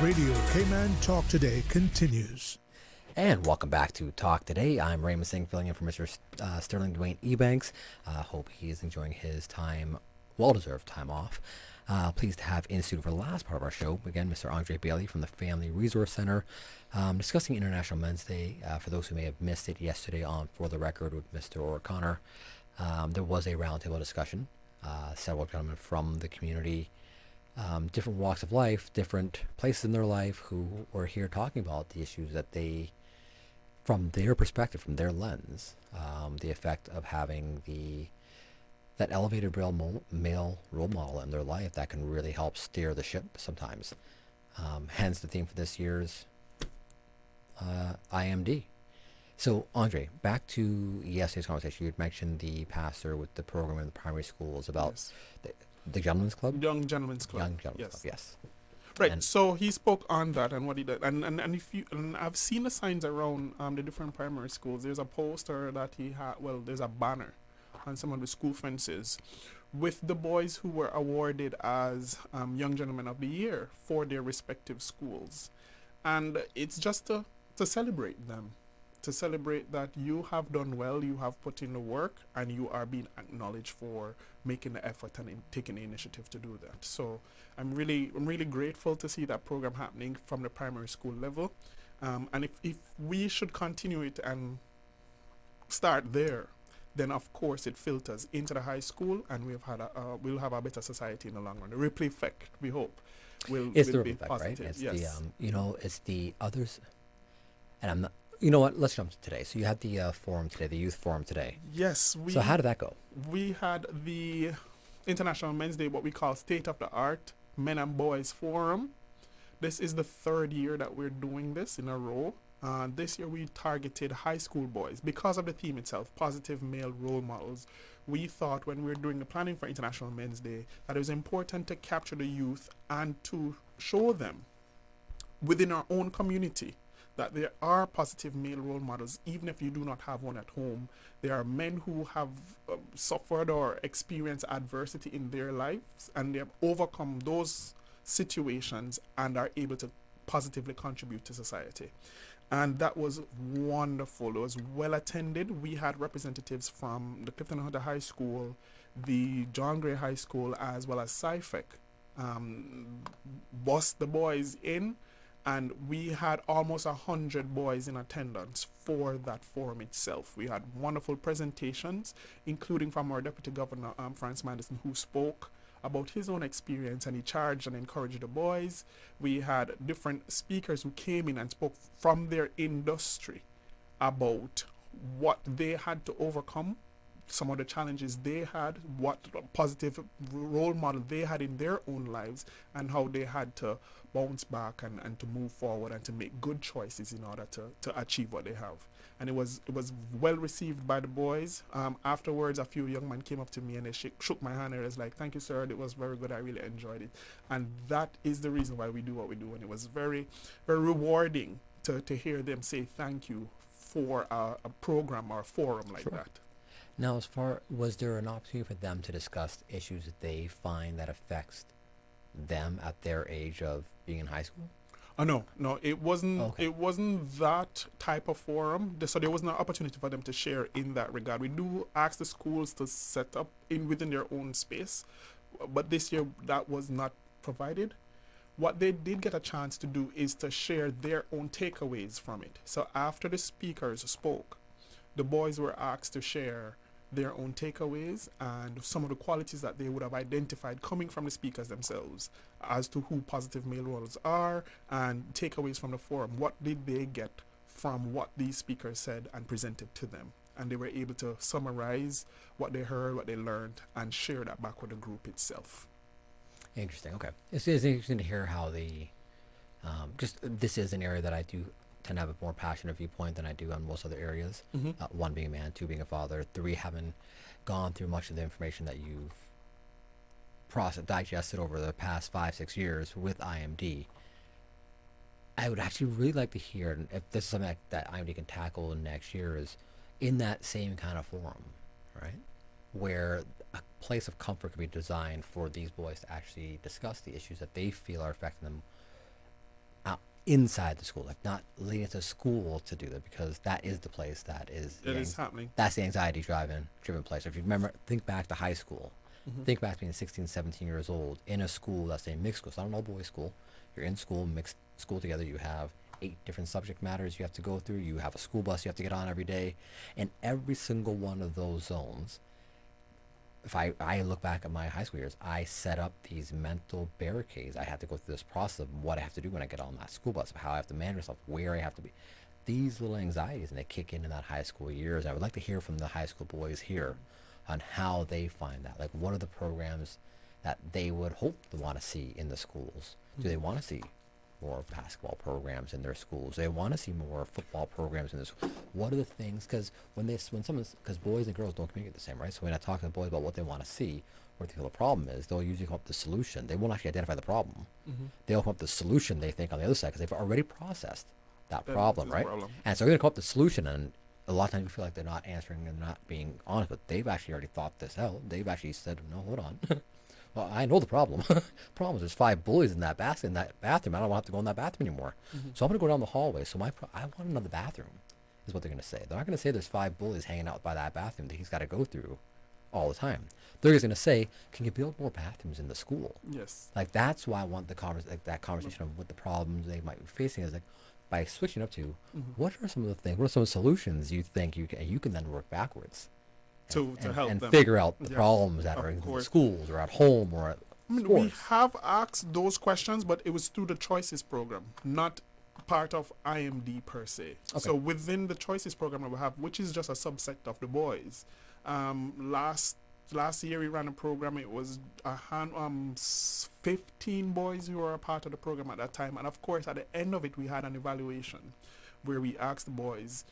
Radio Cayman Talk Today continues. And welcome back to Talk Today. I'm Raymond Singh, filling in for Mr. Sterling Dwayne Ebanks. Hope he is enjoying his time, well-deserved time off. Pleased to have in studio for the last part of our show, again, Mr. Andre Bailey from the Family Resource Center, discussing International Men's Day. For those who may have missed it yesterday on For the Record with Mr. O'Connor, there was a roundtable discussion. Several gentlemen from the community, different walks of life, different places in their life, who were here talking about the issues that they, from their perspective, from their lens, the effect of having that elevated male role model in their life that can really help steer the ship sometimes. Hence the theme for this year's IMD. So, Andre, back to yesterday's conversation. You had mentioned the pastor with the program in the primary schools about the Gentlemen's Club? Young Gentlemen's Club. Young Gentlemen's Club, yes. Right. And so he spoke on that and what he did, and if you, and I've seen the signs around the different primary schools. There's a poster that he had. Well, there's a banner on some of the school fences with the boys who were awarded as Young Gentlemen of the Year for their respective schools, and it's just to celebrate them, to celebrate that you have done well, you have put in the work, and you are being acknowledged for making the effort and taking the initiative to do that. So I'm really grateful to see that program happening from the primary school level, and if we should continue it and start there, then of course it filters into the high school, and we'll have a better society in the long run. The ripple effect, we hope, will it's the be ripple effect, positive. right? It's yes. It's the others, and I'm not. You know what? Let's jump to today. So you had the forum today, the youth forum today. Yes. So how did that go? We had the International Men's Day, what we call State of the Art Men and Boys Forum. This is the third year that we're doing this in a row. This year we targeted high school boys because of the theme itself, positive male role models. We thought when we were doing the planning for International Men's Day that it was important to capture the youth and to show them within our own community that there are positive male role models, even if you do not have one at home. There are men who have suffered or experienced adversity in their lives, and they have overcome those situations and are able to positively contribute to society. And that was wonderful. It was well attended. We had representatives from the Clifton Hunter High School, the John Gray High School, as well as SciFec, bust the boys in, and we had almost 100 boys in attendance for that forum itself. We had wonderful presentations, including from our Deputy Governor, Franz Madison, who spoke about his own experience, and he charged and encouraged the boys. We had different speakers who came in and spoke from their industry about what they had to overcome, some of the challenges they had, what positive role model they had in their own lives, and how they had to bounce back and to move forward and to make good choices in order to achieve what they have. And it was well received by the boys. Afterwards, a few young men came up to me and they shook my hand and it was like, "Thank you, sir. It was very good. I really enjoyed it." And that is the reason why we do what we do. And it was very, very rewarding to hear them say thank you for a program or a forum like that. Now, was there an opportunity for them to discuss issues that they find that affects them at their age of being in high school? No, it wasn't. Okay. It wasn't that type of forum. So there was no opportunity for them to share in that regard. We do ask the schools to set up within their own space, but this year that was not provided. What they did get a chance to do is to share their own takeaways from it. So after the speakers spoke, the boys were asked to share their own takeaways and some of the qualities that they would have identified coming from the speakers themselves as to who positive male roles are, and takeaways from the forum. What did they get from what these speakers said and presented to them? And they were able to summarize what they heard, what they learned, and share that back with the group itself. Interesting. Okay. It's interesting to hear how this is an area that I do tend to have a more passionate viewpoint than I do on most other areas. One being a man, two being a father, three having gone through much of the information that you've digested over the past 5-6 years with IMD. I would actually really like to hear, and if this is something that IMD can tackle next year, is in that same kind of forum, right? Where a place of comfort could be designed for these boys to actually discuss the issues that they feel are affecting them inside the school, like not leading to school to do that, because that is the place that is happening. That's the anxiety driven place. If you remember, think back to high school. Think back to being 16, 17 years old in a school that's a mixed school. It's not an all boys school. You're in school, mixed school together. You have 8 different subject matters you have to go through. You have a school bus you have to get on every day, and every single one of those zones. If I look back at my high school years, I set up these mental barricades. I had to go through this process of what I have to do when I get on that school bus, of how I have to manage myself, where I have to be. These little anxieties, and they kick in that high school years. I would like to hear from the high school boys here on how they find that. Like, what are the programs that they would hope to want to see in the schools? Do they want to see more basketball programs in their schools? Do they want to see more football programs in this? What are the things? Because because boys and girls don't communicate the same, right? So when I talk to the boys about what they want to see, what they feel the problem is, they'll usually come up with the solution. They won't actually identify the problem. They'll come up with the solution they think on the other side, because they've already processed that problem, right? And so they're going to come up with the solution, and a lot of times we feel like they're not answering and not being honest, but they've actually already thought this out. They've actually said, "No, hold on. Well, I know the problem. Problem is there's 5 bullies in that bathroom. I don't want to have to go in that bathroom anymore. So I'm going to go down the hallway. So I want another bathroom," is what they're going to say. They're not going to say there's 5 bullies hanging out by that bathroom that he's got to go through all the time. They're just going to say, "Can you build more bathrooms in the school?" Yes. Like, that's why I want that conversation of what the problems they might be facing is, like, by switching up to what are some of the things, what are some solutions you think you can then work backwards to help and them figure out the problems that are in the schools or at home or at sports. We have asked those questions, but it was through the Choices program, not part of IMD per se. Okay. So within the Choices program that we have, which is just a subset of the boys, last year we ran a program. It was 15 boys who were a part of the program at that time, and of course at the end of it we had an evaluation where we asked the boys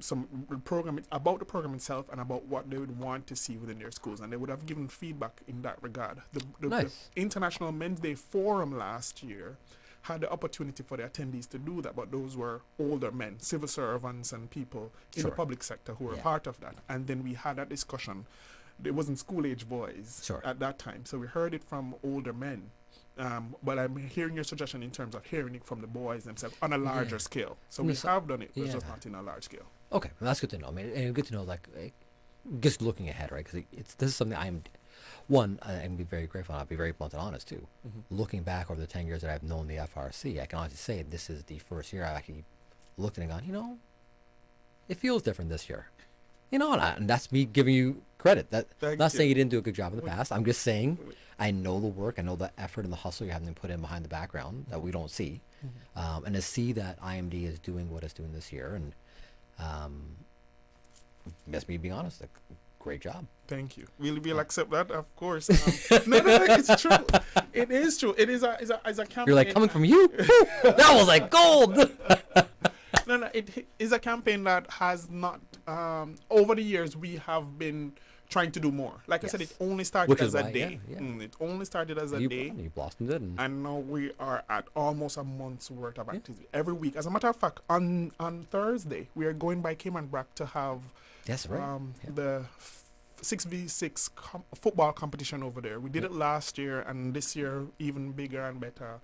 some program about the program itself and about what they would want to see within their schools, and they would have given feedback in that regard. The International Men's Day Forum last year had the opportunity for the attendees to do that, but those were older men, civil servants and people in the public sector who were part of that. And then we had that discussion. It wasn't school-age boys at that time, so we heard it from older men But I'm hearing your suggestion in terms of hearing it from the boys themselves on a larger scale. So we Yes, have done it, but yeah. just not in a large scale. Okay, well, that's good to know. I mean, and good to know, like, just looking ahead, right? Because this is something I'm, one, I'm be very grateful. And I'll be very blunt and honest too. Looking back over the 10 years that I've known the FRC, I can honestly say this is the first year I've actually looked at it and gone, you know, it feels different this year. You know, and that's me giving you credit. Thank Not you. saying you didn't do a good job in the past. I'm just saying I know the work, I know the effort and the hustle you're having to put in behind the background that we don't see. And to see that IMD is doing what it's doing this year, and that's me being honest, great job. Thank you. We'll accept that, of course. No, it's true. It is true. It is a campaign. You're like, coming from you? That was like gold. No, it is a campaign that has not, over the years, we have been trying to do more. Like I said, it only started Which as is a why, day. yeah, yeah. It only started as a You day. blossomed it. And now we are at almost a month's worth of activity every week. As a matter of fact, on Thursday, we are going by Cayman Brack to have That's right. the 6v6 football competition over there. We did it last year, and this year even bigger and better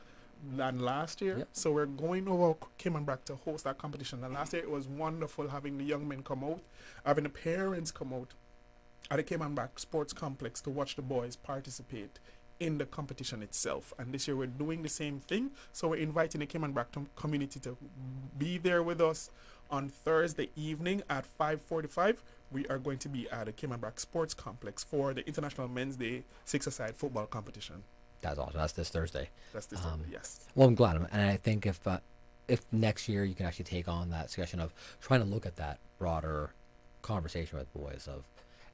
than last year. So we're going over Cayman Brack to host that competition. And last year it was wonderful having the young men come out, having the parents come out at the Cayman Brack Sports Complex to watch the boys participate in the competition itself. And this year we're doing the same thing. So we're inviting the Cayman Brack community to be there with us on Thursday evening at 5:45. We are going to be at the Cayman Brack Sports Complex for the International Men's Day six-a-side football competition. That's awesome. That's this Thursday. That's this Thursday, yes. Well, I'm glad. And I think if next year you can actually take on that discussion of trying to look at that broader conversation with boys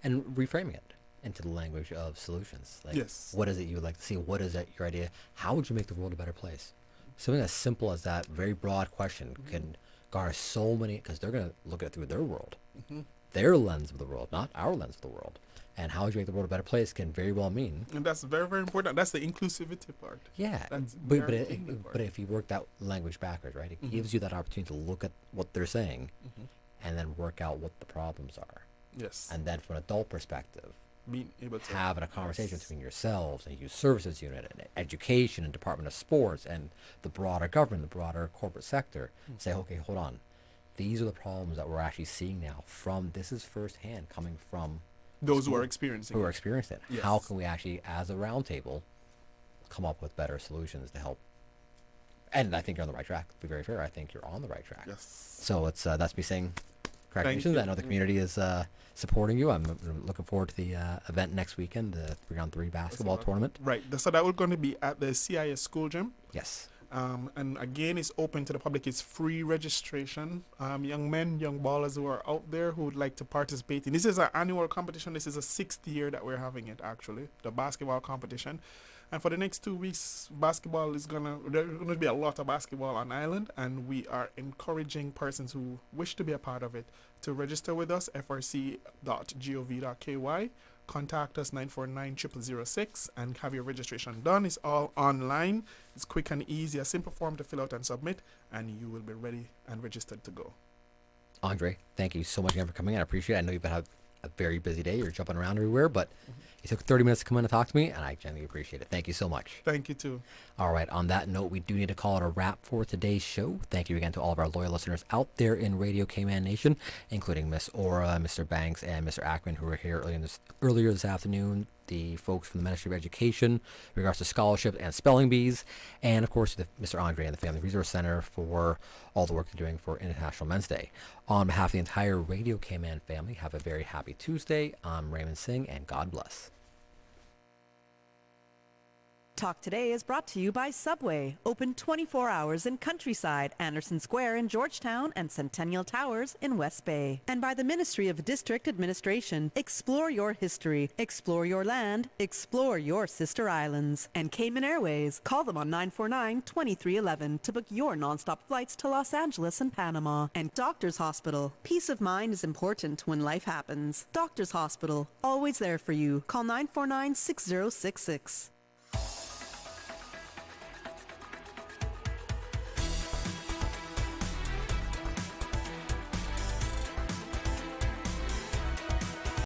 and reframing it into the language of solutions. Like, yes. What is it you would like to see? What is it, your idea? How would you make the world a better place? Something as simple as that very broad question can garner so many, because they're going to look at it through their world, their lens of the world, not our lens of the world. And how would you make the world a better place can very well mean. And that's very, very important. That's the inclusivity part. Yeah. That's But if you work that language backwards, right, it gives you that opportunity to look at what they're saying and then work out what the problems are. Yes. And then from an adult perspective, being able to having a conversation between yourselves and youth services unit and education and Department of Sports and the broader government, the broader corporate sector, say, okay, hold on. These are the problems that we're actually seeing now this is firsthand coming from those who are experiencing it. Yes. How can we actually, as a roundtable, come up with better solutions to help? And I think you're on the right track. To be very fair, I think you're on the right track. Yes. So it's that's me saying congratulations. Thank you. I know the community is supporting you. I'm looking forward to the event next weekend, the 3-on-3 basketball tournament. Right. So that was going to be at the CIS school gym. Yes. And again, it's open to the public. It's free registration. Young men, young ballers who are out there who would like to participate in. This is an annual competition. This is the 6th year that we're having it, actually, the basketball competition. And for the next 2 weeks, there's gonna be a lot of basketball on island, and we are encouraging persons who wish to be a part of it to register with us, frc.gov.ky. Contact us 949-0006 and have your registration done. It's all online. It's quick and easy, a simple form to fill out and submit, and you will be ready and registered to go. Andre, thank you so much again for coming in. I appreciate it. I know you've been a very busy day. You're jumping around everywhere, but you took 30 minutes to come in and talk to me, and I genuinely appreciate it. Thank you so much. Thank you, too. All right, on that note, we do need to call it a wrap for today's show. Thank you again to all of our loyal listeners out there in Radio Cayman Nation, including Miss Ora, Mr. Banks, and Mr. Ackman, who were here earlier this afternoon, the folks from the Ministry of Education in regards to scholarships and spelling bees, and of course Mr. Andre and the Family Resource Center for all the work they're doing for International Men's Day. On behalf of the entire Radio Cayman family, have a very happy Tuesday. I'm Raymond Singh, and God bless. Talk Today is brought to you by Subway, open 24 hours in Countryside, Anderson Square in Georgetown, and Centennial Towers in West Bay. And by the Ministry of District Administration, explore your history, explore your land, explore your sister islands. And Cayman Airways, call them on 949-2311 to book your nonstop flights to Los Angeles and Panama. And Doctors Hospital, peace of mind is important when life happens. Doctors Hospital, always there for you. Call 949-6066.